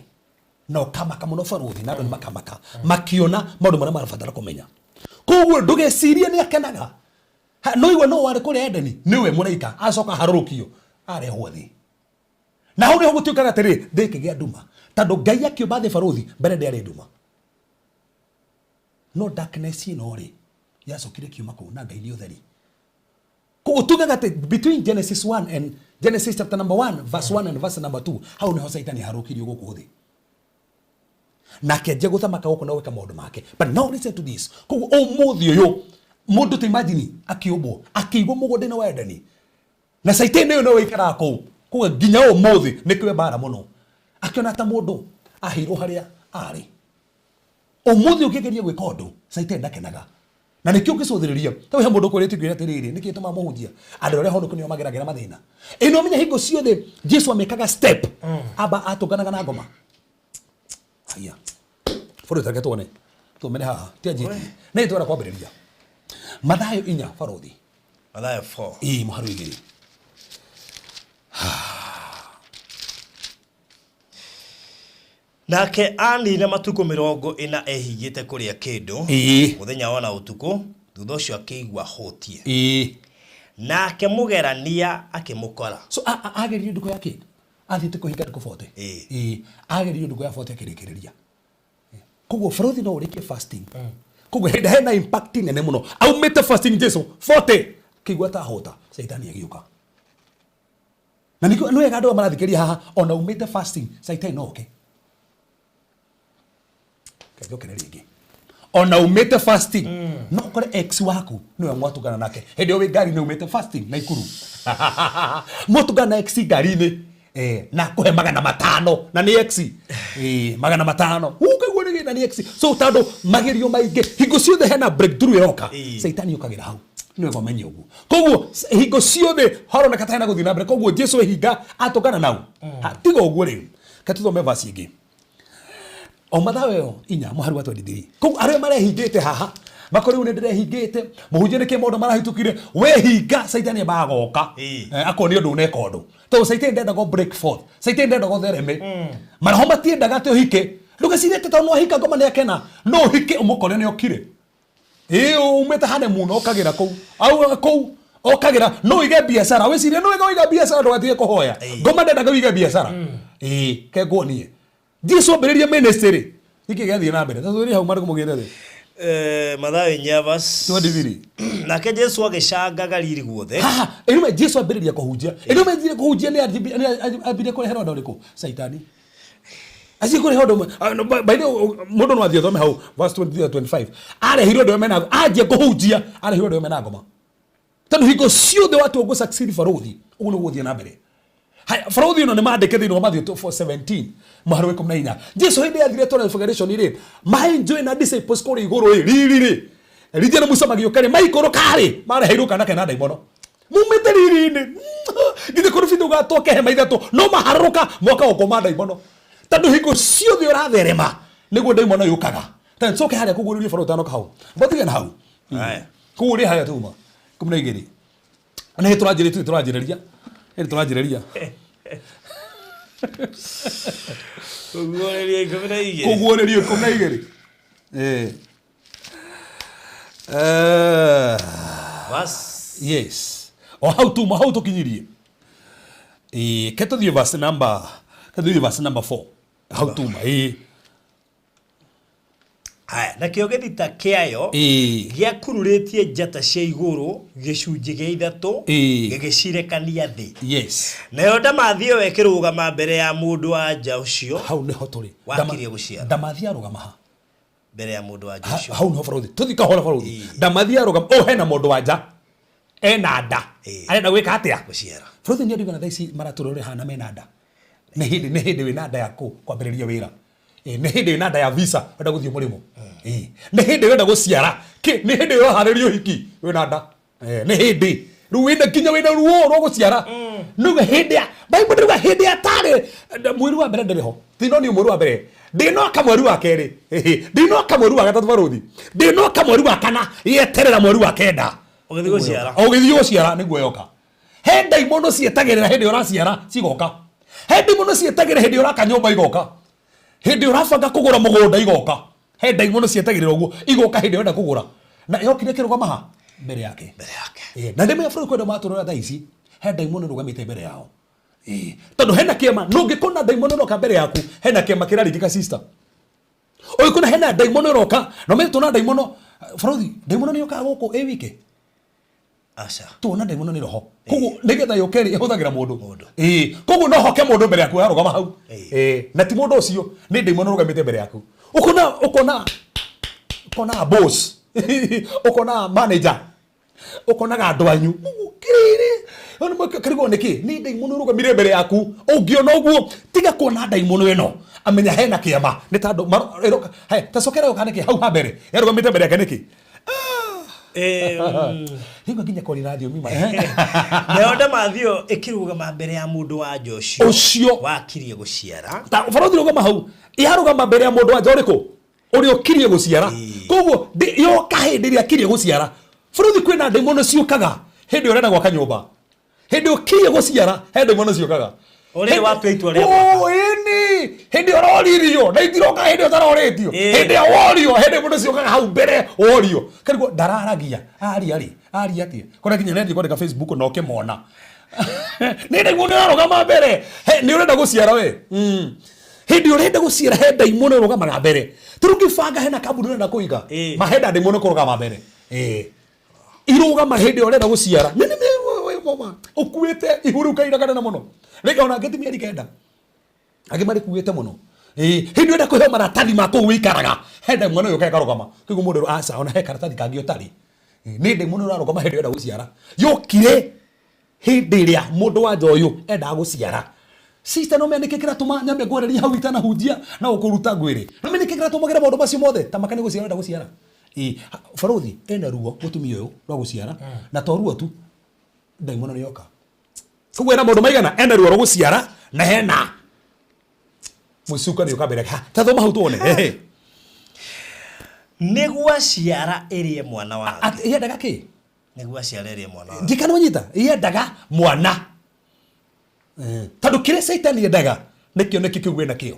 no kamaka muno baruthi na andu makamaka makiona maundu maria marabatara kumenya koguo ndugecirie ni akenaga no iwe no wari kuri Edeni niwe muraika acoka harurukio arehwo thi na hau niho gutuikaga atiri ndikigia nduma tondu Ngai akiumba thi baruthi mbere ndiari nduma no darkness ino ri yacokire kiuma kuu na Ngai ni utheri koguo tugaga ati between Genesis 1 and Genesis chapter number 1 verse 1 and verse number 2 hau niho Saitani harukirio guku thi na kenje guthamaka guku na gwika maundu make. But now listen to this, koguo umuthi uyu mundu te imagine akiumbwo akiigwo mugunda-ini wa Edeni na Saitani uyu no ikara kuu koguo nginya umuthi nikiwe bara muno akiona ta mundu ahirwo haria ari umuthi ukigeria gwika undu Saitani ndakenaga na nikio ngicuthiriria ta he mundu kwirite kwira atiriri niki tuma muhunjia andu aria hono kunio mageragira mathina ino menya hingo ciothe Jesu amekaga step aba atunganaga na ngoma aya foro target tuone tumene haha tia jiti na itwara kwambiriria Mathayo 4 baruthi Mathayo 4 muharu igiri nake anina matuko 40 ehigite kuria kindu muthenya wona utuku thutha ucio akigwa hutie nake mugerania akimukora so agerio nduko yake athite kuhinga nduko 40 agerio nduko ya 40 akirikiria koguo baruthi no urikie fasting koguo hena impacting nene muno aumite fasting Jesu 40 kigwa ta hota Saitani agiuka na niko no yega ndo marathikiria haha ona umite fasting Saitani no okay kajo kene ringi ona umite fasting no kore ex waku no mwatugana nake hende we gari no umite fasting na ikuru mwatugana ex gari ni na kuhe 500 na ni ex 500 ukagwo ni na ni ex so tando magerio maingi hingo ciothe hena breakthrough yoka Saitani yukagira hau niwe gomenye ugu koguo hingo ciothe horo na katana guthi na mbere koguo Jesu hinga atugana nau tigo uguo riu katuthome verse ingi o Mathayo 4 muharu wa 23 koguo aria marehingite haha makori une ndirehingite muhunjie niki maundu marahitukire we hinga Saitani bagoka akoni undu uneka undu to Saitani ndenda go break forth Saitani ndenda go thereme maraho matiendaga ati uhike ndugecire te no hika ngoma ni akena no hike umukore ni okire umete hane muno okagira kou au kou okagira no ige biashara we sire no ige biashara ndo atie kuhoya ngoma ndenda go ige biashara ke gonie Jesu ambiririe ministry iki gathie na mbere tazuri hau mari kumugire thi Mathayo 4 verse 23 nake Jesu agicangaga riri guothe ino Jesu ambiririe kuhunjia ino mejire kuhunjia ni ambiririe kureherwa ndo riku Saitani asiko rehodo by the mundu no athie thome hau verse 23-25 arehirwo ndo mena aje kuhunjia arehirwo ndo mena ngoma tano higo ciothe watu go succeed baruthi uguo no guthie na mbere baruthi no ni mandike thini wa Matthew 4:17 muharu 14 Jesu hindi athire tona federation ire mai join na disciples kuri iguru riri rijana musa magiukare mai koro kare marehirwo kana kana daimono mumete riri githe kuru fitu gatoke he maithato no maharuka mwaka okoma daimono tando higo ciothe uratherema niguo daimono yukaga tani soke haria kuguririe baruthi tano kahau botige na hau haya kuguri haya tuma kumna igiri ana turajiriria turajiriria kuguoreria kumna igiri was yes o how to kinyirie keto the verse number 4 how to haya na kiogedi ta kiayo gia kururitie njata cia iguru gicunji gia ithatu gigicirekania thi yes na yo ndamathio wekirugama mbere ya mundu wa nja ucio hau neho turi wakirie guciara ndamathia rugama ha mbere ya mundu wa nja ucio hau neho baruthi tuthika hora baruthi ndamathia rugama hena mundu wa nja nda arenda gwika atia guciara baruthi ni ndigana thaici maraturore hana menanda ne hindi we nanda yako kwambiriria wira ne hindi nanda ya visa wenda guthie murimo ne hindi wenda guciara ne hindi yo haririo hiki we nanda ne hindi ruwina kinya wina ruo ro guciara nuga hindia Bible nuga hindia tare mwiri wa mbere ndiriho tino ni mwiri wa mbere ndino kamweri wa keri ndino kamweri wa gatatu baruthi ndino kamweri wa kana yeterera mweri wa kenda ugithi guciara niguo yoka he ndaimono cietagirira hindi uraciara cigoka he ndaimono cietagirira hindi uraka nyumba igoka hindi urabanga kugura mugunda igoka he ndaimono cietagirira uguo igoka hindi urenda kugura na yokire kirugama ha mbere yake na ndime afro kwenda maturora thaisi he ndaimono rugamite mbere yao tondu hena kiema nungikona ndaimono roka mbere yaku hena kiema kiraringika sister oy kuna hena ndaimono roka no me tuna ndaimono Frodi ndaimono ni yoka guku wike acha tuona ndaimono ni roho koguo nigetha yokeri ihuthagira mundu koguo no hoke mundu mbere yaku arugama hau na ti mundu ucio ni ndaimono rugamite mbere yaku ukona boss ukona manager ukona gandu anyu kiriri ono karigo niki ni ndaimono rugamire mbere yaku ungiona uguo tiga kuona ndaimono eno amenya hena kiama ni tandu he tacokera yokana ki hau ha mbere yarugamite mbere yake niki hingo nginya kori radio mima neonda mathio ikirugama mbere ya mundu wa Joshua wakirie guciara ta Farodi rugama hau iharugama mbere ya mundu wa Joriko uri okirie guciara koguo yo kahindi ria kirie guciara Farodi kwina ndaimono ciukaga hindi urenda gwaka nyumba hindi ukirie guciara he ndaimono ciukaga uri watu itwa ria ini hindi ororirio na itiroka hindi utaroretio hindi orio hindi mundu ciokaga hau mbere orio karigo ndararagia ari atia kora kinya nendi kwandika Facebook no kemona ni ndaimono arogama mbere ni urenda guciara we hindi urenda guciara he ndaimono arogama mbere turungibanga hena kabuni urenda kuiga mahenda ndaimono kurogama mbere irugama hindi urenda guciara nini mama ukuite ihuru kaira kana muno rega ona ngeti mieri kenda agimari kuite muno hindi enda kuhe maratathi ma ku wikaraga henda mwana yoka karogama kigu mundu asa ona he karatathi kangi otari ni ndi muno arogama hindi enda guciara yokire hindi ria mundu wa njoyu enda guciara sister no menike kira tuma nyambe gwereria hau itana hunjia na ukuruta gwiri no menike kira tuma gira maundu macio mothe tamakani guciara enda guciara Farothi enda ruo mutumia uyu rwa guciara na to ruo tu ndaimono ni yoka kuwe na mundu maigana enda ruo guciara na hena musuka ni ukabere ha tathoma hau tuone nigwa ciara irie mwana wa yendaga ki nigwa ciara irie mwana wa ndikana wanyita yendaga mwana tandu kire Satan yendaga nikio nikikigwe na kio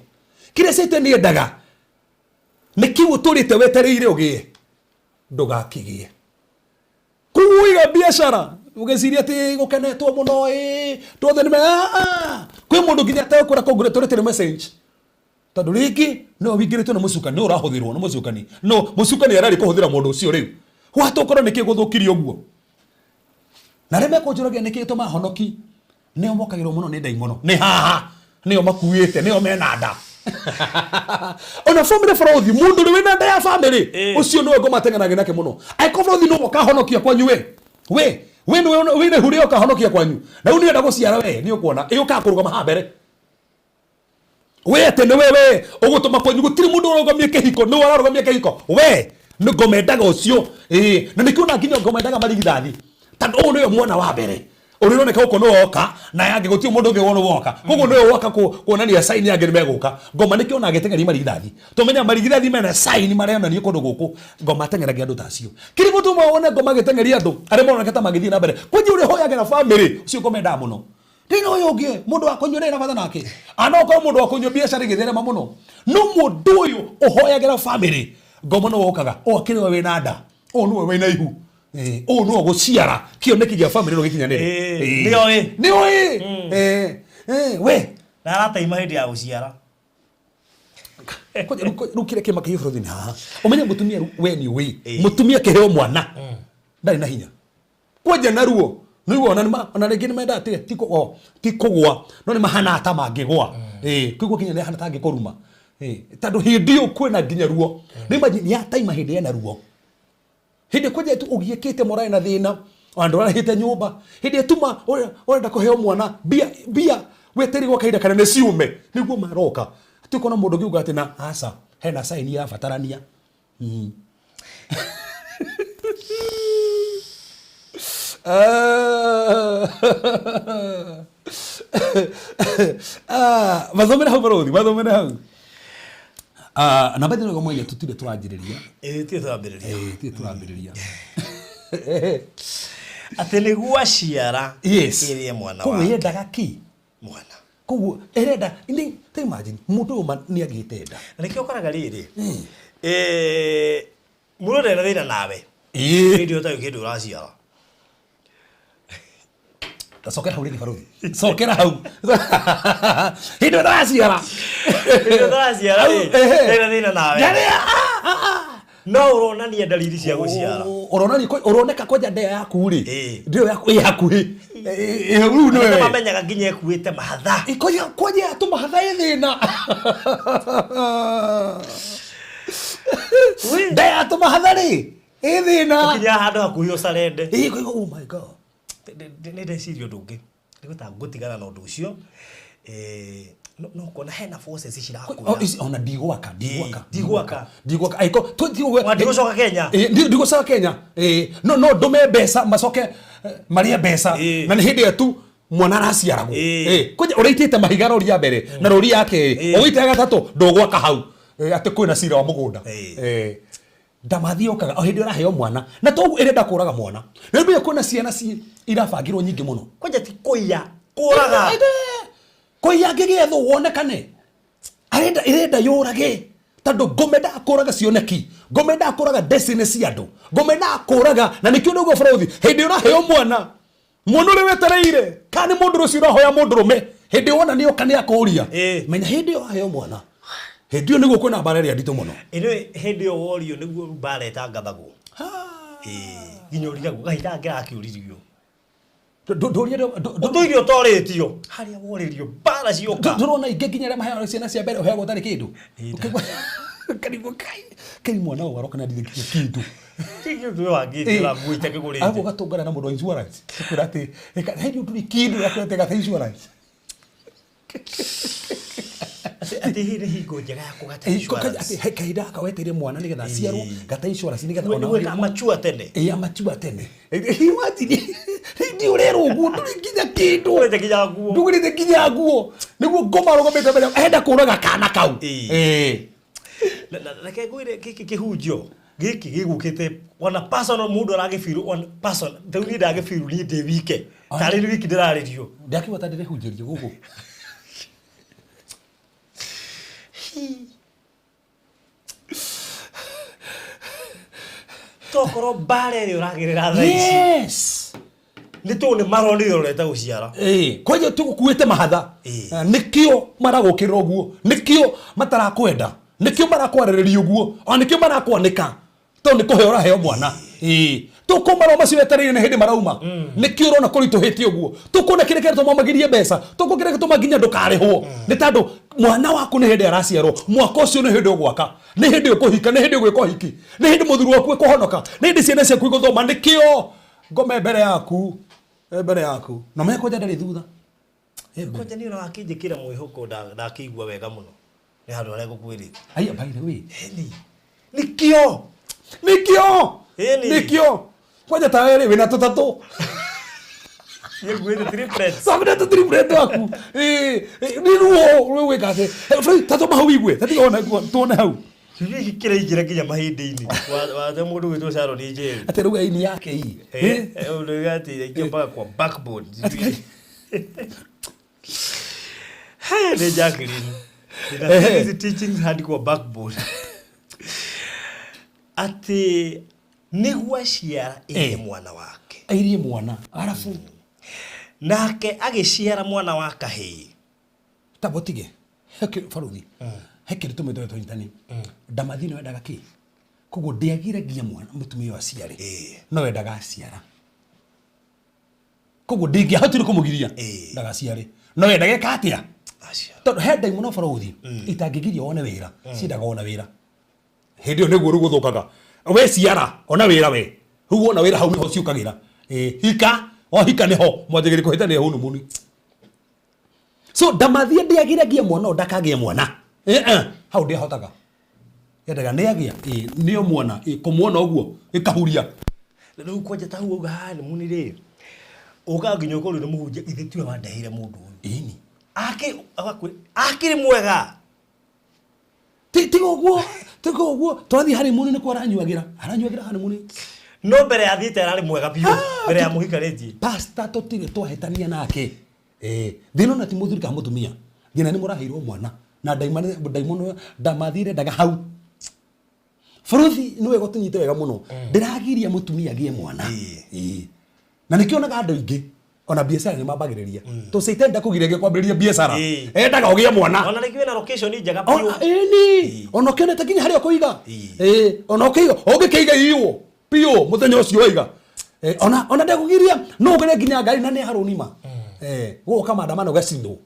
kire Satan yendaga nikio turite wetereire ugie ndugakigie kuiga biashara ugeciria ati gukenetwo muno tuothe nime kwi mundu nginya atekura kongure turetire message tandu riki no wingiritwo na mucukani no urahuthirwo na mucukani no mucukani arari kuhuthira mundu ucio riu watukora niki guthukirio guo na reme kunjuragia niki tuma honoki neo mokagirwo muno ni ndaimono ni haha neo makuite neo menanda ona family Farothi mundu ri wina nda ya family ucio no ngomatenganage nake muno aiko Farothi no kahonokia kwanyu we ne hurio kahonokia kwanyu na uni enda guciara we ni ukuona iyo ka kurugama ha mbere we atene wewe ugutuma kwanyu gutiri mundu urogamie kehiko no ararogamie kehiko we ni ngomendaga ucio na nikiona nginya ngomendaga marigithathi tandu uyu niwe mwana wa mbere urirone uko no woka na yange gutio mundu ungi wono woka koguo no woka kuonania sign yange ni meguka ngoma nikiona agiteng'eria marigithathi tumenya marigithathi mena sign mareonania kundu guku ngoma ateng'eragia andu tacio kiri gutuma wone ngoma agiteng'eria andu ari moneka ta magithii na mbere kunji uri hoyaga na family ucio ngomenda muno ndino uyu ungi mundu wa kunyure na batha nake anoko mundu wa kunyu biashara igitherema muno no mundu uyu uhoyagira family ngoma no wokaga okire we na nda onu we na ihu no guciara kioneki gia family no gikinya nini ni we na rata imahindi ya guciara rukire kima kiyo Farothi ha umenya mutumia we ni we mutumia kiheo mwana ndari na hinya kwaja na ruo ni wona ona rengine menda ati tikugwa no ni mahana ata mangigwa kwigwa kinya ni hana tangi kuruma tandu hindi ukwena nginya ruo ni imagine ya time hindi ena ruo hindi kwaja tu ugiekete morai na thina andu arahite nyumba hindi tuma orenda kuheo mwana bia weteri gwa kaida kana ne ciume niguo maroka tukona mundu ngiuga ati na asa hena sign ya fatarania Mathomera hau barothi, mathomera hau. Na bado ndio mwenye tutire turanjiriria. Tie turambiriria. Atene guaciara. Yes. Irie mwana wa. Kuyendaga ki? Mwana. Koguo erenda indi te imagine mundu uma ni agitenda. Nikio koraga riri. Mundu ndena thina nawe. Ndio tayo kindu uraciara. Sokera hau ringi barothi. Sokera hau. Hindi uraciara. Hindi uraciara. Ndena thina nawe. No uronania dalili cia guciara. Uroneka koja nda yaku ri. Ndio yaku yakuhi. Ru no wewe. Mamenyaga nginya ekuite mahatha. Koja atu mahatha ethina. Nda atu mahatha ri. Ethina. Nginya handu hakuhi ucarende. Oh my god. Nende sirio ndungi. Niguta ngutigana na undu ucio. No kona hena forces cirakura. Ona digwaka. Aiko ndigocoka Kenya. Ndigocoka Kenya. No ndume mbeca macoke maria mbeca na ni hindi tu mwana araciaragwo. Kuja uraitite mahiga rori ya mbere na rori yake oite gatatu ndugwaka hau. Ate kwina cira wa mugunda. Ndamathiokaga o hindi uraheo mwana na togu irenda kuraga mwana. Nĩmbe kuna ciana irabangirwo nyingi muno. Kuja ti kuiya kuraga. Koya ngigethwo wonekane irenda yurage tando ngomenda akuraga cioneki ngomenda akuraga destiny cia andu ngomenda akuraga na nikio ndugo borothi hindi uraheo mwana ri wetereire kani mundu rucio urahoya mundu rume hindi wona ni okane akuria menya hindi uraheo mwana hindi niguo kwina bara ria ndito muno hindi worio niguo bara etangathagwo nginyurira gukahita ngirakiuririo Ndoirio utoretio haria woririo bara cioka ndurona inge nginya mahe ciana cia mbere uheagwo tari kindu kari mwana wa roka na ndithiki kindu kindu wangitira guite kigurite abo gatungana na mundu wa insurance kwira ati hedio turi kindu yakwete gata insurance ati hire hingo njega ya kugata insurance ati kaida akaweteire mwana nigetha ciarwo gata insurance nigetha ona weka machua tene amachua tene imagine ndio rero uguo nduri nginya kindu urete nginya nguo ndugurite nginya nguo niguo ngoma rugomete mbere enda kuraga kana kau na kegwire kihunjio giki gigukite ona personal mundu aragifiru on person tauni ndagifiru ni de wike tari wiki ndiraririo ndakiwa tandire hunjirio gugu tokoro bare uragirira thaisi yes ni tu ni maroni ureta guciara kwaje tukukuite mahatha nikio maragukira uguo nikio matarakwenda nikio marakwaririria uguo o nikio marakwanika to ni kuhe uraheo mwana tukumara macio wetereire ni hindi marauma nikio urona kurituhitie uguo tukuna kire kire tumamagirie mbeca tukukire tumaginya ndukarihwo ni tando mwana waku ni hindi araciarwo mwaka ucio ni hindi ugwaka ni hindi ukuhika ni hindi gwika hiki ni hindi muthuru waku kuhonoka ni hindi ciana ciaku iguthoma nikio ngome mbere yaku na meko ndari thutha koja ni ura akinjikira mwihuko ndakigwa wega muno ni handu hare gukwiri aya by the way nikio koja tawere wina tutatu yegwete triplets sabina tu triplet waku ni ruo wekase tatu mahawigwe tationa tuone hau Sisi kira igira kinya mahindi-ini. Wa mundu witwo Sharon ni Jerry. Ati ruga ini yake hii. Ndio gati ikiwa kwa backbone. Ni Jacqueline. Hizi teachings hadi kwa backbone. Ati nigwa ciara ire mwana wake. Airie mwana. Arafu nake agiciara mwana wa kahii. Tabotige. Heke faruthi. Hekere tumwe twitani ndamathino wendaga ki koguo ndiagire nginya mwana mutumia wa ciari no wendaga ciara koguo ndingihotire kumugiria ndaga ciari no wendaga katia to henda imuno faruthi itangigiria wone wira cindaga wona wira hindi niguo ruguthukaga we ciara ona wira we hugo ona wira hau niho ciukagira hika o hika niho mwanjigiri kuhitania hunu muni so ndamathia ndiagire nginya mwana ndakagia mwana hau ndi hotaga yendaga ni agia nio muona kumuona uguo ikahuria riu kwaje ta huo gahani muni ri Uga nginya ko ri muhunjia ithe tiwe wandehire mundu uyu. Ini. Akiri mwega. Tigo guo twathi hari muni ni kwa aranyuagira hari muni. No mbere ya thiite arari mwega biu mbere ya muhikarĩtie. Pastor totire twahĩtania nake. Thino na ti muthuri ka mutumia. Ngina ni muraheirwo mwana na daimono ndamathire ndaga hau. Furuthi niwe gotunyite wega muno. Ndiragiria mutumia gie mwana. Na nikionaga andu ingi ona biashara ni mambagiriria. To seitenda kugirege kwambiriria biashara. Endaga ugie mwana. Ona nikiwe na location njega biu. Ni. Ona kionete kinya hari okuiga. Ona ukiiga ugikeiga iyo. Pio muthenya ucio waiga. Ona ndakugiria no ngere nginya ngari na ni harunima. Woka maandamano gacinwo.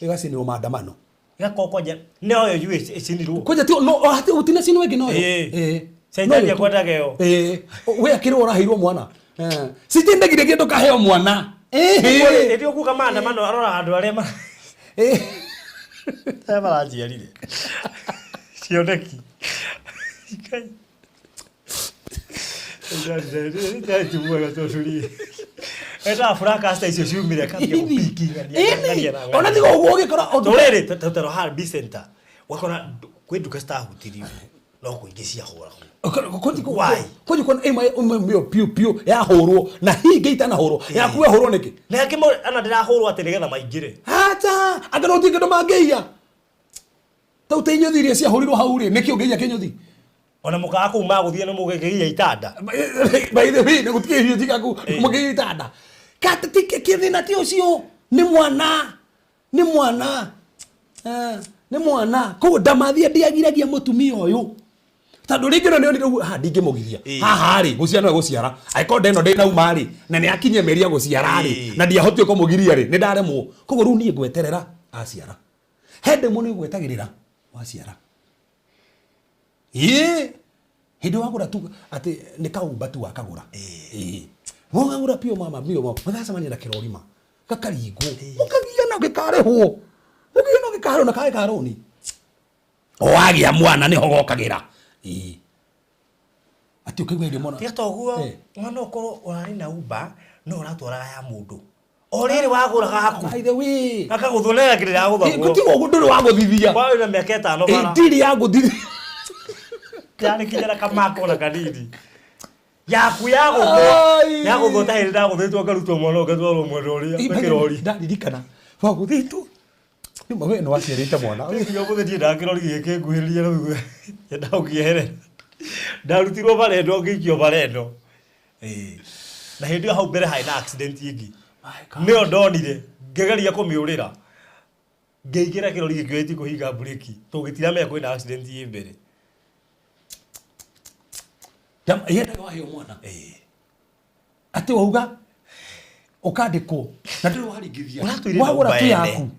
Igacinwo maandamano. Igakokoja ne oyo yu icinirwo. Koja ti no ati utine cinwo ingi no. Saitania kwendageo. We akirwo uraheirwo mwana. Sitindagire kindu kaheo mwana. Ndio kuka maandamano arora andu aria ma. Maranjiarire. Cioneki. Ikai. Ndio mwega tocuri. Eta fracasta icio ciumire kambia kupiki ngania. Ona tigo ugo gikora torere totero hard center. Wakona kweduka star hutirio. No kuingisia hora. Koji kwa ema pio ya horo na hii geita na horo ya kuwa horo niki. Na yakimo ana ndira horo ateregetha maingire. Hata agano tigedo mageia. Tautenyo thiria cia horirwo hauri niki ungeia kenyothi. Ona muka ku maguthie no mugegeia itanda. By the way nigutikio tigaku mugeia itanda. Katitike kithina ti ucio ni mwana. Ni mwana. Ko ndamathia ndiagiragia mutumia uyu. Tando ringiro ne ndiro ndingimugithia. Haha ri guciana guciara. Aiko ndeno ndina uma ri na ni akinye meria guciara ri na ndiahotio kumugiria ri ni ndaremwo. Kogo ru ni ngweterera aciara. Hende mu ni gwetagirira waciara. Hindi wagura tu ati ni kaumba tu akagura. Mwagura pio mama mio muthasa mani na kirorima. Gakaringo. Mukagia na gikareho. Mukagia na gikaro na kae karoni. Oagia mwana ni hogokagira. Ati ukigwa ile mwana. Tiga toguo mwana okoro urari na uba no uratwaraga ya mundu. Oriri wagura gaku. By the way. Akaguthonera kire ya guthogwo. Gutigo gunduru wa guthithia. Kwa ina miaka 5 bara. Ndiri ya guthithia. Yani kijana kama akona kanini. Yaku yago gota hirida guthitwo ngarutwo mwana ugatwaro mweroria ngakirori. Ndaririkana. Wa guthitwo. Ni mwe no waciarite mwana. Ndio guthithie ndakirori gike nguhiriria rũgu. Yenda ukihere. Ndarutirwo barendo ngikio barendo. Na hindi hau mbere haina accident ingi. Nio ndonire ngegeria kumiurira. Ngeigira kirori gikioeti kuhinga breki. Tugitira me kwina accident yi mbere. Yenda waheo mwana. Ati wauga ukandiko na ndiro waringithia. Wagura tu yaku.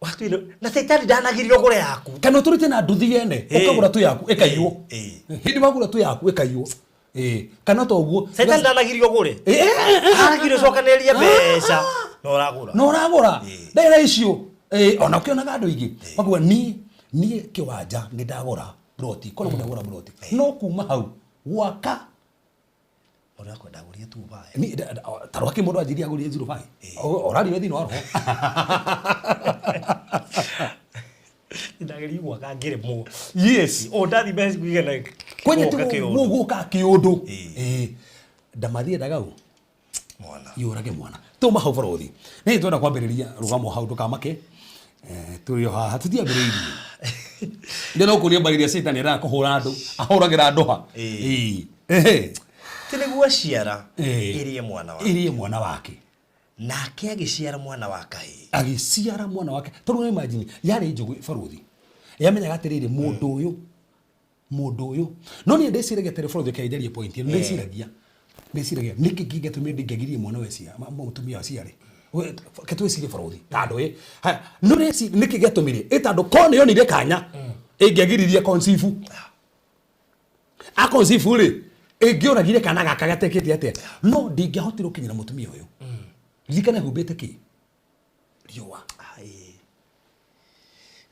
Watu ile na saitani ndanagirio gore yaku. Kana turite na nduthi yene ukagura tu yaku ekaiywo. Hindi wagura tu yaku ekaiywo. Kana to uguo. Saitani ndanagirio gore. Aragirio cokaneria mbeca. No uragura. Ndera icio. Ona ukiona gando ingi. Bagwa ni kiwanja ni ndagura broti. Kono ndagura broti. No kuma hau waka ora ko ndagurie tu baya. Ni tarwake mundu ajiria gurie 05. Orari wethi no arho. Ndageri waka ngire mu. Yes. O ndathi best kwigena. Kwenye tu guka kiundu. Ndamathie ndagau. Mwana. Yurage mwana. Tuma hau borothi. Ni twenda kwambiriria rugamo hau ndukamake. Turi haha tutiambiririe. Ndino kuria bariria Satan era kuhura andu ahuragira ndoha. Tiniguo ciara irie mwana wake. Nake agiciara mwana wake. Agiciara mwana wake. Toru imagine yari njugu baruthi. Yamenyaga atiriri mundu uyu. No ni ndeciragia telefone thikaijaria point. Ndeciragia niki gigatumi ndingagirie mwana wecia mutumia aciari. Ketwecire baruthi. Tando no reci niki gatumire etando kone yonire kanya ingegiririe conceive. A conceive ri ingĩoragire kana gaka gatekete ate no ndingĩahotire gũkinyĩra mutumia ũyũ. Ririkana humbĩte kĩ riũa.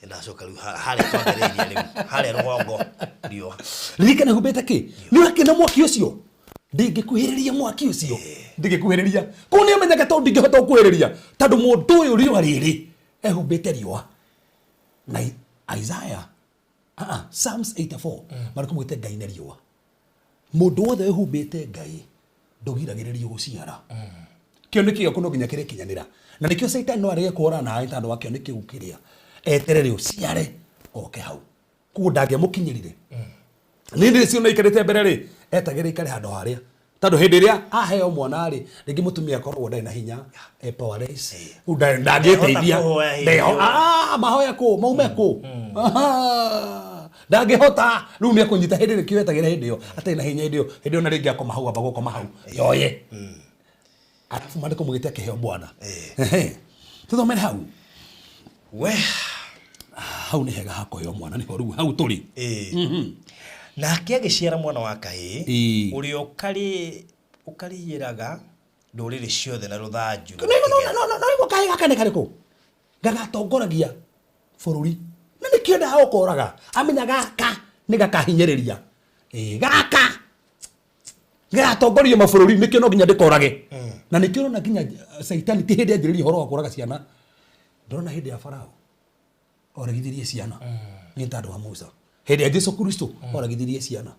Ndacoka rĩu harĩa twambĩrĩirie rĩu harĩa rũgongo riũa. Ririkana humbĩte kĩ nĩ wakĩna mwaki ũcio ndingĩkuhĩrĩria mwaki ũcio ndigikuhiriria ko ni amenyaga to ndingihota kuhiriria tondu mundu uyu riwa riri ehumbite riwa na Isaiah Psalms 84 mariko mwite Ngai ne riwa mundu wothe ehumbite Ngai ndugiragiririo guciara kio nikio kuno nginya kire kinyanira na nikio Satan no arege kuora na tondu wakio nikio gukiria eterere uciare oke hau kuo ndangiamukinyirire nindi cio naikarite mbere ri etagire ikare handu haria tondu hindi ria aheo mwana ri ringi mutumia korwo ndai na hinya powerless ndangiteithia ndeho mahoya ku maume ku ndangihota riu ni akunyita hindi ri kiwetagira hindi yo atari na hinya hindi yo na ringi akoma hau amba gukoma hau yoye alafu mandiko mugite kiheo bwana tuthomere hau we hau ni hega hako yo mwana ni ho riu hau turi na akiagiciara mwana wa kahi uri ukariyiraga nduriri ciothe na ruthanju no kahi gaka ne kariko gagatongoragia bururi na nikio nda okoraga amenya gaka ni gakahinyiriria gaka gatongoria mabururi nikio no ginya ndikorage na nikio na ginya Satan ti hindi anjiriria horo wa kuraga ciana ndona hindi ya Farao oragithirie ciana ni tondu wa Musa hindi ya Jesu Kristo oragithirie ciana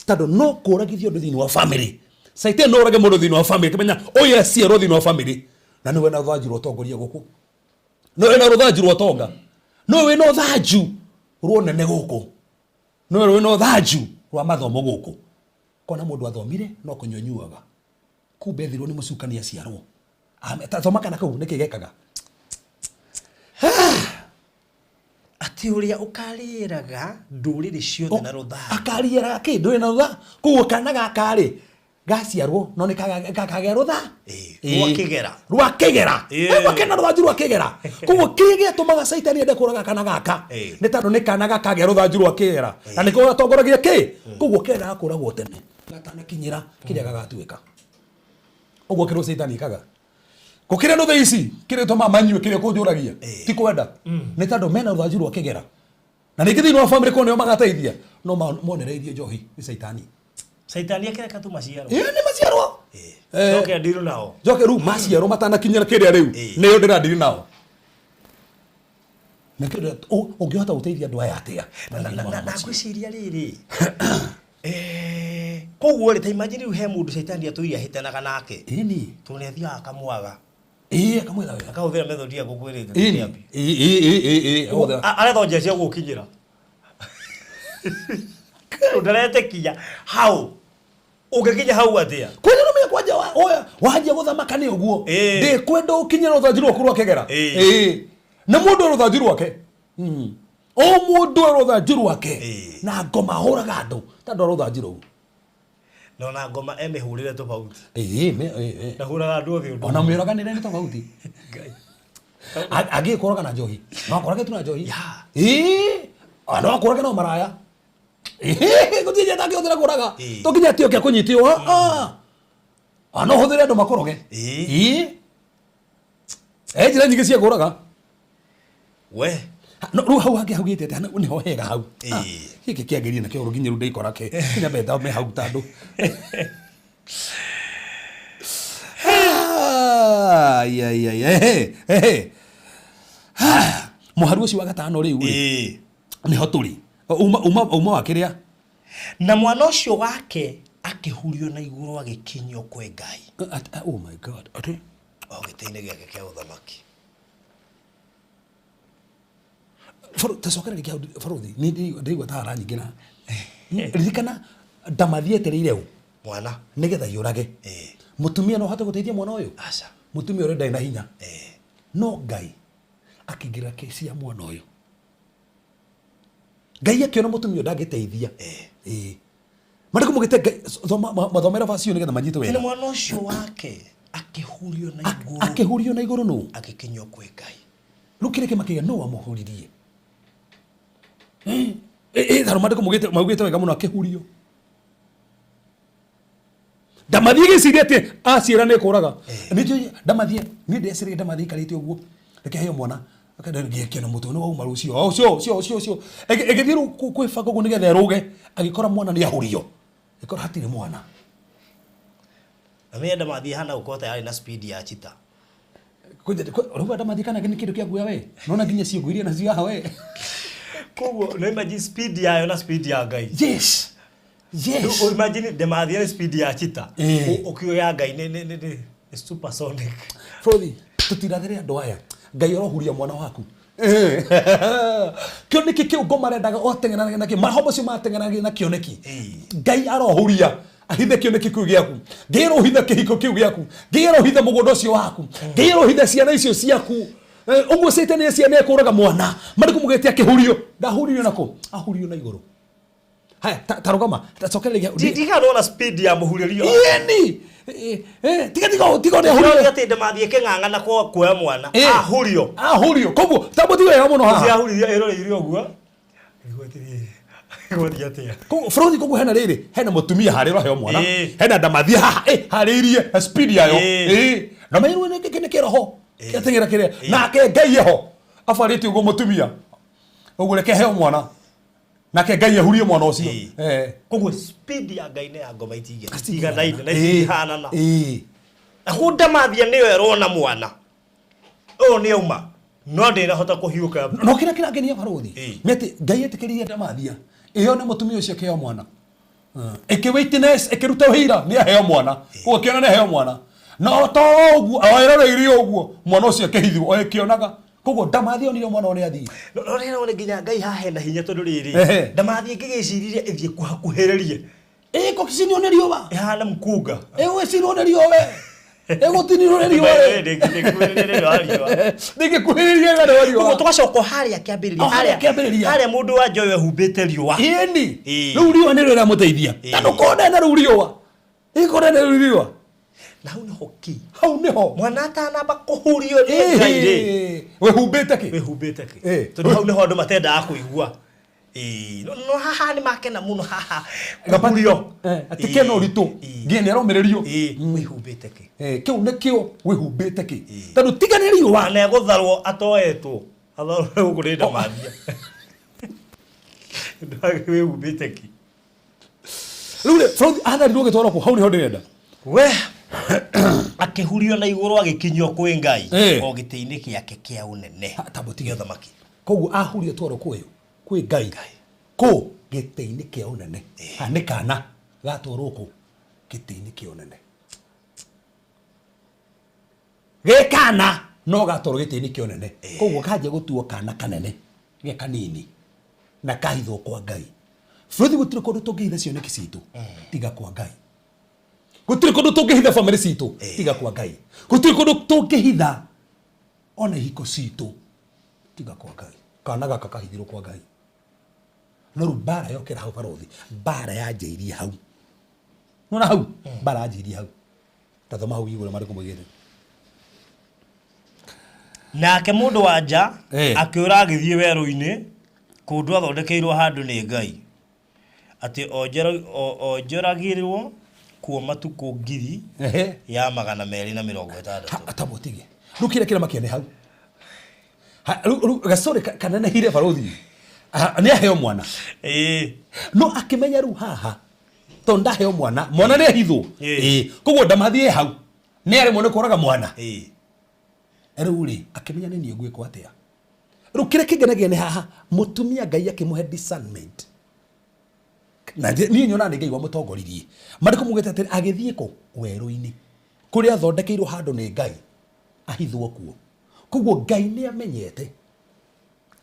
tondu no kuragithio ndu thini wa family Satan no orage mundu thini wa family kimenya oya ciero thini wa family na niwe na thanju rotongoria guku no na ruthanju rotonga no we no thanju ruonene guku no we no thanju rwa mathomo guku kona mundu athomire no kunyonyuaga kumbe thiro ni mucukania ciarwo thoma kana kau nikigekaga ati uria ukariraga nduriri ciothe na ruthanju akarira ki nduri na rutha kuo kana gakari gaciarwo no ni kagage rutha rwakigera wakena ruthanju rwakigera kuo kige tumaga Satan ende kuraga kana gaka ni tondu ni kana gakage ruthanju rwakigera na niko atongoragia ki kuo kenda akuragwo tene gatana kinyira kiria gagatuika uguo kiro Satan ikaga gukire no theici kire toma manyu kire kunjuragia ti kwenda ni tondu mena ruthanju rwakigera na ningi thini wa family kone magateithia no monereirie njohi ni Satan akira katu maciaro ni maciaro joke ndiru nao joke ru maciaro matana kinyira kiria riu ni yo ndira ndiri nao na kire ungihota guteithia andu aya atia na gwiciria riri koguo ri ta imagine he mundu Satan atuia hitanaga nake ini tunethia akamwaga akamwira we akahuthira methodia gukwirite aretho cia gukinyira ndarete kinya hau ugekinya hau atia kwani no me kwaja oya waje guthamaka ni uguo ndi kwenda ukinyira ruthanju rwaku rwakigera na mundu ruthanju rwake o mundu ruthanju rwake na ngoma huraga andu tondu ruthanju ruu no na ngoma emehurire tofauti na huraga andu othe ona mwiraganire ni tofauti agi kuraga na njohi no kuraga tu na njohi ana akuraga no maraya gutije ta kiothira kuraga to kinya tio kia kunyitio ana huthire andu makoroge njira nyingi cia kuraga we no ru hau hage hugite ati ni ho hega hau giki kiageria na kioro nginyiru ndikora ke kinya betha me hau tandu muharu ucio wa gatano riu ni ho turi uma wa kiria na mwana ucio wake akihurio na iguru agikinyio kwe Ngai oh my god ati giteine giake kia uthamaki tasokera kia faruthi ni ndigwa tara nyingi na ririkana ndamathiete u mwana nigetha yurage mutumia no hate guteithia mwana uyu aca mutumia uri ndai na hinya no Ngai akigira kesi ya mwana uyu Ngai akiona mutumia ndangiteithia mariko mugite mathomera fasio nigetha manyite wega ni mwana ucio wake akihurio na iguru no agikinyio kwe Ngai rukire kimakiga no amuhuririe tharo mariko mugite wega muno akihurio ndamathie giciria ati aciara ni kuraga ni ndamathie ni ndeciria ndamathie karite uguo reke heyo mwana akadagia kena mutu no uma rucio cio egithiru kwifaka guo nigetha ruge agikora mwana ni ahurio ikora hatire mwana Amenda mathi hana ukota yari na speed ya chita. Ruba damathi kana ni kindu kia guya we. Nona nginya ciuguirie na cia we. Koguo no imagine speed yayo na speed ya Ngai. Yes. Yes. O imagine damathi ya speed ya chita. Ukioya Ngai ni supersonic. Frodi, tutirathire andu aya. Ngai orohuria mwana waku. Kioneki kiu ngomarendaga oteng'enanagia nakio mahomo cio mateng'enanagia na kioneki. Ngai arohuria ahithe kioneki kiu giaku. Ngai arohitha kihiko kiu giaku. Ngai arohitha mugondo ucio waku. Ngai arohitha ciana icio ciaku. Uguo Satan ciana ekuraga mwana. Mariku mugetia kihurio. Ndahurio nako. Ahurio na iguru. Haya, tarugama. Tacokereria. Tiga no na speed ya muhuririo. Yeni. Tiga ne hurio. Ati ndamathie king'ang'ana kwa kuoya mwana. Ahurio. Ahurio. Koguo tambo tiwe ya muno haha. Ahurio iroreirio guo. Igwati atia. Koguo Frodi koguo hena riri. Hena mutumia hariro heo mwana. Hena ndamathie haha. Haririe speed yayo. Na mairu ne kene kiroho. Kiatengera kire. Nake Ngai yeho. Afariti ugo mutumia. Uguo reke heo mwana. Nake Ngai ahurie mwana ucio. Koguo speed ya Ngai ne ya ngoma itige. Tiga naine na ihanana. Ahunda mathia niyo erona mwana. O ni uma. No ndira hota kuhiuka. No kira ngenia Farodi. Mete Ngai etikiririe ndamathia. Iyo ne mutumia ucio keo mwana. Eke witness ekiruta hira ni aheo mwana. Ugo kiona ne aheo mwana. No to uguo aeroreirio uguo mwana ucio kehithwo o ekionaga. Koguo ndamathio ni mwana one athi. No rero one nginya Ngai hahena hinya tondu riri. Ndamathie ngigiciririe ithie kuhakuhiririe. Ko kisini one riova. Hana mkunga. We sini one riova. Ego tini one riova. Ndingikuhiririe ngare riova. Koguo tugacoko haria kiambiriria. Haria mundu wa njowe humbite riova. Eni. Riu riova ni rira muteithia. Tano kona na riu riova. Ikore na riu riova. Na hau niho ki. Hau niho. Mwana atanamba kuhurio ni Ngai ri. Wehubite ki. Tondu hau niho andu matenda kuigua. No haha ni makena muno haha. Gapario. Ati kena uritu. Ngie ni aromiririo. Wehubite ki. Kiu ne kio wehubite ki. Tondu tiganirio wa na egutharwo atoetwo. Atharwo gurinda mathia. Ndio wehubite ki. Rure Frodi atharirwo gitwaro ku hau niho ndirenda. We akihurio na iguru agikinyio kwi Ngai o gitiini giake kia unene tabotige thamaki. Koguo ahurio twaro kuyo kwi Ngai ko gitiini kia unene ni kana gatwaro ku gitiini kia unene gekana no gatwaro gitiini kia unene koguo kaje gutuo kana kanene ge kanini na kahithwo kwa Ngai. Frodi gutire kundu tungihitha cioneki citu tiga kwa Ngai. Gutire kundu tungihitha family citu tiga kwa Ngai. Gutire kundu tungihitha ona hiko citu tiga kwa Ngai. Kana gaka kahithirwo kwa Ngai. No rubara yokera hau Farodi. Bara ya njeirie hau. Nona hau bara ya njeirie hau. Tathoma hau iguru mariku mwigire. Nake mundu wanja akiura agithie weru-ini kundu athondekeirwo handu ni Ngai. Ati onjoragirwo kuo matuko ngiri ya 260. Atabotige. Rukire kira makiane hau. Gasore kanene hire Farodi. Ni aheo mwana. No akimenya ru haha. Tonda aheo mwana. Mwana ni ahithwo. Koguo ndamathie hau. Ni ari mwana koraga mwana. Ruri akimenya ni ngwikwo atia. Rukire kigenagia ni haha. Mutumia Ngai akimuhe discernment. Na ni nyona ni Ngai wa mutongoririe. Mariko mugete atiri agithie ko weru-ini. Kuri athondekeirwo handu ni Ngai. Ahithwo kuo. Koguo Ngai ni amenyete.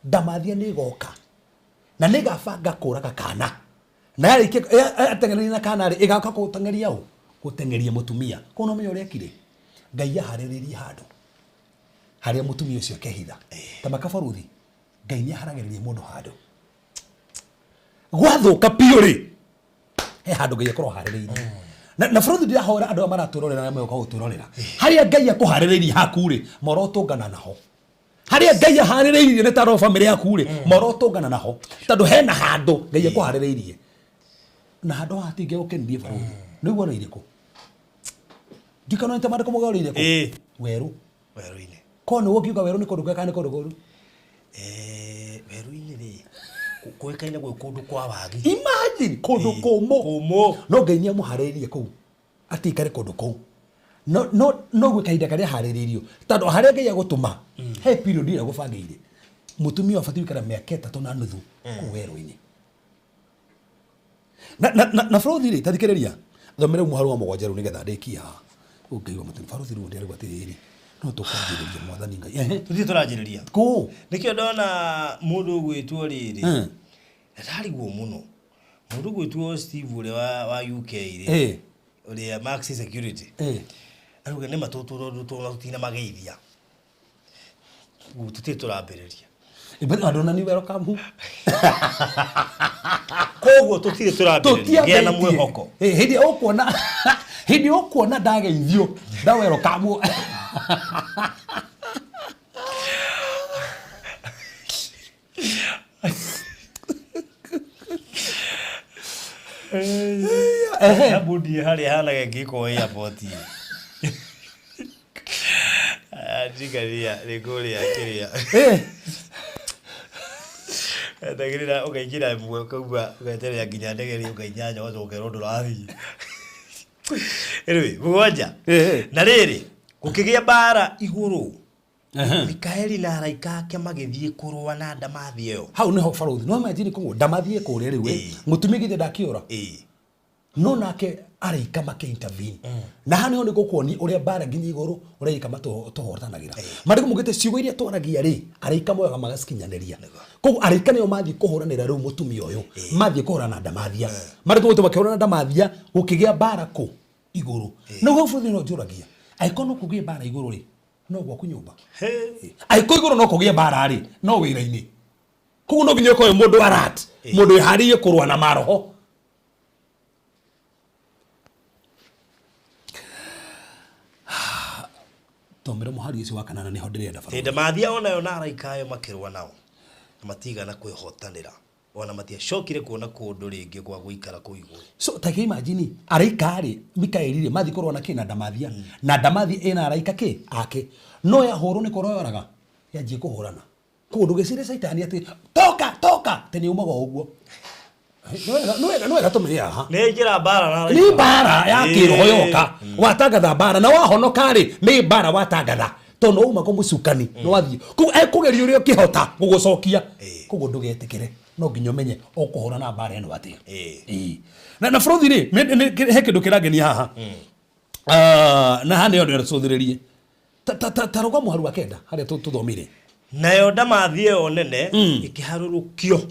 Ndamathia ni goka. Na ni gabanga kuraga kana. Na yari atengeria na kana ri igaka gutengeria u. Gutengeria mutumia. Kono menyo rekire. Ngai yahariririe handu. Haria mutumia ucio kehitha. Tamaka Farodi. Ngai ni haragiririe mundu handu. Gwathuka piuri he handu Ngai akorwo haririirie na Farodi ndirahora andu amaraturorera na mwe ko turorera haria Ngai akuhaririirie hakuri morotungana naho haria Ngai ahaririirie ne taro family yakuri morotungana naho tondu hena handu Ngai akuhaririirie na handu hatinge ukendie Farodi niguo na iriko dikano nta mariko mogorire ko weru-ini kono wokiuga weru ni kundu kana kundu goru weru-ini ri kuikaine gwe kundu kwa wagi. Imagine kundu kumo no Ngai ni amuhaririirie ku atikare kundu ku no gwe kahinda karia hariririo tando haria ngai agutuma he period ira gubangire mutumia abati kana miaka 3 na nuthu kuwero-ini na Farothi tathikiriria thomere muharu wa mugwanja ru nigetha ndikia ukaiwa mutumia Farothi ru ndiri gwatiriri no tukanjiriria mwathani ngai tuthi turanjiriria ko nikio ndona mundu gwitwo riri ndariguo muno mundu gwitwo Steve ule wa UK ri ule Max Security aruga ne matutu tutina mageithia tuthi turambiriria ibada ndona ni welcome koguo tutire turambiriria gena mwihoko hindi okuona ndageithio nda welcome Budi hali hana ngiko ya poti jikaria regolia kiria ndagirira ukaingira mwe kuba ugaterera nginya ndegeri ukainyanya wacoke rondo rathi anyway mugonja na riri gukigia bara iguru Mikaeli na araika ake magithie kurwa na ndamathi iyo hau niho Farothi no imagine ko ndamathi kuria riwe mutumi githe ndakiora no nake araika make intervene na hano ni gukuoni uria bara nginya iguru uraika matohoranagira mariko mugite ciugo iria twaragia ri araika moyaga magasikinyaniria ko araika niyo mathi kuhuranira ru mutumi uyu mathi kuhurana ndamathia mariko mutu bakihurana ndamathia gukigia bara ko iguru no Farothi no njuragia aikono kugia bara iguru ri no gwa kunyumba aiko iguru no kugia bara ri no wira-ini kugu no nginya ko mundu arat mundu ihariye kurwa na maroho tomera muhari isi wakanana ni hodire da Farothi ndamathia ona yo na araikayo makirwa nao matigana kwihotanira ona matia shokire kuona kundu ringi kwa guikara kuigwa so take imagine araika ri Mikaeli ri mathi kurwa na kina ndamathia na ndamathi ena araika ke ake no ya horo ni kororaga yanjie kuhurana kundu gicire saitani ati toka teni umago uguo no wega tumia ha ni njira bara na ni bara ya kiroyoka watangatha bara na wahonoka ri ni bara watangatha tono uma ko mucukani no wathie ku kugerio rio kihota gugucokia kugu ndugetikire no nginyo menye okuhura na bara eno atia na Farothi ri he kindu kirangenia haha na hane yo ndiracuthiririe taroga muharu wa kenda haria tuthomire nayo ndamathi yo nene ikiharurukio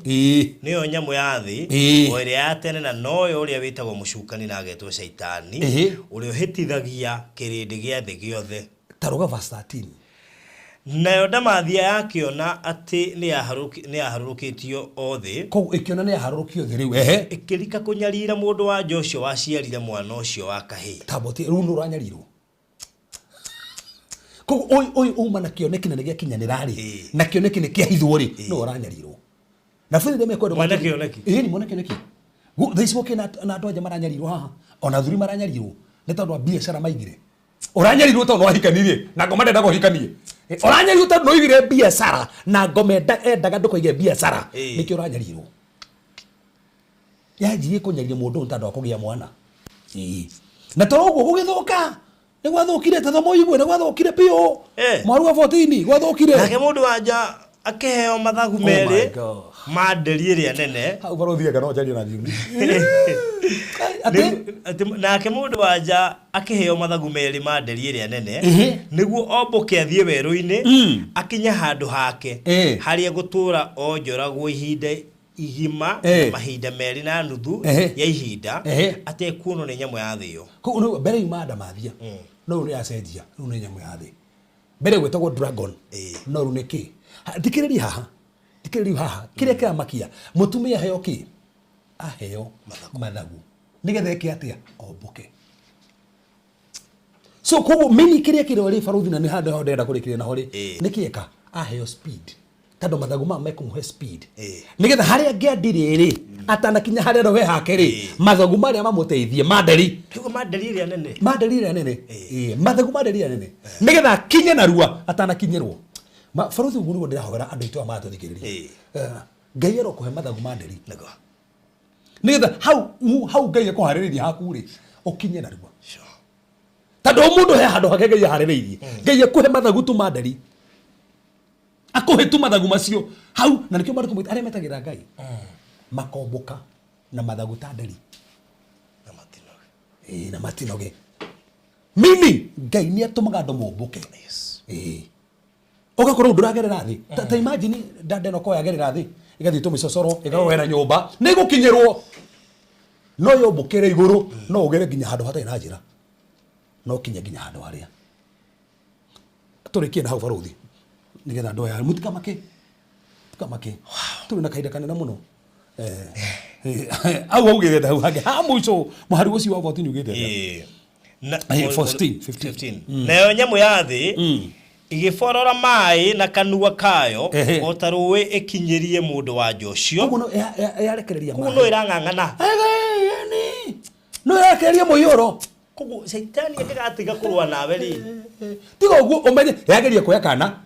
niyo nyamu ya thi o iria ya tene na noyo uria witagwo mucukani na agetwo Saitani uria uhitithagia kirindi gia thi giothe taroga verse 13 nayo ndamathi yakiona ati ni yaharurukitio othe ko ikiona ni yaharurukio thi riu ikirika kunyarira mundu wa Joshua waciarire mwana ucio wa kahi taboti runo ranyarirwo ko oi uma na kioneki na negia kinyanira ri na kioneki ni kiahithwo ri no ranyarirwo na futhi ndeme kwendo mwana kioneki ni mwana kioneki thaici woke na andu anja maranyarirwo haha ona thuri maranyarirwo ni tondu wa biashara maigire uranyarirwo tondu wahikanirie na ngoma ndenda kuhikanie uranyarirwo tondu no igire biashara na ngoma endaga ndukoige biashara nikio uranyarirwo yanjie kunyaria mundu tondu wa kugia mwana na toguo gugithuka ni gwathukire tathomo igwe ni gwathukire pio mwaru wa 14 gwathukire nake mundu anja akiheo mathagu meri manderi iria nene hau Farothi kana ojaria na thiuni nake mundu anja akiheo mathagu meri manderi iria nene niguo omboke athie weru-ini akinya handu hake haria gutura onjoragwo ihinda igima mahinda meri na nuthu ya ihinda atekuono ni nyamu ya thio ko no mbere yuma ndamathia no uri acenjia no ni nyamu ya thi mbere gwetagwo dragon no ru niki dikiriri haha kiria kira makia mutumia heo ki aheo mathagu nigethe ki atia omboke so ko mini kiria kiro ri Farothi na ni hande ho ndenda kurikiria na hori nikieka aheo speed tando mathagu ma mekumuhe speed nigetha haria ngiandire ri atanakinya haria rohe hake ri mathagu maria mamuteithie manderi iria nene mathagu manderi iria nene nigetha kinye na rua atanakinyirwo Farothi ugu nigo ndirahogera andu itu amatuthikiriria ngai ero kuhe mathagu manderi nigetha hau ngai akuhaririria haku ri ukinye na rua tando mundu he handu hake Ngai harĩrĩirie Ngai akuhe mathagu tu mandari akuhe tu mathagu macio hau na nikio mariko arĩa metagira Ngai makomboka na mathagu tandari na matinoge mimi Ngai ni atumaga andu momboke ugakorwo nduragerera thi ta imagine dada no ko yagerera thi igathi tu micocoro igarowera nyumba ni gukinyirwo no yombokere iguru no ugere nginya handu hatai na njira no kinya nginya handu haria turikie na hau baruthi nigetha andu aya mutikamake turi na kaida kanene muno au ugirete hau hange ha muico muhari ucio wa 14 ugirete 15 nayo nyamu ya thi igiforora mai na kanua kayo otaruwe ikinyirie mundu wa jocio kuno yarekereria mai kuno irangangana yani no yarekereria moyoro kugu shaitani ngatiga kurwa nawe ri tigo uguo umenye yagerie kuya kana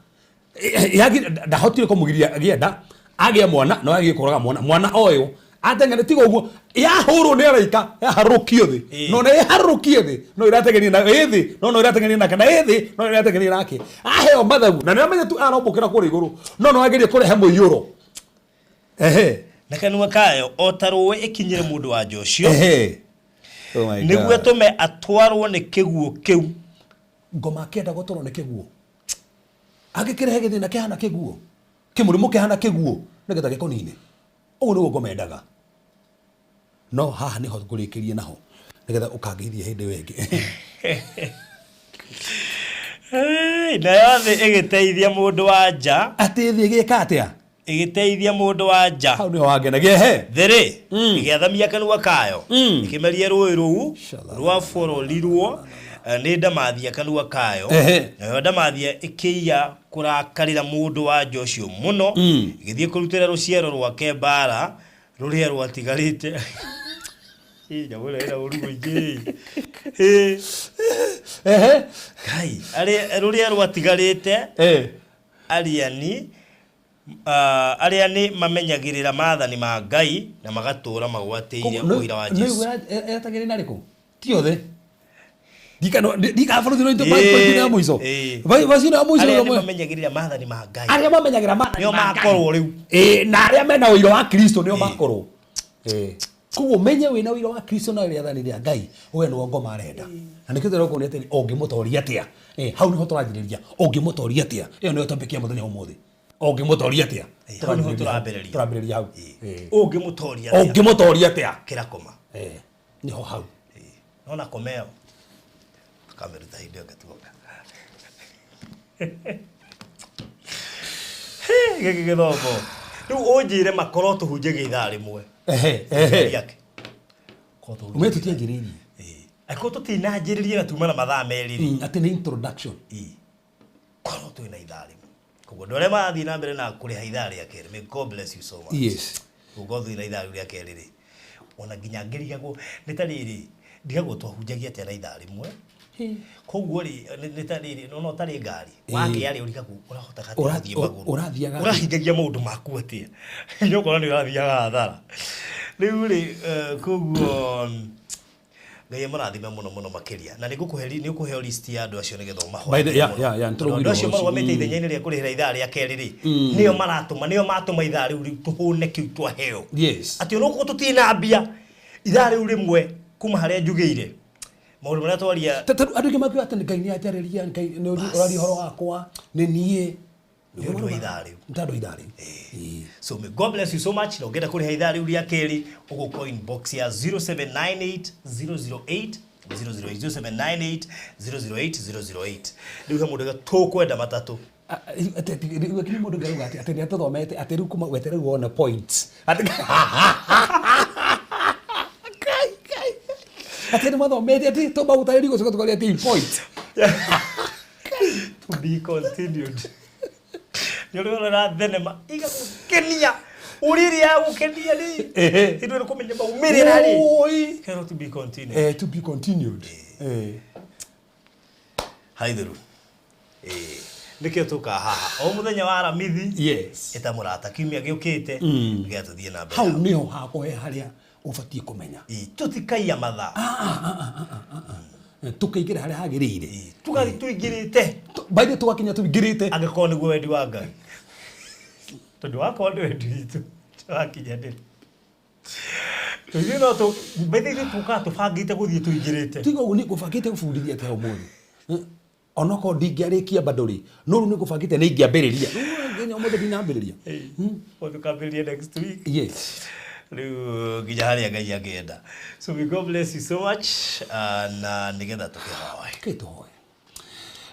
ndahotire kumugiria agienda agia mwana no agie kuraga mwana oyo atengene tigo uguo yahurwo ni araika yaharukio thi no ne yaharukio thi no irategenia na ethi no irategenia na kana ethi no irategenia nake aheo mathagu na namenye tu arombokera kuri iguru no agerie kurehe muiyuro na kanua kayo otaruwe ikinyire mundu wa jocio oh my god niguo tume atwarwo ni kiguo kiu ngoma kenda gotoro ni kiguo agikirehe githina kihana kiguo kimurimu kihana kiguo nigetha gikonine ugu ni ngoma endaga no haha niho ngurikirie naho nigetha ukangeithia hindi wengi na yothe igiteithia mundu wa nja ati thi gika atia igiteithia mundu wa nja hau niho wangenagia thiri igiathamia kanua kayo ikimeria rui ruu rwa fororirwo ni ndamathia kanua kayo na ndamathia ikiya kurakarira mundu wa jocio muno igithie kurutira ruciero rwake bara ruria rwatigarite nyamura ira uruguingi kai ari ruria rwatigarite ariani mamenyagirira maathani ma Ngai na magatura magwatiire uira wa Jesu etagire nariko tiothe dika foro dino into point na muizo vai sina muizo ariani mamenyagirira maathani ma Ngai aria mamenyagira maathani nio makorwo riu na aria mena uira wa Kristo nio makorwo kugo menye wina uira wa Kristo na riathani ria Ngai we no ngoma arenda na nikio tero ko nete ongimutoria atia hau niho turanjiriria ongimutoria atia iyo niyo topic ya muthenya umuthi ongimutoria atia turambiriria hau ongimutoria atia kirakoma niho hau nona komeo kameruta hinde ngatuoka gege githomo riu unjire makoro tuhunjagia ithaa rimwe yake umetu tianjiririe ako tutinanjiririe na tumana mathaa meriri ati ni introduction koro tu ina ithaa rimwe kugo ndore mathi na mbere na kuri ithaa ria keri. May God bless you so much. Yes. Kugo thu ina ithaa ria keri ri ona nginya ngirigago nitariri ndigago twahunjagia ati na ithaa rimwe koguo ri nitariri no tari ngari wage yari urika ku urahota gathi maguru urahingagia maundu maku atia nyoko ni urathiaga hathara riu ri koguo Ngai murathime muno makiria na nigukuheri ni ukuheo list ya andu acio nigetha mahoya ndu acio marwamite ithenya-ini ria kurihira ithaa ria keri ri nio matuma ithaa riu tuhune kiu twaheo ati no tutina mbia ithaa riu rimwe kuma haria njugiire maundu maria twaria andu ngi makiwa ati Ngai ni atariria Ngai ni urari horo wakwa ni nie ndu ithaa riu ntado ithaa riu so may God bless you so much no ngenda kuriha ithaa riu ria keri uguko inbox ya 0798 008 008 008 riu he mundu tukwenda matatu kini mundu ngauga ati ni atuthomete ati riu kuma wetere wona points ati ni mathomete ati to bauta iri gucoka tukari ati points to be continued Nyoro na thenema iga kenia uriria gukenia ni ndu kumenya maumirira ri cannot be continued to be continued haiduru nikio tuka haha o muthenya wa aramithi eta murata kimia giukite ngia tuthie na mbere hau niho hakohe haria ubatie kumenya tutikaiya matha tukaigire hare hagirire tukari tuigirite baide tugakinya tuigirite angekoni gwe wendi wa Ngai tondu wako ndu wendi itu twakinya ndiri tujino to baide tuka tubangite guthie tuigirite tigo ni gubangite gubundithia te umuthi onoko ndingiarikia banduri no ru ni gubangite ni ingiambiriria nginya umuthi dinambiriria tukambiriria next week yes Riu nginya haria Ngai angenda. So we God bless you so much na nigetha tukihoe. Kituhoe.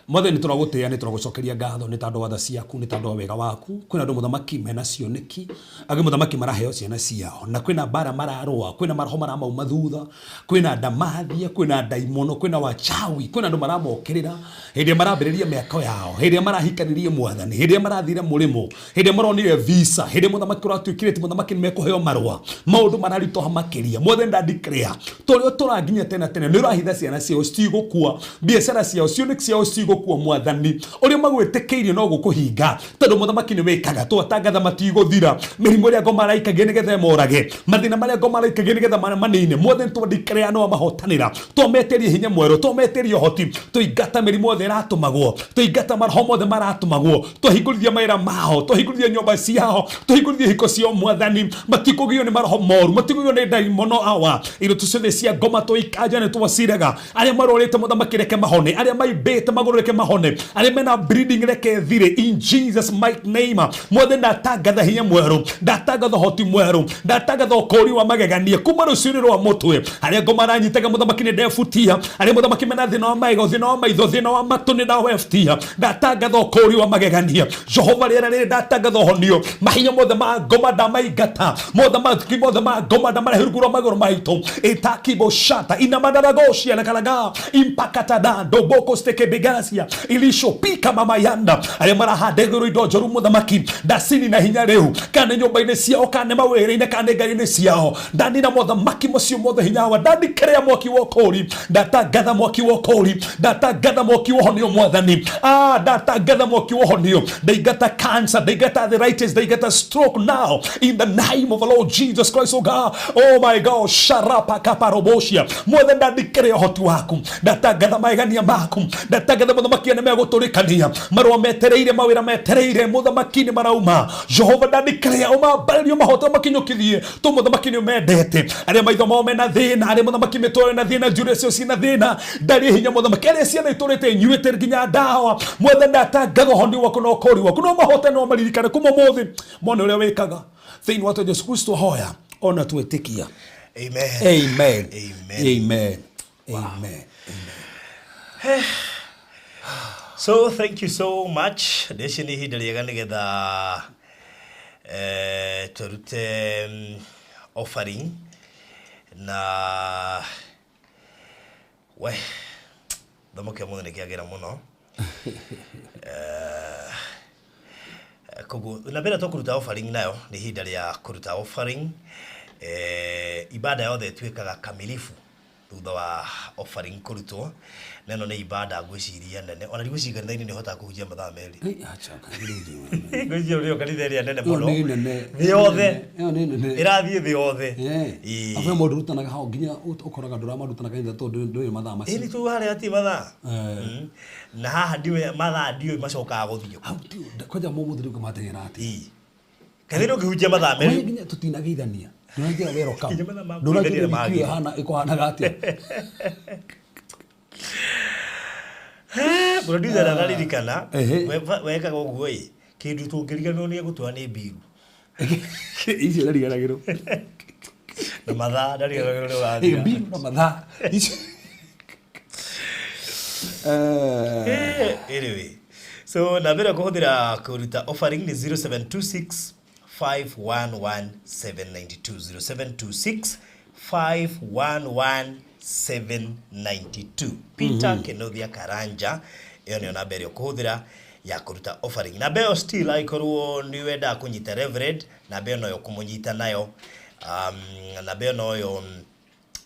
Mothe ni turagutia ni turagucokeria ngatho ni tandu watha ciaku ni tandu wega waku kwina andu muthamaki mena cioneki agi muthamaki maraheo ciana ciao na kwina bara mararua kwina maroho maramauma thutha kwina ndamathia kwina ndaimono kwina wachawi kwina andu maramokirira hindi marambiriria miako yao hindi marahikanirie mwathani hindi marathire murimo hindi maronire visa hindi muthamaki uratuikirite muthamaki nimekuheo marua maundu mararitoha makiria mothe ndandikrea turio turanginya tena ni urahitha ciana ciao citigukua biashara ciao cioneki ciao kwa mwathani uri magwitikiirie no gukuhinga tondu muthamaki ni wikaga twatangatha matiguthira mirimo ria ngoma raikagie nigetha morage mathina maria ngoma raikagie nigetha manine mothe twandikrea no mahotanira twameterie hinya mwero twameterie hoti tuingata mirimo othe ratumagwo tuingata maroho mothe maratumagwo twahingurithia maira mao twahingurithia nyomba ciao twahingurithia hiko cio mwathani matikugio ni maroho moru matikugio ni ndaimono awa iro tucothe cia ngoma tuikanja ni twaciraga aria marorite muthamaki reke mahone aria maibite maguru mahone arimena breeding reke thire in Jesus mighty name mothe ndatangatha hinya mweru ndatangatha hoti mweru ndatangatha ukuri wa magegania kuma ruciri rwa mutwe aria ngoma ranyitaga muthamaki ni ndefutia aria muthamaki mena thina wa maigo thina wa maitho thina wa matu ni ndaweftia ndatangatha ukuri wa magegania Jehova rĩera rĩrĩ ndatangatha honio mahinya mothe ma ngoma ndamaingata mothe ma ngoma ndamarehurugura maguru maitu itakibo shata ina madaragoshia na kalaga impakata dando boko steke begasia ilishopika mama yanda aria marahadeguru indo njoru muthamaki ndacini na hinya riu kana nyumba-ini ciao kana mawĩra-inĩ kana ngari-inĩ ciao ndanina muthamaki macio mothe hinya wa ndandikerea mwaki wa ukuri ndatangatha mwaki wa ukuri ndatangatha mwaki wa honio mwathani ndatangatha mwaki wa honio ndaingata cancer ndaingata arthritis ndaingata stroke now in the name of the Lord Jesus Christ oh God oh my God sharapa kaparoboshia mothe ndandikerea hoti waku ndatangatha magania maku ndatangatha muthamaki ne meguturikania marwa metereire mawira metereire muthamaki ni marauma Jehova ndandikerea umambario mahota makinyukithie to muthamaki ni mendete aria maitho mao mena thina aria muthamaki mitore na thina jure cio cina thina ndari hinya muthamaki aria ciana iturite nyuite nginya ndawa mothe ndatangatha honi waku no kori waku no mahote no maririkane kuma mothi mone uria wikaga thiini wa Yesu Kristo hoya ona twetikia amen amen amen amen wow. Amen So thank you so much deshini hii ndariega nigetha turute offering na we thamoke muthe nikiagira muno koguo na mbere tukuruta offering nayo ni hinda ria kuruta offering ibada yothe twikaga kamilifu thutha wa offering kurutwo neno ni ibada ngwiciria nene ona rigwiciria kanitha-ini ni hota kuhunjia mathaa meri acha kagirije ngwiciria uri kanitha ria nene muno ni nene thi yothe nene irathie thi yothe afa mundu rutanaga hao nginya ukoraga ndura marutanaga kanitha tondu nduri mathaa macio ni tu haria ati mathaa na haha ndiwe mathaa ndiwe macokaga guthio kwaja mumuthi riu kumatengera ati kanitha ngihunjia mathaa meri nginya tutinageithania nduragira wero kam nduragira kiyo hana ikohanaga atia producer araririkana wekaga uguo kindu tungiriganwo ni gutwa ni biru icio ndariganagirwo na mathaa ndariganagirwo wa biru na mathaa anyway so na mbere kuhuthira kuruta offering ni 0726 511 792 0726 Peter Kenothia Karanja iyo ni na mbere kuhuthira ya kuruta offering na mbere still aikorwo ni wenda kunyita reverend na mbere no kumunyita nayo na mbere no yo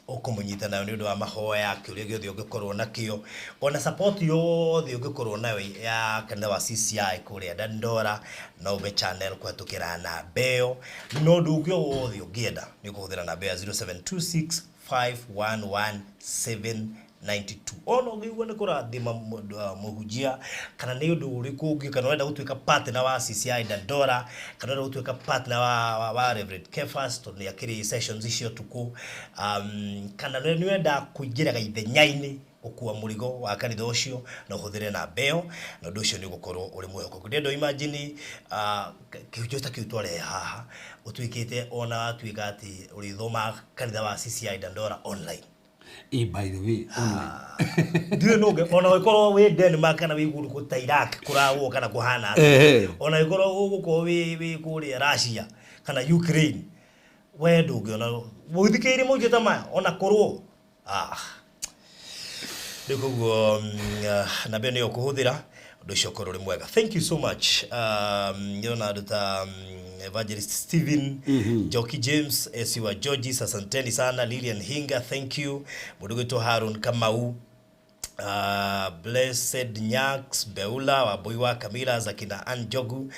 ukumunyita nayo ni undu wa mahoya kiuria giothe ungikorwo nakio ona support yothe ungikorwo nayo ya kana wa CCI kuria Dandora no ube channel kwetukira na beo no ndugio wothe ungienda ni kuhuthira na beo 0726 511 92 ono ngigwa ni kurathima muhujia kana ni undu uriku ungi kana wenda gutwika partner wa CCI Dandora kana wenda gutwika partner wa Reverend Cephas to ni akiri sessions icio tuku kana ni wenda kuingira gaithenyaini ukua murigo wa kanitha ucio na uhuthire na beo na undu ucio ni gukorwo uri mwehoko ndendo imagine kihujo kiutware haha utwikite ona twika ati uri thoma kanitha wa CCI Dandora online. By the way, online. Ndiyo noge ona wikoro we Denmark kana wiguru ku Iraq kurawo kana kuhana ona wikoro guko we kuri Russia kana Ukraine we nduge ona muthikiri muje tama ona korwo ndikugo na bene yo kuhuthira undu ucio korwo ri mwega. Thank you so much yona duta Evangelist Stephen, Joki James, Esiwa Georgie, asanteni sana. Lilian Hinga, thank you. Muduguto Harun Kamau, Blessed Nyax, Beula, Waboiwa Kamila, Zakina Anjogu,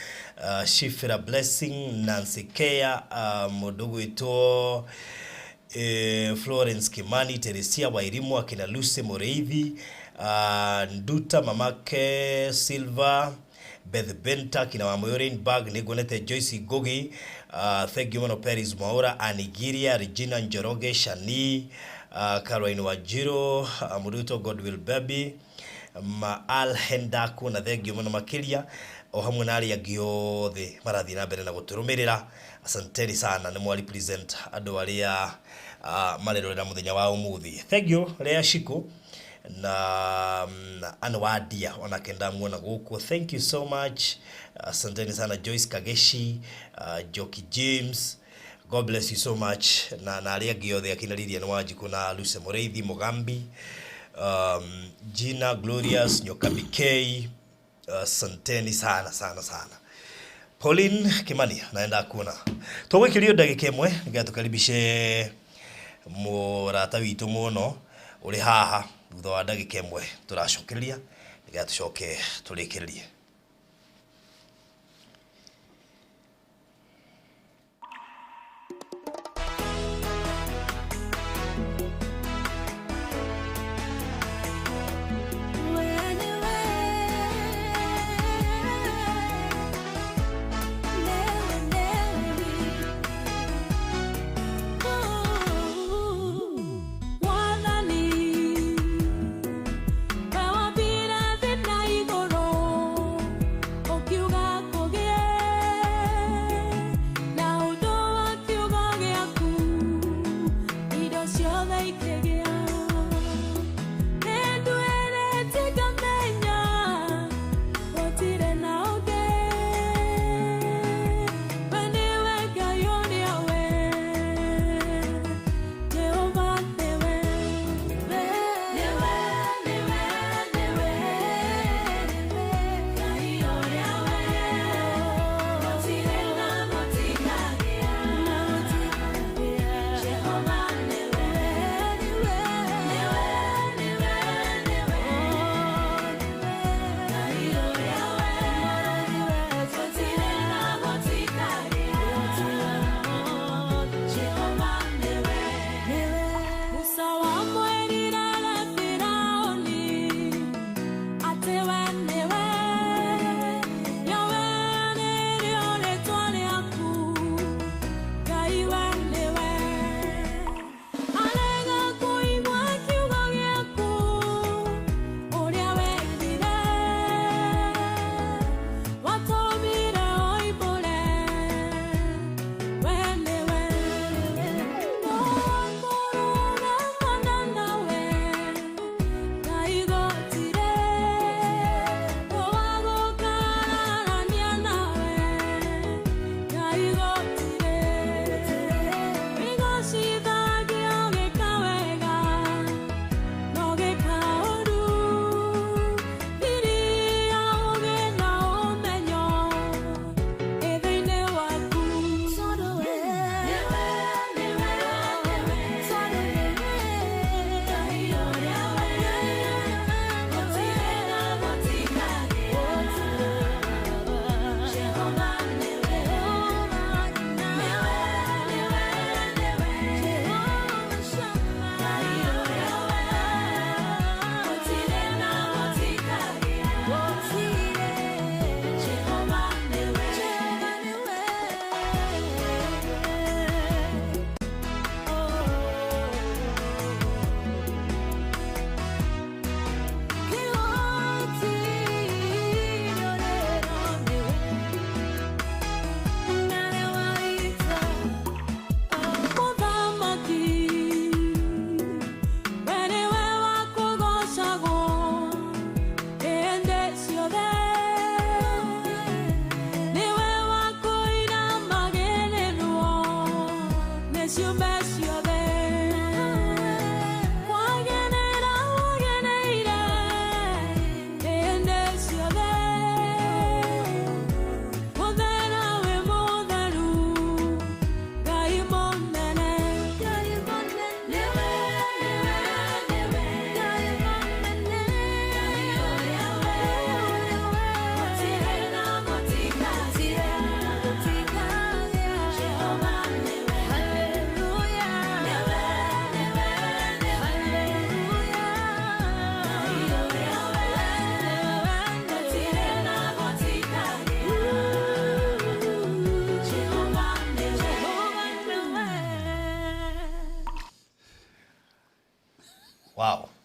Shifira Blessing, Nancy Kea, Muduguto Florence Kimani, Teresia Wairimu, akina Lucy Moreithi, Nduta Mamake Silva, Beth Benta, kina wa Moyorenburg, Nigonete Joyce Gogi, thank you, Mono Paris Maura, Anigiria, Regina Njoroge, Shani, Caroline Wajiro, Muruto Godwill Baby, Maal Hendaku, na thank you, Mono Makilia, o hamwe na aria giothe marathi na mbere na guturumirira. Asanteni sana, ni mwali present andu aria marerorera muthenya wa umuthi. Thank you Rea Shiko na Anwadia ona kenda muona guku. Thank you so much. Asanteni sana Joyce Kageshi, Joki James, God bless you so much. Na aria giothe akina Lilian Wanjiku na Luce Moreithi Mugambi, Gina Glorious Nyokabi K, asanteni sana sana sana. Pauline Kimani naenda kuna tugwikirio ndagika imwe nigatukaribishe murata witu muno uri haha thutha wa ndagika imwe turacokereria nigatucoke turikirie.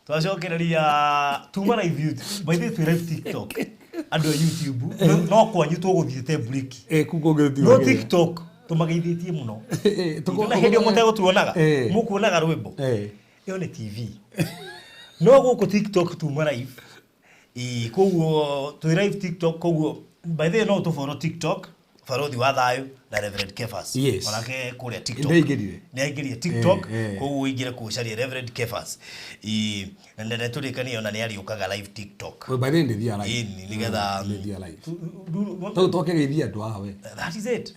twacokereria tuma live by the live TikTok andu YouTube no kwanyu tuguthiete break kugongethiwa no TikTok tumageithĩtie mũno na hĩndĩ mũtego tuonaga mũkuonaga rwĩmbo ĩyo nĩ TV no gũkũ TikTok tuma live koguo twi live TikTok koguo by the way no to follow TikTok Farothi wa Thayo na Reverend Cephas onake kuria TikTok nĩaingĩrire TikTok koguo ingire kucaria Reverend Cephas na nene tũrĩkanie ona nĩ ariũkaga live TikTok by the end thia live nigetha thia live tũtokegeithia andũ hawe that is it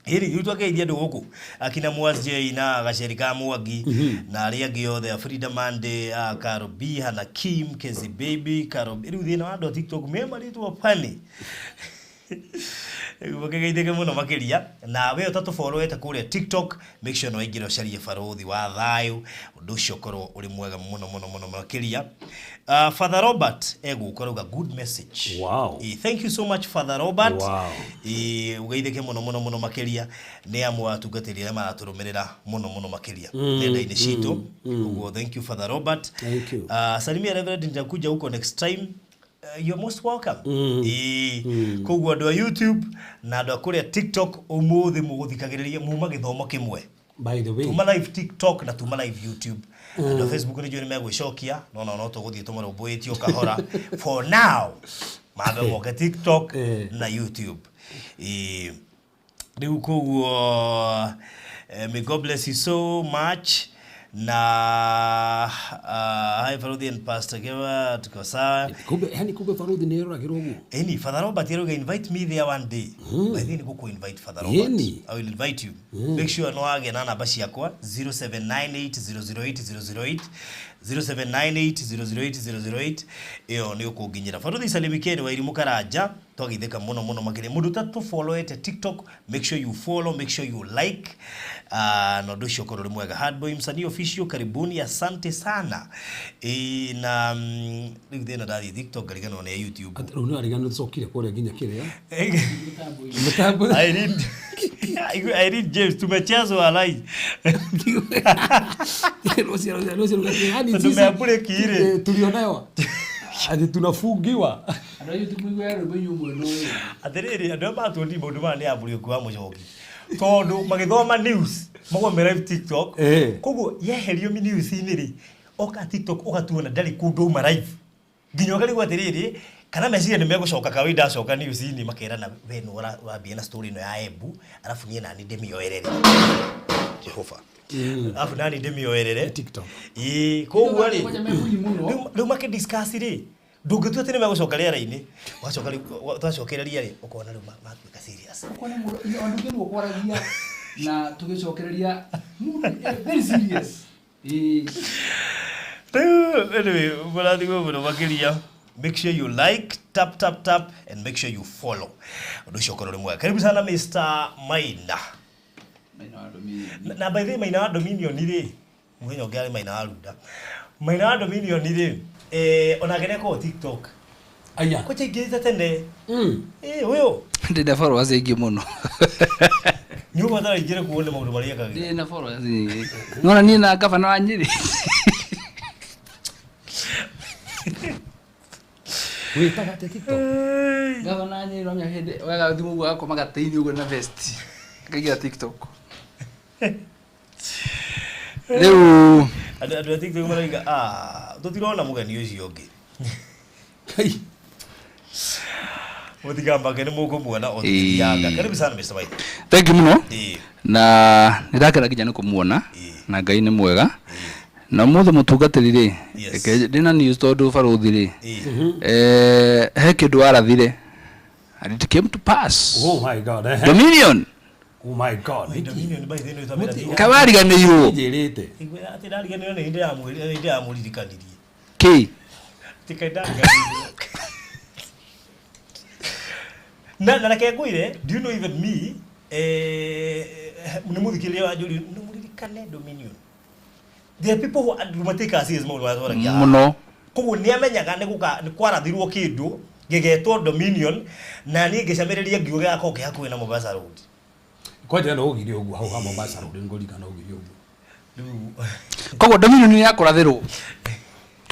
hili yutwakeithia andũ gũkũ akina Mwazj na Gaceri ka Mwangi na arĩa angĩ othe Freedom Monday Karo B Hana Kim Kezi Baby Karo rĩu thĩna wa andũ TikTok memarĩtwo pani Wakegeithĩke mũno makĩria na we ũtatũfollowete kũrĩa TikTok make sure no ingĩra ũcarie Farothi wa Thayo ũndũ ũcio korwo ũrĩ mwega mũno makĩria Father Robert egũkorwo good message wow thank you so much Father Robert wow ugeithĩke mũno makĩria nĩ amwe atungatĩri arĩa maratũrũmĩrĩra mũno makĩria nenda-inĩ citũ ũguo thank you Father Robert thank you salimia Reverend nitakuja huko next time you're most welcome koguo andũ a YouTube na andũ a kũrĩa TikTok ũmũthĩ mũgũthikagĩrĩria muma gĩthomo kĩmwe by the way tuma live TikTok na tuma live YouTube andũ a Facebook nĩ njũĩ megwĩcokia no tũgũthiĩ tũmarũmbũĩtio kahora for now mambe moke TikTok na YouTube rĩu koguo may God bless you so much na hi Farothi and Pastor Gewa tuko sawa kumbe Farothi nĩ roragĩrwo guo Father Robert you're invite me there one day I think go invite Father Robert I will invite you make sure no age na namba ciakwa 0798008008 0798008008 iyo nĩ ũkũnginyĩra Farothi salimikeni wa irimu karanja twagithĩka mũno makĩria mũndũ ta followete TikTok make sure you follow make sure you like na ũndũ ũcio korwo mwega Hardboy msanii official karibuni asante sana na rĩu thĩna ndathi TikTok garigano na YouTube rĩu nĩ arigano tũcokire kũrĩa nginya kĩrĩa I read James tumechezwa alai tumeapule kire tulionewa ati tunafungiwa atiriri andu abatundi mundu ma ni amburi kwa mucoki tondu magithoma news magwa me live TikTok koguo yeherio mi news ini ri oka TikTok ogatuona ndari kundu ma live nginya gali gwatiriri kana meciria nĩ megũcoka kawaida acoka news ini makerana we no wambia na story no ya Embu alafu nie nani ndemioerere Jehova alafu nani ndemioerere TikTok koguo ri rĩu make discuss ri ndũngĩtua atĩ nĩ megũcoka rĩera-inĩ wacoka twacokereria ri ũkona rĩu matuĩka serious ũkona andũ kĩrwo kwaragia na tũgĩcokereria very serious anyway mũrathimwo mũno makĩria make sure you like tap and make sure you follow ũndũ ũcio ũkorwo ũrĩ mwega karibu sana Mr. Maina na by the way Maina wa Dominion ri mũthenya ũngĩ arĩ Maina wa Runda Maina wa Dominion ri onagene ko TikTok aya kocha igeza tende huyo ndenda followers aingi muno nyuma ndara igire kuone maundu maria kage ndenda followers aingi ngona ni na gavana wa Nyeri wita gate TikTok gavana wa Nyeri wamya hede wega thimu gwa ko magateini ugo na vest kagira TikTok leo adu TikTok maraga tutirona mugeni ucio ungi kai mutigamba ngene mukumuona othianga karibu sana Mr. White thank you muno na nirakera kijana kumuona na Ngai ni mwega na mothe mutungatiri ri ndina news tondu Farothi ri he kindu arathire and it came to pass oh my god Dominion oh my god Dominion by the way tamira kabariganirwo njirite igwera ati ndariganirwo ni hindi ya muririkanirie ki tikaidanganirie na kegwire do you know even me munimuthikiria wa njuri muririkane Dominion there are people who take us as more muno koguo ni amenyaga ni kwarathirwo kindu gigetwo Dominion na ni ngicamiriria ngiuga yako ke hakuhi na Mombasa Road kwaje no ugire ugu hau ha Mombasa Road ngorika no ugire ugu koguo Dominion ni yakurathirwo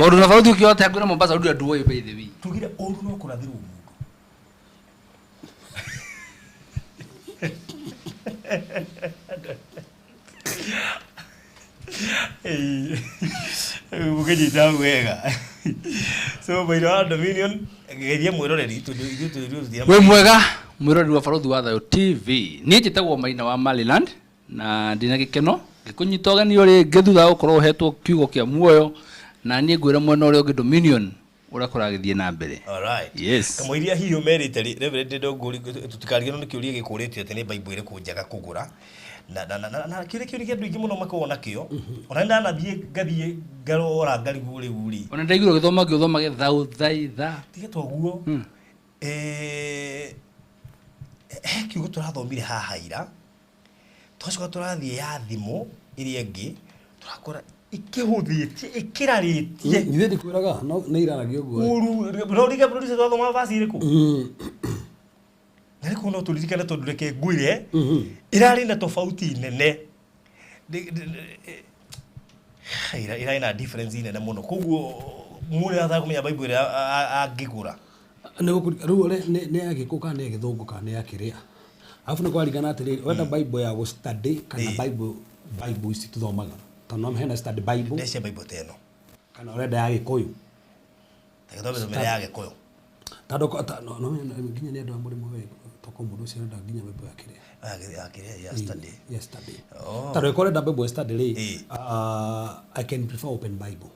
tondu na bauti ukiote hakuna Mombasa ndu andu oyo by the way tugire oru no kurathirwo mundu mukanyita wega so baira Dominion geria mwiroreri tundu we mwega mwiroreri wa Barothi wa Thayo TV ni njitagwo Maina wa Maryland na ndina gikeno gikunyita ogani uri ngethutha gukorwo hetwo kiugo kia muoyo na nie ngwira mwena uri ungi Dominion ura kuragithie na mbere. Alright. Yes. Kamwiria hiyo merite Reverend Ndongori tutikarigie no kiuria gikuritio ati ni Bible iri kunjaga kugura na kire kindu ingi muno makona kio ona ndanathie ngathie ngarora ngarigu riuri ona ndaigiro githoma thaitha tige toguo kiugo turathomire haha ira twacoka turathie ya thimu iri ingi turakora ikihuthitie ikiraritie ithe ndikwiraga no ne iraragio guo no rige producer twathoma basi iriku nari kuno turirikana tondu reke ngwire irari na tofauti nene ira ina difference nene muno koguo mure atha kumenya Bible angigura riu ne agikuka ne githunguka ne akiria afu ne kwaringana atiri wenda Bible ya go study kana Bible isi tuthomaga tondu hena study Bible ndece Bible teno kana urenda ya gikuyu tagatobe mbere ya gikuyu tado no nginya ni andu amuri mwe toko mundu cio nda nginya Bible akiria ya study tado ikorenda Bible study ri I can prefer open Bible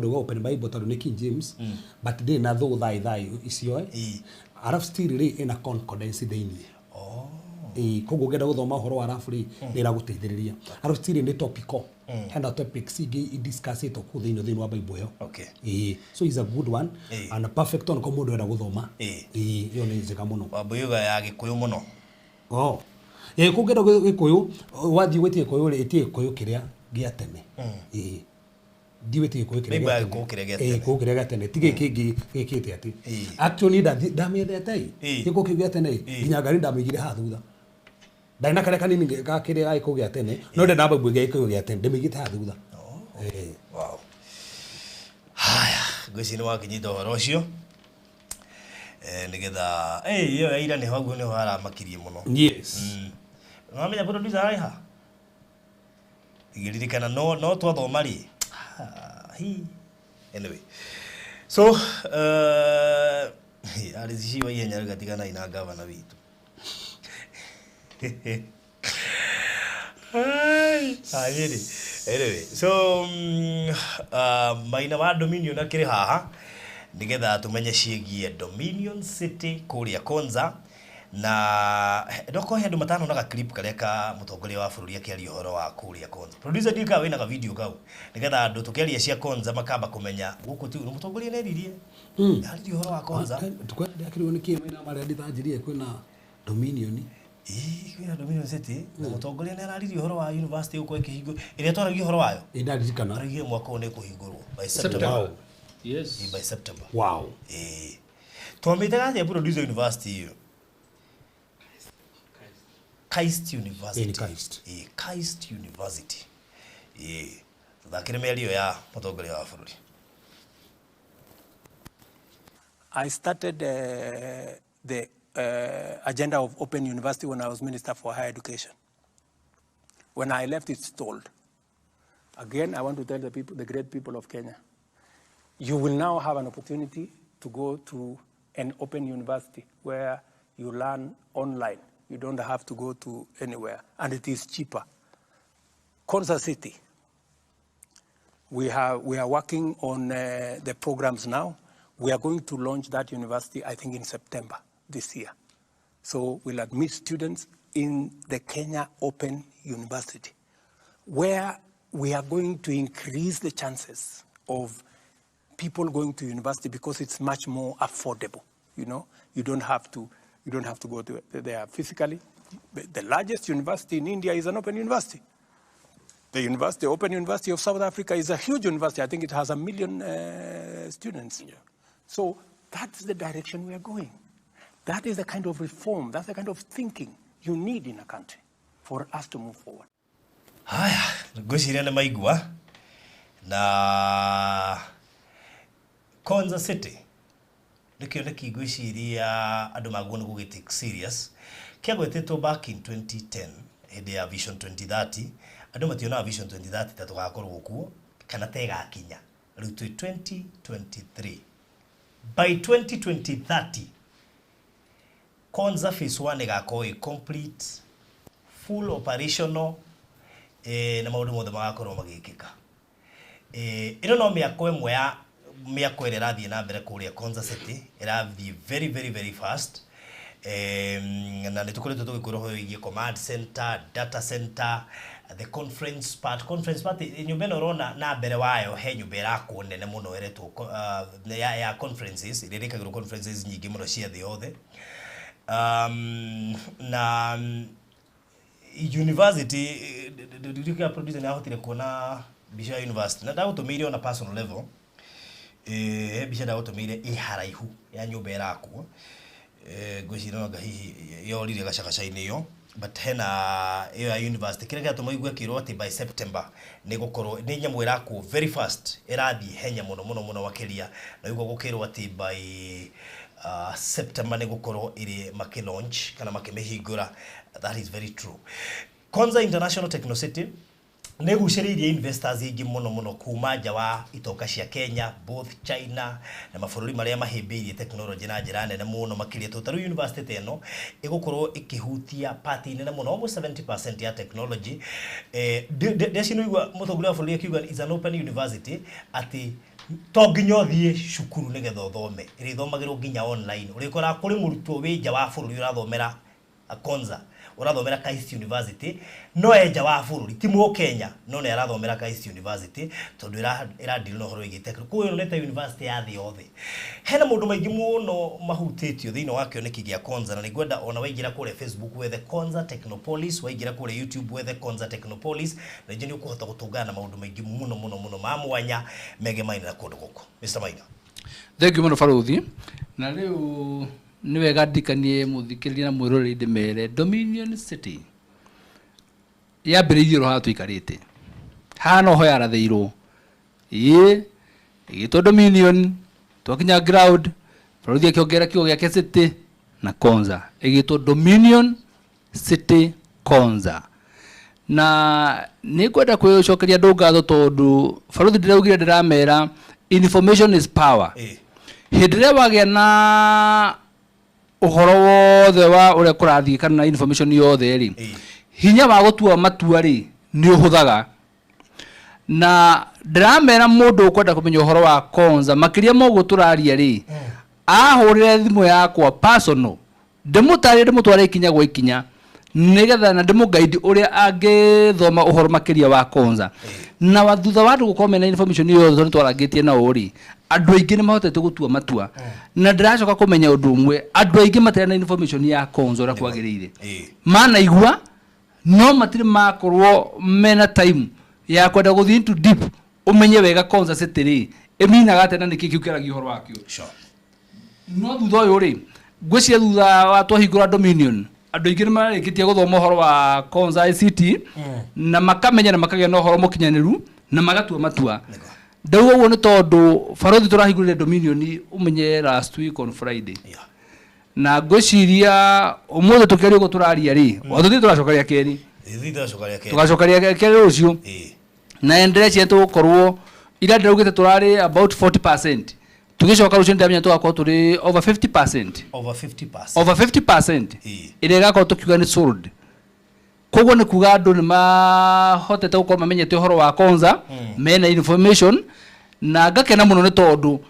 do open Bible tado ni King James but they na tho thai icio arafu still ri ina concordance deini koguo ngenda guthoma horo wa arafu ri nira guteithiriria arafu still ni topical hena topics igi discussito ku thiini wa Bible yo so is a good one and a perfect one ko mundu era guthoma yo ni njega muno wabuyuga ya gikuyu muno kungenda gikuyu wathi gwetie gikuyu ri etie gikuyu kiria gia tene diwete gikuyu kiria gia tene tige kingi gikite ati actually ndamethete gikuyu gia tene nginya ngari ndamigire ha thutha ndaina kare kanini gakiria ga gikuyu gia tene no ndenda Bible gikuyu gia tene ndimigite ha thutha wow haya gwicini wakinyita horo ucio nigetha iyo ira ni haguo ni hara makirie muno yes ngamenya producer ai ha igiririkana no twathoma ri anyway so alizishi wa yenya katika na ina gavana witu anyway so Maina wa Dominion akiri haha nigetha tumenye ciigie Dominion City kuria Konza na ndoko hendu matano na clip kareka mutongoria wa bururi akiaria horo wa kuria Konza producer ndika wina ka video kau nigetha andu tukiaria cia Konza makamba kumenya guku tu mutongoria neririe ari horo wa Konza tukwenda akiriwo ni Maina mari ndithanjirie kwina Dominion kwina Dominion City na mutongoria ni araririe horo wa university uko ikihingo iria twaragia horo wayo ndaririkana aragie mwaka one kuhingurwo by September. Yes. By September. Wow. Twamitaga atia producer university hiyo. Christ University. Christ University. Thakire merio ya mutongoria wa bururi. I started the agenda of Open University when I was Minister for Higher Education. When I left, it stalled. Again, I want to tell the people, the great people of Kenya, you will now have an opportunity to go to an open university where you learn online. You don't have to go to anywhere, and it is cheaper. Konza City, we are working on the programs now. We are going to launch that university, I think, in September this year. So we'll admit students in the Kenya Open University, where we are going to increase the chances of people going to university because it's much more affordable. You know, you don't have to go to there physically. The largest university in India is an open university. The Open University of South Africa is a huge university. I think it has 1 million students. So that's the direction we are going. That is the kind of reform, that's the kind of thinking you need in a country for us to move forward. Haya, ngwiciria ni maigua na Konza City nikio nekigwiciria andu magone go get serious kiagwetetwo back in 2010 hede ya Vision 2030 andu mationa Vision 2030 tatugakorwo kuo kana tega kinya riu 2023 by 2030 Konza phase 1 igakorwo complete full operational na maundu mothe magakorwo magikika ino no miako imwe ya miako ire rathie na mbere kuria Konza City irathie very fast na nitukoretwo tugikorwo igie command center, data center, the conference part nyumba ino rona na mbere wayo he nyumba irako nene muno iretwo ya conferences iririkagirwo conferences nyingi muno cia thĩ yothe na university ndirikia producer na hotire kuona bisha university na ndagutumire on a personal level bisha ndagutumire iharaihu ya nyumba irako gwicira ngahihi yorire gacagacaini yo but hena ya university kire gatuma igwe kirwo ati by September ni gukorwo ni nyamu irako very fast irathi henya muno wakiria na igwe gukirwo ati by September ni gukorwo iri makilaunch kana makimehingura. That is very true. Konza International Techno City ne guciririe investors ingi muno kuma nja wa itoka cia Kenya, both China na mabũrũri maria mahĩmbĩirie technology na njĩra nene muno makiria totaru university eno igukorwo ikihutia part nene muno almost 70% ya technology ndecino igwa mũtongoria wa bũrũri akiuga is an open university ati to nginya uthie cukuru nigetha uthome irithomagirwo nginya online urikora kuri murutwo wi nja wa bũrũri urathomera Konza urathomera Kaisi University no enja wa bũrũri ti mu Kenya no ne arathomera Kaisi University tondu ira deal no horo igite ku yo neta university ya thĩ yothe hena mundu maingi muno mahutitio thiino wa kioneki gia Konza na nigwenda ona waigira kule Facebook wethe Konza Technopolis waigira kule YouTube wethe Konza Technopolis na jeni ukuhota gutungana na maundu maingi muno mamwanya mege maina na kundu guko Mr. Maina. Thank you muno Faruthi na riu ni wega ndikanie muthikiriria na mwiroreri ndimere Dominion City yambiriirio ro hatu ikarite hano ho yarathiirwo igitwo Dominion twakinya ground Faruthi akiongera kiugo giake City na Konza igitwo Dominion City Konza na ni kwenda kwicokeria ndungatho tondu Faruthi ndiraugire ndiramera information is power hindire wagia na uhoro wothe wa uria kurathii kana information yothe ri hinya wa gutua matua ri ni uhuthaga na ndiramera mundu ukwenda kumenya uhoro wa Konza makiria mogu turaria ri ahurire thimu yakwa personal ndimutware ikinya gwa ikinya nigetha na ndimuguide uria angithoma uhoro makiria wa Konza na wathutha wa gukorwo mena information yothe twarangitie na uri andu aingi ni mahotete gutua matua na ndiracoka kumenya undu umwe andu aingi matera na information ya Konza uria kwagirire mana igua no matire makorwo mena time ya kwenda guthii into deep umenye wega Konza City ri eminaga atena niki kiukeragia uhoro wakio no thutha uyu ri ngwiciria thutha wa twahingura Dominion andu aingi ni marikitie guthoma uhoro wa Konza ICT na makamenya na makagia no uhoro mukinyaniru na magatua matua ndauga uguo ni tondu Faruthi turahingurire Dominion umenye last week on Friday na ngwiciria umuthi tukerio go turaria ri wathuthi turacokaria keri tugacokaria keri rucio na endere cietu gukorwo ira ndiraugite turari about 40% tugicoka rucio ndamenya tugakorwo turi over 50% ire gakorwo tukiuga ni sold koguo ni kuga andu ni mahotete gukorwo mamenyete uhoro wa Konza mena information na ngakena muno ni tondu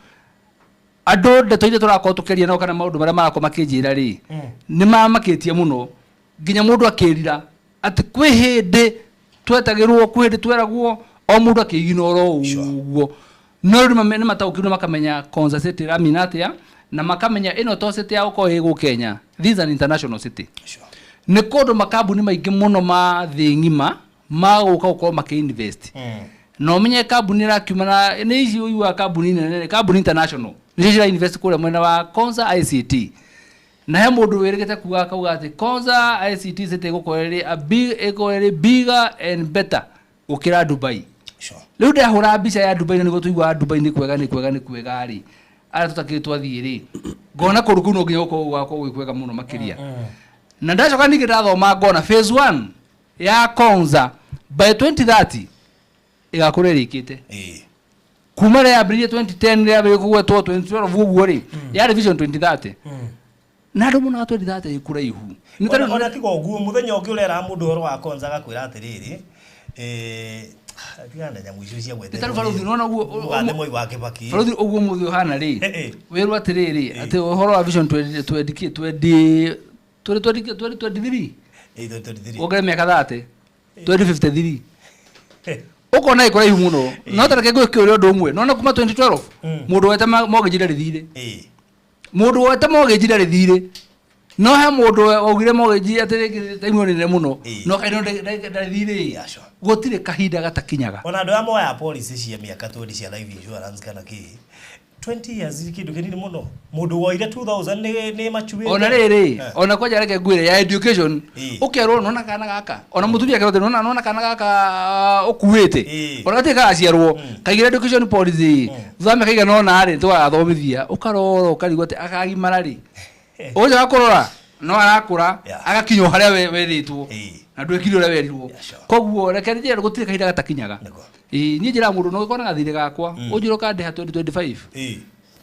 andu ndeto turakorwo tukeria no kana maundu maria marakorwo makinjira ri ni mamakitie muno nginya mundu akirira ati kwi hindi twetagirwo kwi hindi tweragwo o mundu akiginoro uguo no ri ni mataukirwo makamenya Konza City raminatia na makamenya ino to city ya uko ego Kenya this is an international city ni kodo makabuni maingi muno ma thi ngima ma guka makinvest no menye kabuni ra kiumana ni ici uyu kabuni nene kabuni international ni cira invest kule mwena wa Konza ICT na he mundu wirigite kuga kauga ati Konza ICT city gukoreri a big equally bigger and better ukira Dubai Leo ndahura mbica ya Dubai niguo tuigua Dubai ni kwega ri ara tutakiri twathie ri ngona kuru kuno nginya uko gwako gwĩkwega muno makiria na ndacoka ningi ndathoma ngona phase 1 ya Konza by 2030 igakũra ĩrĩkĩte kuma rĩa ambĩrĩrie 2010 rĩa ambĩrĩrie kũgwetwo 2012 ũguo rĩ yarĩ vision 2030 na andũ mũno 2030 ikũra ihu ona tiga ũguo mũthenya ũngĩ ũrera mũndũ ũhoro wa Konza agakwĩra atĩrĩrĩ tigana nyamu icio cia gwetera itaru baruthi nona ũgathe moi wake baki baruthi ũguo mũthĩ ũhana rĩ wĩrwo atĩrĩrĩ atĩ ũhoro wa vision 2023 ogere mĩaka 30 2053 ukona ikora ihu muno no tareke gwĩka ũrĩa ũndũ ũmwe nona kuma 2012 mũndũ wete mortgage ndarĩ thire mũndũ wete mortgage ndarĩ thire no he mũndũ ogire mortgage atĩ time nene muno no kaino ndarĩ thire gũtirĩ kahinda gatakinyaga ona andũ amwe ya policy cia mĩaka 20 cia life insurance kana kĩ 20 years kindu kinini muno mundu woire 2000 ni machuwe ona riri ona kwaja reke ngwire ya education ukerwo nona kana gaka ona mutumia kerwo nona kana gaka ukuwite ona tika aciarwo kaigire education policy thame kaiga nona ri twathomithia ukarora ukarigwo ati akagimara ri uja akorora no arakura agakinyo haria weritwo na ndwekire uria werirwo koguo reke njira gutire kahinda gatakinyaga ni njira mundu no gikona gathire gakwa ujiro kande ha 2025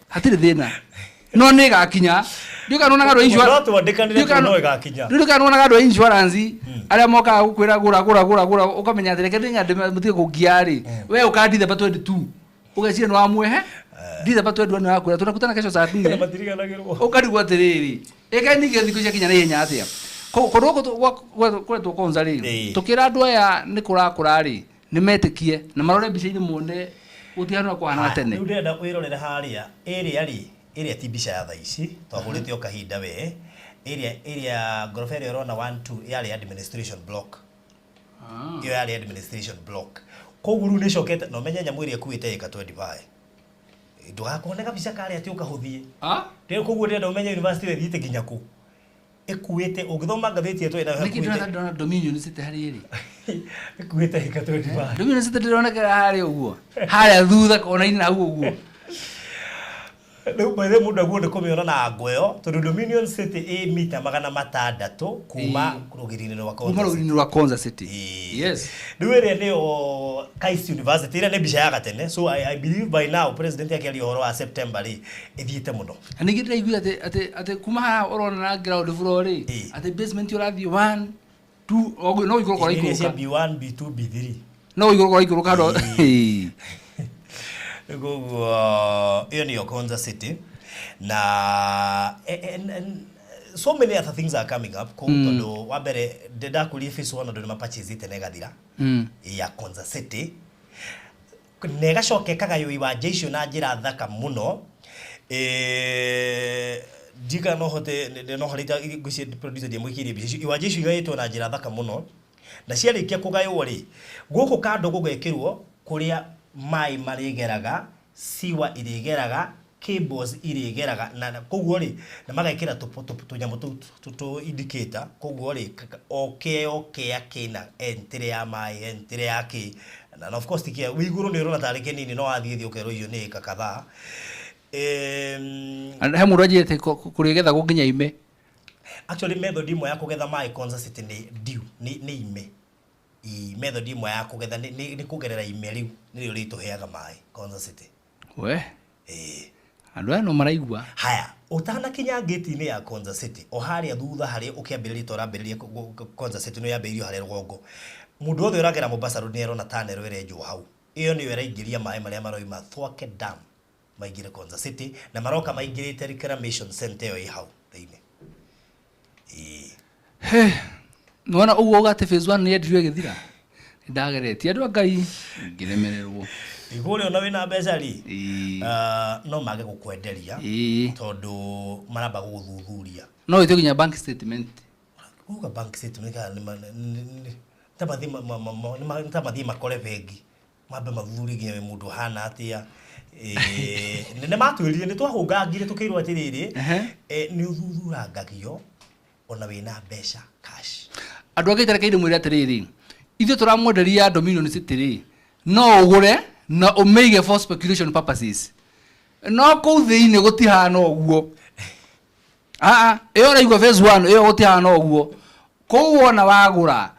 hatire thina no ni gakinya ndika nona gado insurance no twandikanire no gakinya ndika nona gado insurance aria moka gukwira gura ukamenya reke ndinya mutige kugia ri we ukandithe pa 22 ugecire no amwehe ndithe pa 22 no akura tunakutana kesho saa 4 ukarigwa atiriri eka nige thikũ cia kinya na ihenya atia kũretwo Konza rĩ tũkĩra andũ aya nĩ kũrakũra rĩ nĩ metĩkie na marore mbica-inĩ muone gũtigana kũhana tene rĩu ndĩrenda wĩrorere harĩa ĩrĩa ti mbica ya thaa ici twahũrĩte o kahinda we ĩrĩa ngoroba ĩrĩa ũrona 1 2 yarĩ administration block iyo yarĩ administration block koguo rĩu nĩ cokete no menye nyamũ ĩrĩa ĩkuĩte ĩka 25 ndũgakone kabica karĩa atĩ ũkahũthie rĩu koguo ndĩrenda ũmenye university ĩthiĩte nginya kũ ekuete ũgĩthoma ngathĩti yetu ĩna ekuete Dominion City harĩ rĩ ekuete ĩka 25 Dominion City ndĩronekera harĩ ũguo harĩa thutha kona-inĩ na hau ũguo rĩu by the mũndũ aguo ndĩkũmĩona na ngoyo tondũ Dominion City ĩ mita 600 kuma rũgĩrĩ-inĩ rwa Konza kuma rũgĩrĩ-inĩ rwa Konza City yes rĩu ĩrĩa nĩyo Kais University ĩrĩa nĩ mbica ya gatene so I believe by now president akĩaria ũhoro wa September rĩ ĩthiĩte mũno ningĩ ndĩraigua atĩ kuma haha ũrona na ground floor rĩ atĩ basement ũrathiĩ 1 2 no igũrũ kwa ikũrũka B1 B2 B3 no igũrũ kwa ikũrũka ndo gugu iyo niyo Konza City na and so many other things are coming up tondu wa mbere ndakũria phase 1 ndo mapurchase ite negathira ya Konza City nega coke kagayo iwa jesho na njira thaka muno jika no hote no harita gucie producer dia mwikirie bici iwa jesho igaitwo na njira thaka muno na ciarĩkia kũgaywo rĩ gũkũ kando gũgekĩrwo kũrĩa mai marĩgeraga siwa irĩgeraga cables irĩgeraga na koguo rĩ na magekĩra tũnyamũ tũ indicator koguo rĩ okay akina entry ya mai entry ya ki na of course tikia wĩigũrũ nĩ ũrona tarĩ kĩnini no athiĩ thĩ ũkerwo iyo nĩ ĩka kadhaa he mũndũ anjĩte kũrĩgetha gũkinya ime actually method imwe ya kũgetha mai Konza City nĩ dew nĩ ime method imwe ya kũgetha nĩ kũgerera ime rĩu nĩrĩo rĩtũheaga mai Konza City we andũ aya no maraigua haya ũtanakinya gate-inĩ ya Konza City o harĩa thutha harĩa ũkĩambĩrĩria ũrambĩrĩria Konza City no yambĩrĩirio harĩa rũgongo mũndũ othe ũragera Mombasa road nĩ arona tunnel ĩrenjwo hau iyo nĩyo ĩraingĩria mai marĩa maroima Thwake Dam maingĩre Konza City na maroka maingĩrĩte reclamation center ĩyo ĩ hau thĩinĩ nona uguo gate phase 1 nĩ endirwe gĩthira ndageretie andũ Ngai ngiremererwo igũrĩ ona wĩna mbeca ri no mage gũkwenderia tondũ maramba gũthuthuria no ĩtio nginya bank statement uga bank statement tabathi makore bengi mambe mathuthurie nginya mũndũ hana atĩa nene matwĩrire nĩ twahũngangire tũkĩirwo atĩrĩrĩ nĩ ũthuthurangagio ona wĩna mbeca cash andũ angĩ tarekeire mwĩre atĩrĩrĩ ithuĩ tũramwenderia Dominion City rĩ no ugure na umeige for speculation purposes no ko thiine gutihana oguo ĩyo phase 1 ĩyo gutihana oguo ko wona wagura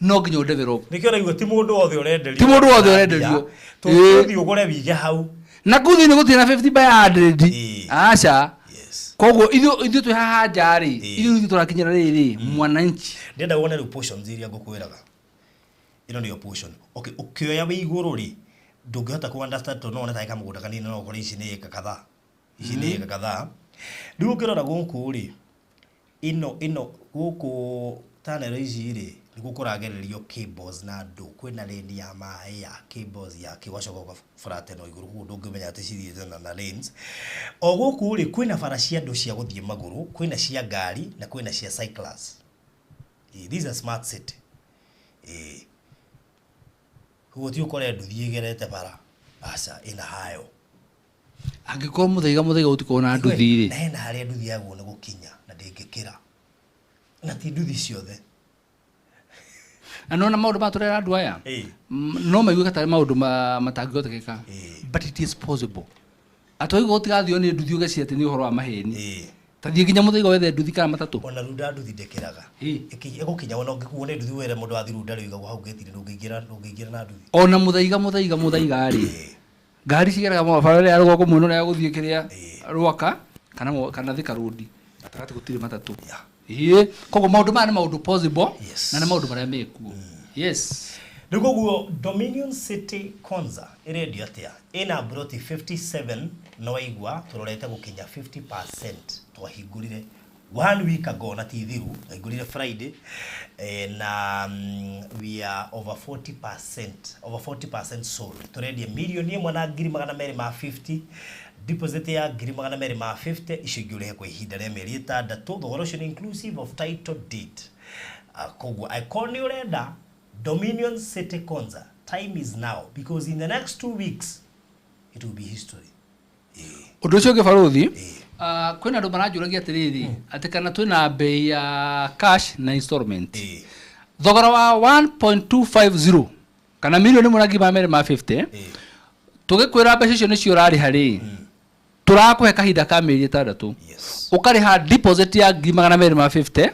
no nginya develop nikio raigua ti mundu othe urenderio tuthi ugure wige hau na kuthi ni gutina 50 by 100 acha koguo ithu twi haha njari ithu turakinyira riri mwananchi ndenda wone ru portions iria ngukwiraga ino ni portion okay ukioya wi iguru ri ndungihota ku understand to no neta kamugunda kanini no kuri ici ni eka kadhaa riu ukirora gunku ri ino guku tanero ici ri nigukuragererio cables na ndu kwina line ya mai ya cables ya kiwacoka furate no iguru kundu ngimenya ati cithiete na lanes o guku ri kwina bara cia ndu cia guthie maguru kwina cia ngari na kwina cia cyclists these are smart city huo ti ukore ndu thiegerete bara asa ina hayo angiko muthaiga utikona ndu thiri na hena haria ndu thiagwo ni gukinya na ndingikira na ti nduthi ciothe anona maundu maturera andu aya no maigwe katari maundu matangihotekeka but it is possible atoigo utigathio ni nduthi ugeci ati ni uhoro wa maheni tathie nginya muthaiga wethe nduthi kana matatu ona runda nduthi ndekeraga igukinya ona ngikuona nduthi were mundu athiru ndarigagwo hau getire ndungigira na nduthi ona muthaiga ri ngari cigeraga mabara ya rugoko muno na guthie kiria rwaka kana thika road atakati gutire matatu kogo maundu mane maundu possible na na maundu maria meku yes niguo Dominion City Konza iredio atia ina broti 57 no igwa turorete gukinya 50% twahingurire 1 week ago na tithiru ngurire Friday na we are over 40% sold turedia milioni 1,250 deposit ya 250 ishigiure kwa ihinda rĩa mĩeri 6 thogora ũcio inclusive of title deed koguo icon urenda Dominion City Konza time is now because in the next 2 weeks it will be history undu ũcio ũngĩbaruthi kwĩna andũ maranjũragia atĩrĩrĩ atĩ kana twĩna bei ya cash na installment thogora wa 1.250 kana milioni 1,250 tũgĩkwĩra mbeca icio nĩcio ũrarĩ harĩ turakuhe kahinda ka mĩeri 6 ukariha deposit ya 250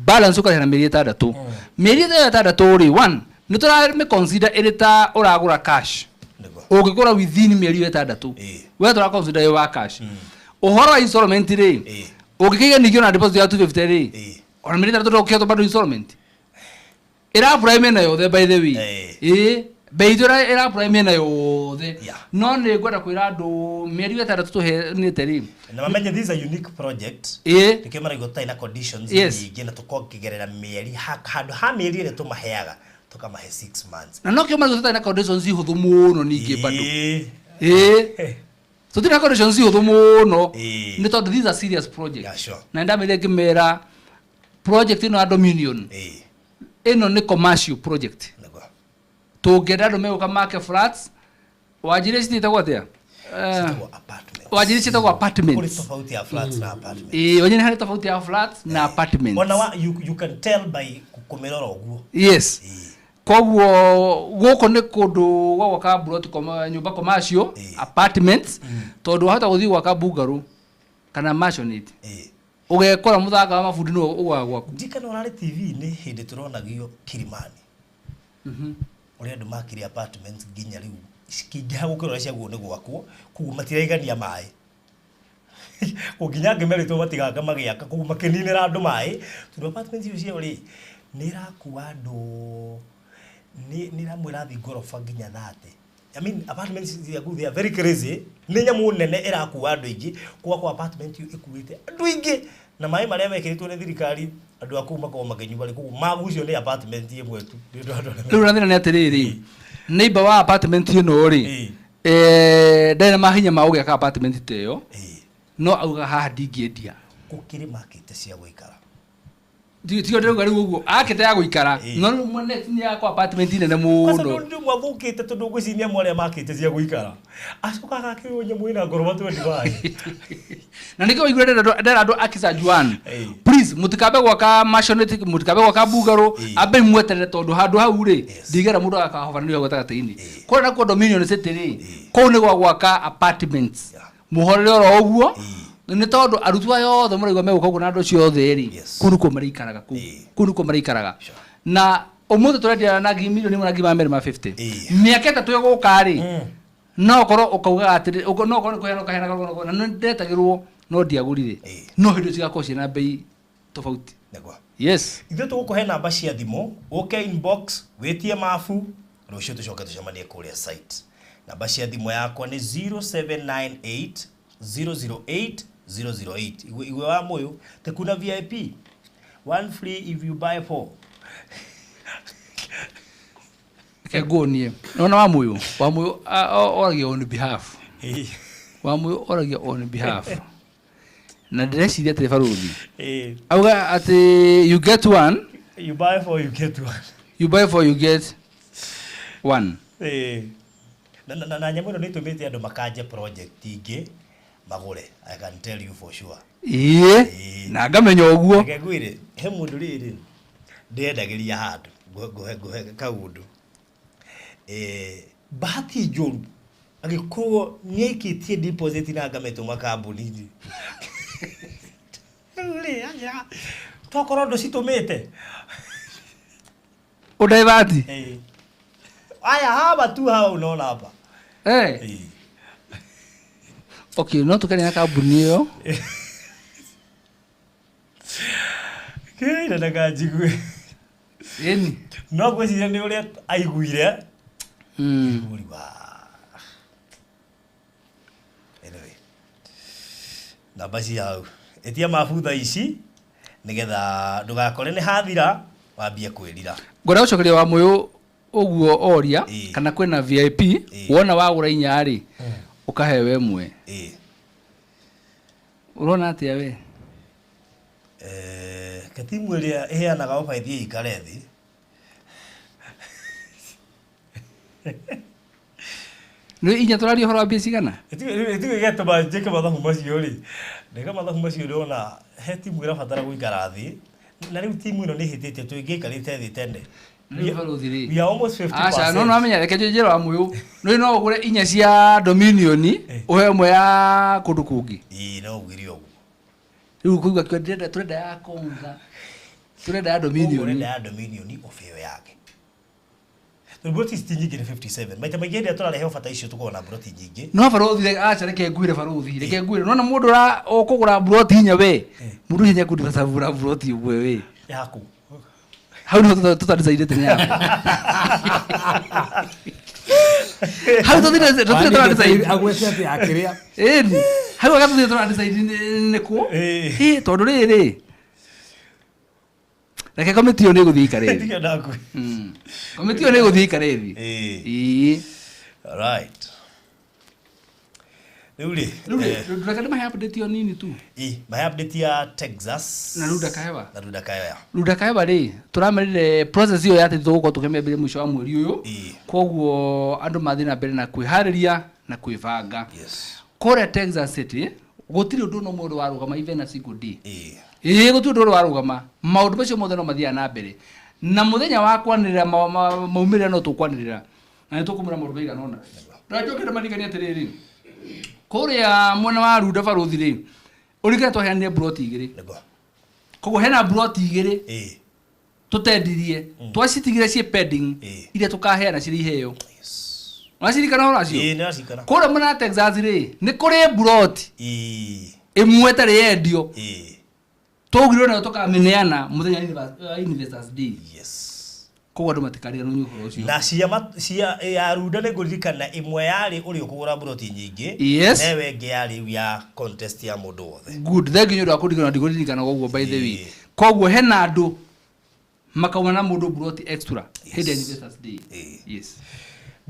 balance ukariha na mĩeri 6 mĩeri 6 ri 1 ni turarĩ consider irita uragura cash ugikora within mĩeri 6 we tura consider yo cash uhoro wa installment ri ugikiga nigio na deposit ya 250 ri ona mĩeri 3 ukio to bado installment ira prime na yo by the way beidora era prime na yothe no ni ngwenda kwira andu mĩeri 6 tuhe ni teri na mamenye these are unique project nikimara igota ina conditions nyingi na tukongerera mĩeri handu ha mĩeri ile tumaheaga tukamahe 6 months na no kimara igota ina conditions ihuthu muno ningi bado so tina conditions ihuthu muno ni tondu these are serious projects na ndamire ngimera project ino ya Dominion ino ni commercial project tugenda ndo meuka market flats wajire cita gwatia wajire cita kwa apartments tofauti ya flats na apartments wajire hali tofauti ya flats na apartments ona you can tell by kumerora oguo yes koguo goko ni kundu gwa ka brot koma nyumba commercial apartments tondu hata guthi gwa ka bungaru kana mansionate ugekora muthanga wa mafundi no ugagwaku ndikana orare TV ni hindi turonagio Kilimani uri andu makiri apartments nginya riu cikingĩha gũkĩrora ciaguo nĩ gwakwo koguo matiraigania maĩ ũnginya ngĩmeritwo matiganga magĩaka koguo makĩninĩra andũ maĩ tondũ apartments icio ciao rĩ nĩ ĩrakua andũ nĩ ramwe rathi ngoroba nginya 30 I mean apartments ciaku they are very crazy nĩ nyamũ nene ĩrakua andũ aingĩ kwa apartment ĩkuĩte andũ aingĩ na maĩ marĩa mekĩrĩtwo nĩ thirikari andu aku makao magenyuba ri kugu magucio ni apartment imwe tu riu rathina ni atiriri neighbor wa apartment ino ri ndena mahinya ma ugiaka apartment teyo no auga haha ndingĩendia gukiri market cia guikara Tio ndego ari uguo akete ya guikara no mwene ni yako apartment nene Kwasa muno ndio mwathukite tondu gwiciria mwale makite cia guikara acokaga akirwo nyamu ina ngoro watu ndibai na nikio igure ndera ndo akisa Juan please mutikabe gwaka mashoneti mutikabe gwaka bugaro abe mweterere tondu handu hau ri ndigera mundu akahobanio gutagataini ko na condominium city ko ni gwaka apartments muhorere oro uguo ni tondu arutwa yothe muraigwa meguka guko na ndo ciothe ri kunu ko marikaraga kunu ko marikaraga na umuthi turendia na milioni na ngima 50 miaka 3 yoguka ri no koro ukauga atiri no koro kuhena kahena na ndetagirwo no ndiagurire no hindu cigakocie na bei tofauti negwa yes ithe tugukuhe namba cia thimu uke inbox witie mafu rucio tucoke tucemanie kuria site namba cia thimu yakwa ni 0798 008 008 igwe wa moyo te kuna VIP one free if you buy 4 kegonie no na wa moyo oragia on behalf wa moyo oragia on behalf na dress ile faruthi auga at you get one you buy 4 you get one you buy 4 you get one na nyamwino ni tumite andu makanje project ingi magure I can tell you for sure na ngamenya uguo ngegwire he mundu riri ndendagiria handu nguhe kaundu bahati njuru agikuo niekitie deposit na ngameto makambuni uri aya tokoro ndo citumite udaivati aya haba tu hao unaona hapa okay no tukani na kambuni yo kile daga jigwe eni no gweciria ni uria aiguire uri wa anyway na basi hau etia mabutha ici nigetha ndugakore ni hathira wambie kwirira ngora ucokeria wa moyo uguo oria kana kwena VIP wona wagura inya ri ukahewe mwe urona atia we katimu iria iheanaga ofa ithie ikarethi no inya turari horo ambia cigana etu geto ba jeke mathabu macio ri ndega mathabu macio ndona he timu irabatara guikara thi na riu timu ino ni hitite tuingikarite thi tende we are almost 50%. Acha no amenya reke njero amuyu no ugure inya cia dominion uhe mwe ya kundu kungi no ugire ogu riu kuigwa kwendenda turenda ya konza turenda ya dominion ofeo yake broti stingi 57 maita magende aturarehe ofata icio tukona broti nyingi no farothi acha reke nguire farothi reke nguire no na mundu ra ukugura broti nya we mundu hinya kundi savura broti ubwe we yaku how no tutadisaide tenya how tutadisaide agwete ati akiria how tutadisaide neko tondu riri reke komitio ni guthika riri ndiyo naku komitio ni guthika riri right Nuli nduraka ma update yo nini tu ma update ya Texas na ruda kaewa ri turamerire process yo yate tuguko tukemebire mwisho wa mweri uyu koguo andu mathina mbere na kwihariria na kwivanga kore Texas City gutiri undu no mundu warugama even a single day gutiri undu warugama maundu macio mothe no mathia na mbere na muthenya wa kwanirira maumire no tukwanirira na tukumura maundu maiga nona ndajokera manikania atiriri korea mwana wa ruda faruthi ri urikira twaheanire broti igiri kogo hena broti igiri tutendirie twacitigire cie pending ile tukaheana ciri heo wacirikana hora cio kore mwana Texas ri ni kuri broti imwe tari endio tugirwo na tukameneana muthenya Investors Day koguo andu matikaria no nyuhoro ucio na cia ya ruda ne gurikana imwe yari uri ukugura broti nyingi newe nge yari ya contest ya mundu wothe good thank you ndo akurikana ndigurikana koguo by the way koguo hena andu makauma na mundu broti extra hidden Investors Day yes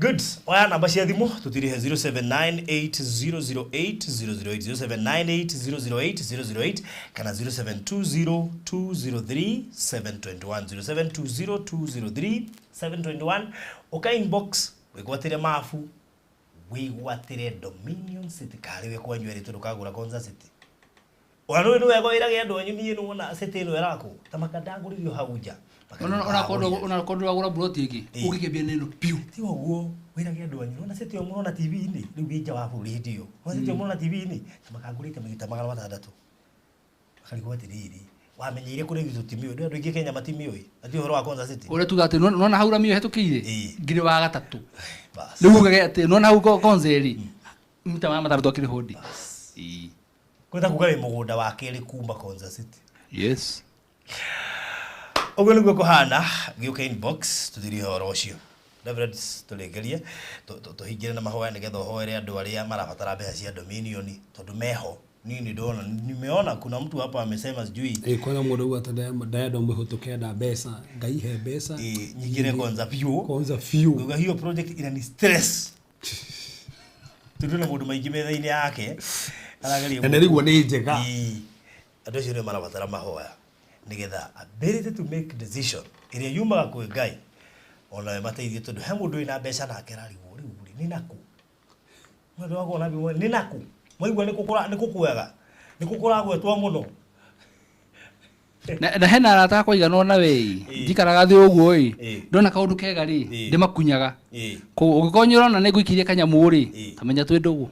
Good. Oya namba cia thimu tutirihe 0798008008 kana 0720203721 0720203721 uka inbox wigwatire mafu wigwatire Dominion City kari we kwanyu eri tukagura Konza City wano ni wego iragia andu anyu nie nuona city ino erako tamakandanguririo hauja ona kondo agura broti iki ukikebia neno piu ti oguo wiragia andu anyu nuona city omurona TV ini riu bija wa radio nuona city omurona TV ini tamakangurite magita magana matandatu akarigwo atiriri wamenyeire kuri gitu timio ndio andu ingi Kenya matimioi ati horo wa Konza City ore tuga ati nuona haura mio hetukire ngire wa gatatu riu ngage ati nuona hau Konza eri mita mama matandatu akiri hodi kwenda kugawe mugunda wa keri kumba Konza City. Yes. Ogo niguo kuhana giuka inbox tutiri horo ucio. David tulengerie tuhingire na mahoya nigetha hoere andu aria marabatara mbeca cia Dominion tondu meho nini ndona nimeona kuna mtu hapa amesema sijui kwa mundu wa Diadom mhutukenda mbeca ngaihe mbeca nyingire Konza few ngoga hiyo project ina ni stress tuduna mundu maingi metha-ini yake na rigwo ni njega andu acio nĩ marabatara mahoya nigetha ability to make decision iria yumaga kwĩ Ngai ona we mateithie tondu he mundu ina mbeca nake ararigwo riu ni naku mundu wako na bimu ni naku maigua ni kukwega ni kukuragwetwo muno na hena arata kwa igana na we njikaraga thi uguo ndona kaundu kega ri ndimakunyaga ugikonyora na niguikirie kanyamu ri tamenya twi ndugu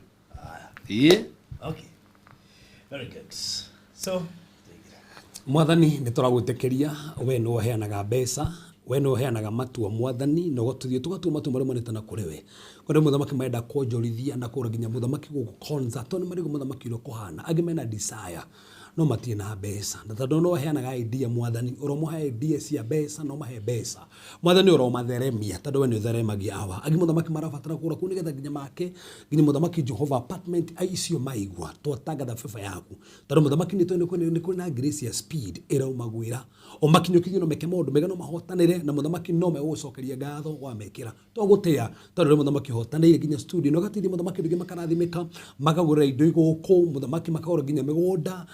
okay very good so mwathani ni turagwitekeria we no heanaga mbeca we no heanaga matua mwathani no gotuthie tugatua matua maria manetana kuri we kore muthamaki maenda kwonjorithia na kura ginya muthamaki guku Konza to ni marigo muthamaki ro kuhana agimena desire no matie na mbeca na tondu no heanaga idea mwathani uromuhe idea cia mbeca no mahe mbeca mwathani uromatheremia tondu we ni utheremagia awa agi muthamaki marabatara kura ku nigetha ginya make ginya muthamaki Jehova apartment aicio maigwa twatangatha FIFA yaku tondu muthamaki ni kuna grace ya speed iraumagwira o makinyukithio no meke maundu mega no mahotanire na muthamaki no me ucokeria ngatho wa mekira twagutia tondu muthamaki hotanire ginya studio no gatithie muthamaki ngi makarathimika makagura indo iguku muthamaki makagura ginya migunda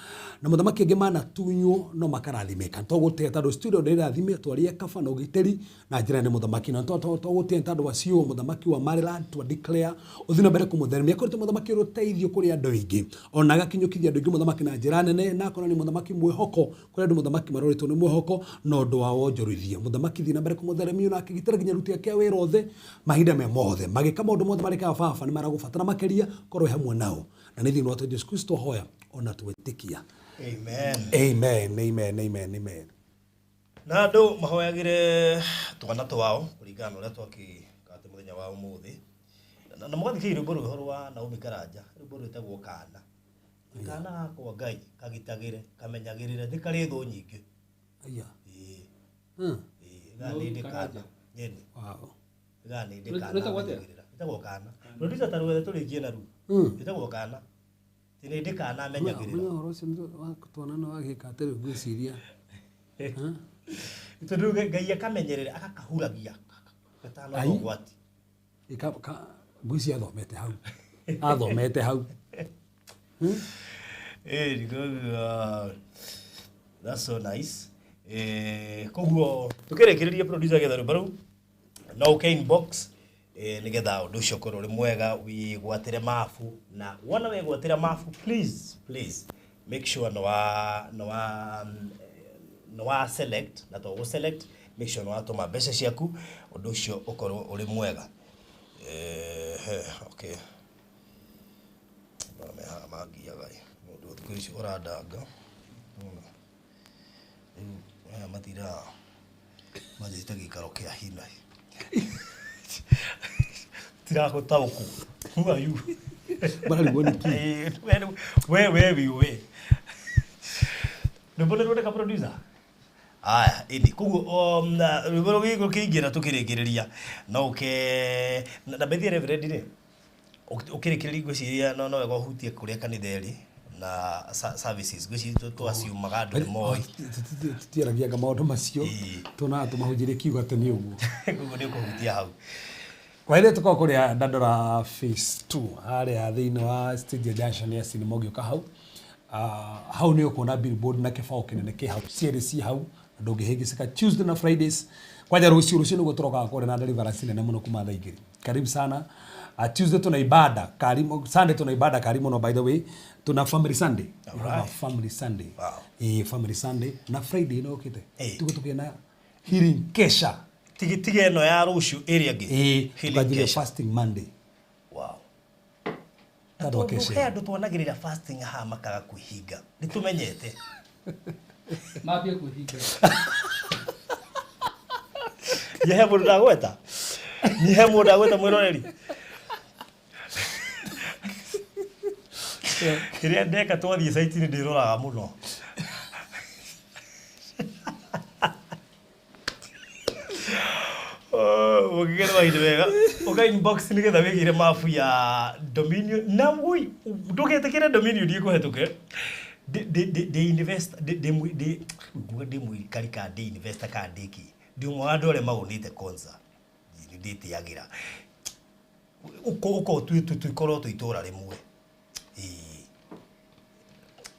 na muthamaki ngi mana tunyo no makarathimika twagutia tondu studio ndirathime twarie kaba na ugiteri na njira ni muthamaki na twagutia tondu wacio muthamaki wa Maryland twa declare uthina mbere kumutheremia kurite muthamaki ruteithio kuri andu ingi ona gakinyukithia andu ingi muthamaki na njira nene na kona ni muthamaki mwihoko kuri andu muthamaki maroritwo ni mwihoko no ndu wa wonjorithia muthamaki thina mbere kumutheremia na akigitira ginya ruti yake wira othe mahinda me mothe magika maundu mothe mareka baba ni maragubatara makeria korwo hamwe nao na ni thina wa Yesu Kristo hoya ona twetikia amen na andu mahoyagire twana twao kuringana uria twakikate muthenya wa umuthi na mugathikira rwimbo rwihoro wa Naomi Karanja rwimbo rwitagwo kana gakwa Ngai kagitagire kamenyagirire thikari thu nyingi aya gani ndikana nyeni wow gani ndikana itagwo kana producer tarwe turikie na ru itagwo kana tini ndikana amenyagirira horo cio twana no agikate ru gwiciria tondu Ngai akamenyerere akakahuragia gatano gwati gwisi athomete hau that's so nice koguo tukirekereria producer getha rwimbo ruu no uke inbox nigetha undu ucio korwo ri mwega wigwatire mafu na wona wigwatire mafu please make sure no wa select na to go select make sure no atoma mbeca ciaku undu ucio ukorwo uri mwega okay magia gai mundu thikurici urandanga matira mazita gikaro kia hina tira ko tauku who are you bali boniki we ndobole rode ka producer aya ini kugu na rwimbo rwigwo kiingira tukirekereria no ke na bethi reverend ni ukirekereria gwiciria no wega hutie kuria kanitheri na services gwiciria twasiu magando ni moi tutiaragia maundu macio tuna tumahunjire kiugo atani uguo kugu ni kuhutia hau Waire tuko kuria Dandora phase 2 haria thiini wa stage junction ya Sinimogi ukahau hau ni ukuona billboard na kibao kinene ki hau CRC hau ndungihigicika Tuesday na Fridays kwaja rucio niguo turoka kuria na deliverance nene muno kuma thaa igiri. Karibu sana. Tuesday tuna ibada karimu, Sunday tuna ibada karimu no, by the way tuna family Sunday. Right. Family Sunday. Wow. Family Sunday na Friday no kite tuko tukena healing kesha tige no ya rucio area gi tukajile fasting Monday. Wow. Tado kesha Ndio tuonagirira fasting ha makaga kuhinga nitumenyete mabia kuhinga yehe mundu ndagweta nyehe mundu ndagweta mwiroreri kiria ndeka twathie site ni ndiroraga muno ukigera wa idwega uka inbox ni getha wigire mafu ya Dominion na wui ndugetekere Dominion ndi kuhetuke de invest de mu karika de investor ka diki ndi umwe andore magunite konza nditi yagira uko tuikoro tuitora rimwe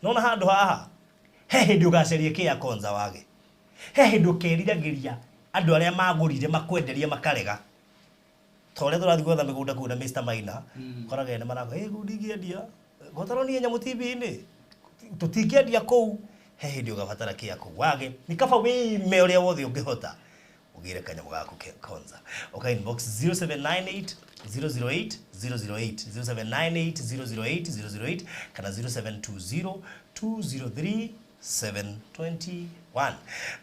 nona handu haha hehe ndi ugacerie kia konza wage hehe ndukeriragiria andu aria magurire makwenderia makarega tore turathi gwetha migunda kuna Mr Maina koraga ene marako gundigiendia gotaronie nyamu TV ni tutingiendia kou hehe ndi ugabatara kia kou wage ni kaba wime uria wothe ungihota ugire kanyamu gaku konza inbox 0798 008 008 0798 008 008 kana 0720 203 721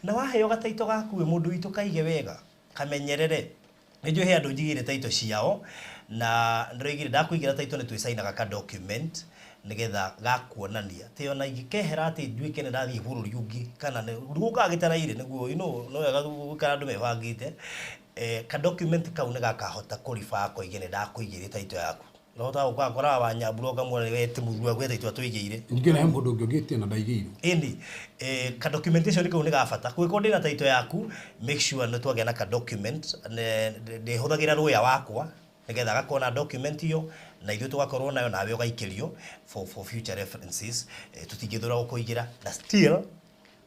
na waheo gataito gaku we mundu witu kaige wega kamenyerere nijo he andu njigire taito ciao na ndirigire ndakuigira taito ni twisainaga ka document nigetha gakuonania te ona ingikehera ati nduike ni ndathie bururi ungi kana ruga gitaraire niguo no wega gukara andu mebangite ka document kau ni gakahota kurifa ko igene ndakuigire taito yaku Lota ukakora abanyaburo kamwe wete murua gwete itwa twigire ngina he mundu ngiogetie na ndaigire indi ka documentation ko ni gafata kwiko ndina taito yaku make sure no twage na ka document de hothagira ruya wakwa nigetha gakona document iyo na ithu tugakorwo nayo nawe ugaikirio for future references tutingithura gukuigira na still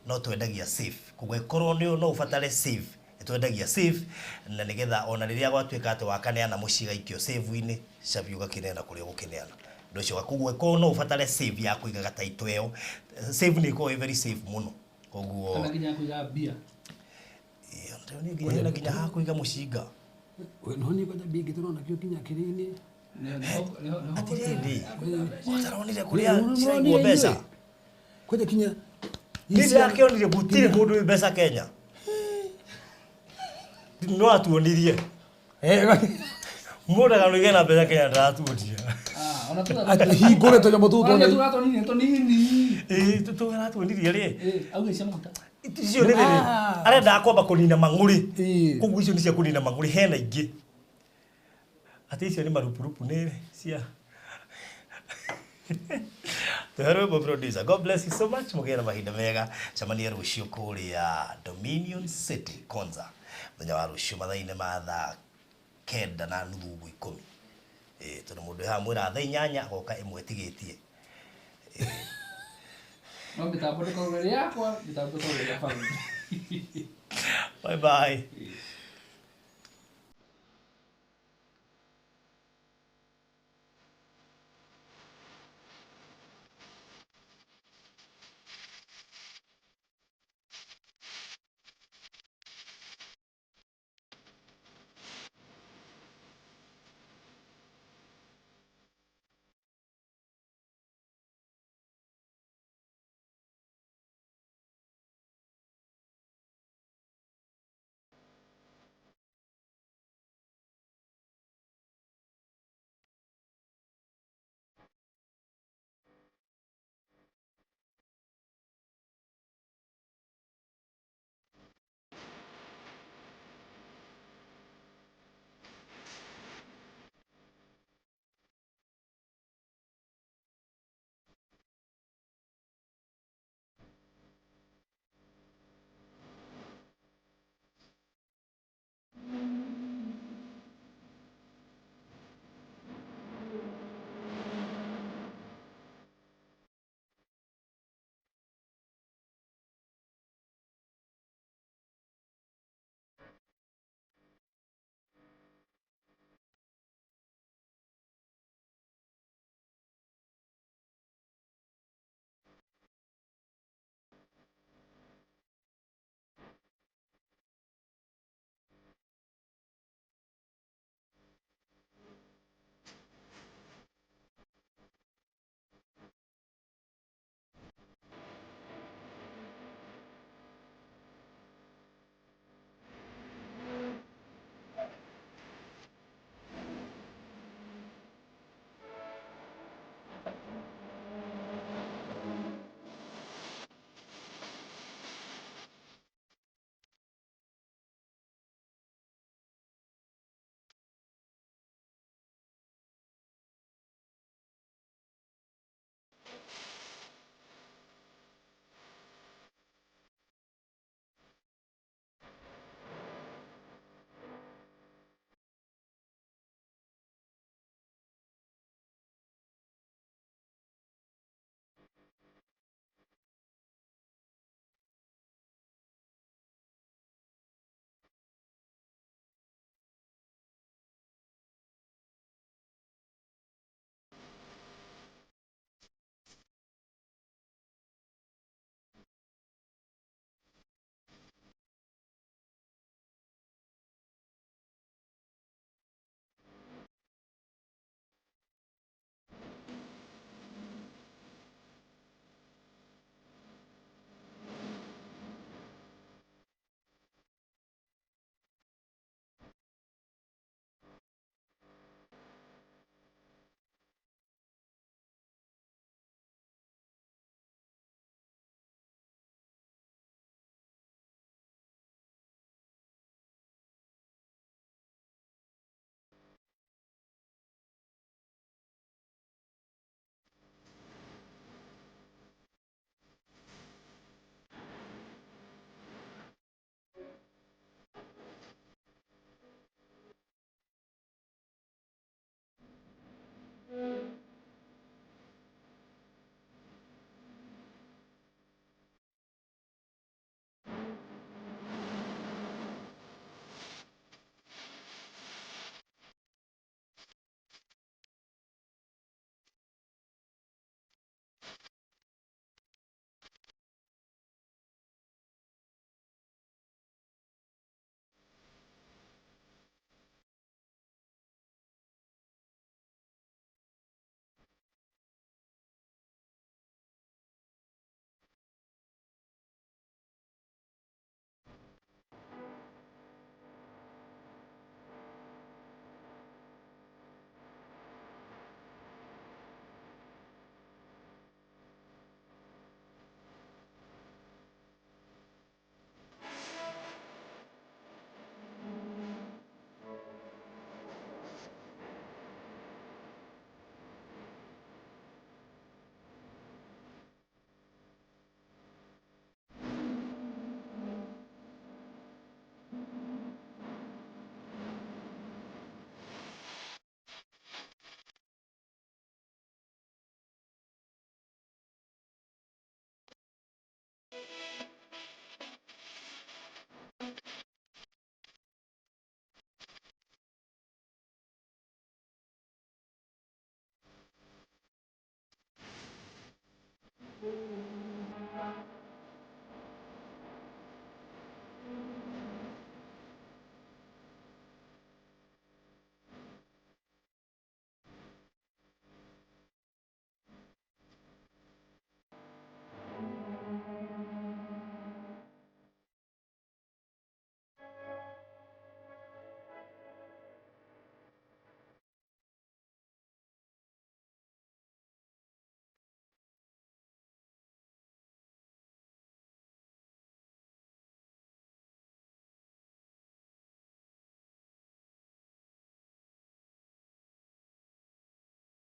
no twendagia safe kugwe korwo no ufatare safe twendagia safe na nigetha ona riria gwatuika ati wakaneana muciga ikio save ini cabiuga kinena kuria gukineana ndocio gakugwe ko no ufatare save ya kuiga gataito yo save ni ko very safe muno koguo kana ginya kuiga bia ndio ni ginya ginya ha kuiga muciga we no ni kwenda bia gitorona kio kinya kirini atirindi utaronire kuria ciraigwo mbeca kwenda kinya ndio akionire gutire mundu mbeca Kenya no atuonirie muda kana ngena pesa Kenya ndatuonia ona tu ati hingore to nyamu tu ona tu atonini to nini tu atuonirie ri au cia muta icio ni ri arenda akwamba kunina manguri kugu icio ni cia kunina manguri hena ingi ati icio ni marupurupu ni cia Terrible producer. God bless you so much. Mugera mahinda mega. Chamania rucio kuria Dominion City Konza. Muthenya wa rucio mathaine mathaa 9 na nuthu 10. Tuna mundu ha mwira thaa 8 goka imwe tigitie. no mitambo ndiko ngere yakwa mitambo to ya family. Bye bye.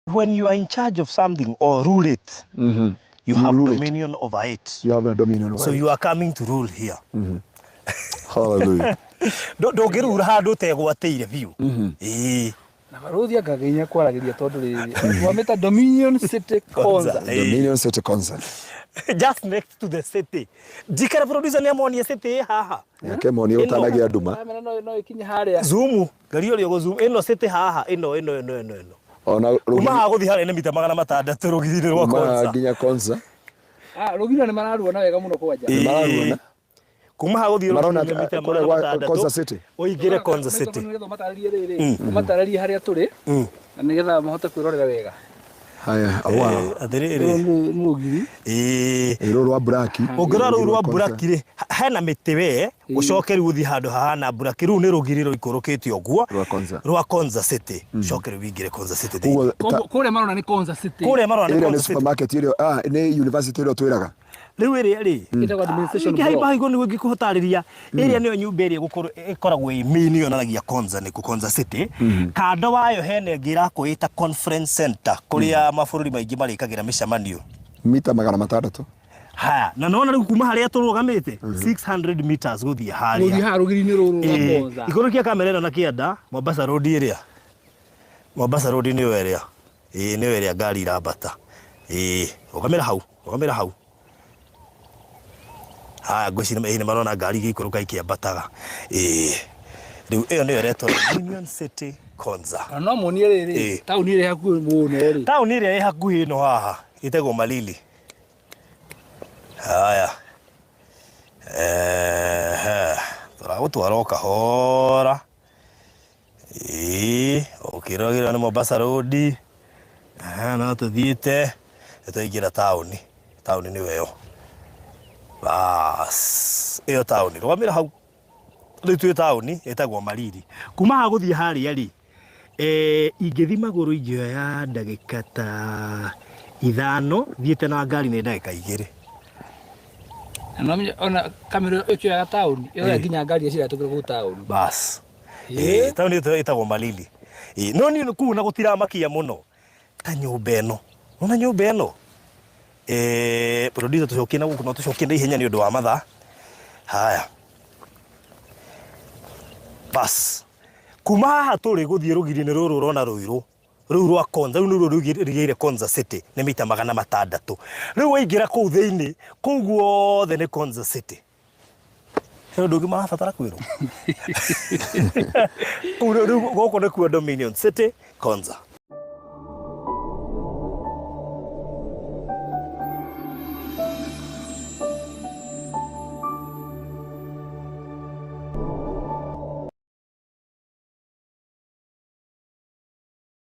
when you are in charge of something or rule it, you have dominion over it. You have a dominion over So it. you are coming to rule here. Hallelujah. Ndũngĩrura handũ ũtegwatĩire biũ. Na baruthi akaginya kwaragiria tondu riri wameta Dominion City Concert. Dominion City Concert. Just next to the city. Jikara producer ni amonie city haha. Yake monie utanagia nduma. No ikinya haria. Zoom, gari uri go zoom. Ino city haha, ino. Ona Uma haguthi haria ni mita 600 rugithini rwa Concert. Nginya Concert. Rugithini ni mararuona wega muno kwanja. Mararuona. Kuma haguthi marona Concert City. Uingire Concert City. Matararie haria turi. Na nigetha mahote kwirorera wega. Haya, awa. Atiriri. Mugiri. Rwa black. Ungirora rwa black ri hena miti we ucoke riu uthi handu hahana black riu ni rugiriro ikurukite oguo. Rwa Concert City. Coke riu wingire Concert City. Kure marona ni Concert City. Kure marona ni Concert City. Supermarket ile ni university ile twiraga. Riu iri ri itagwa administration block haigo ni gukihutariria area niyo nyumba iri ikoragwo i mini yonanagia Concert ni ku Concert City kando wayo hene ngira kuita conference center kuria mabururi maingi marikagira micemanio mita 600 ha na nona riu kuma haria turugamite 600 meters guthie haria guthie ha rugiri-ini ruru rwa Concert igurukia kamera ino na kianda Mombasa Road area Mombasa Road ni area ni area ngari irambata ukamera hau ngwicina ni marona ngari igikuruka ikiambataga riu iyo niyo retwo Dominion City Concert. No munie riri tauni iri hakuhi muno ri tauni iri hakuhi ino haha itagwo Malili. Haya turagutwara kahora ukiragira ni Mombasa Road no tuthiite tuingira tauni ni weyo bas iyo tauni rwamira hau ritu tauni etagwo Malili kuma haguthie haria ri ingithi maguru ingioya ndagika ta 5 thiete na ngari ni ndagika 2 ona kamera ikioya tauni iyo nginya ngari cia tukira ku tauni bas tauni etagwo Malili no ni kuna gutiramakia muno ta nyumba eno ona nyumba eno producer tucokie na guku no tucokie na ihenya ni undu wa mathaa. Haya bas kuma haha turi guthie rugiri-ini ruru urona ruiru riu rwa Concert riu ni rugirire Concert City ni mita 600 riu waingira kuu thiini kuu guothe ni Concert City he ndugi marabatara kwirwo riu guku ni kuo Dominion City Concert.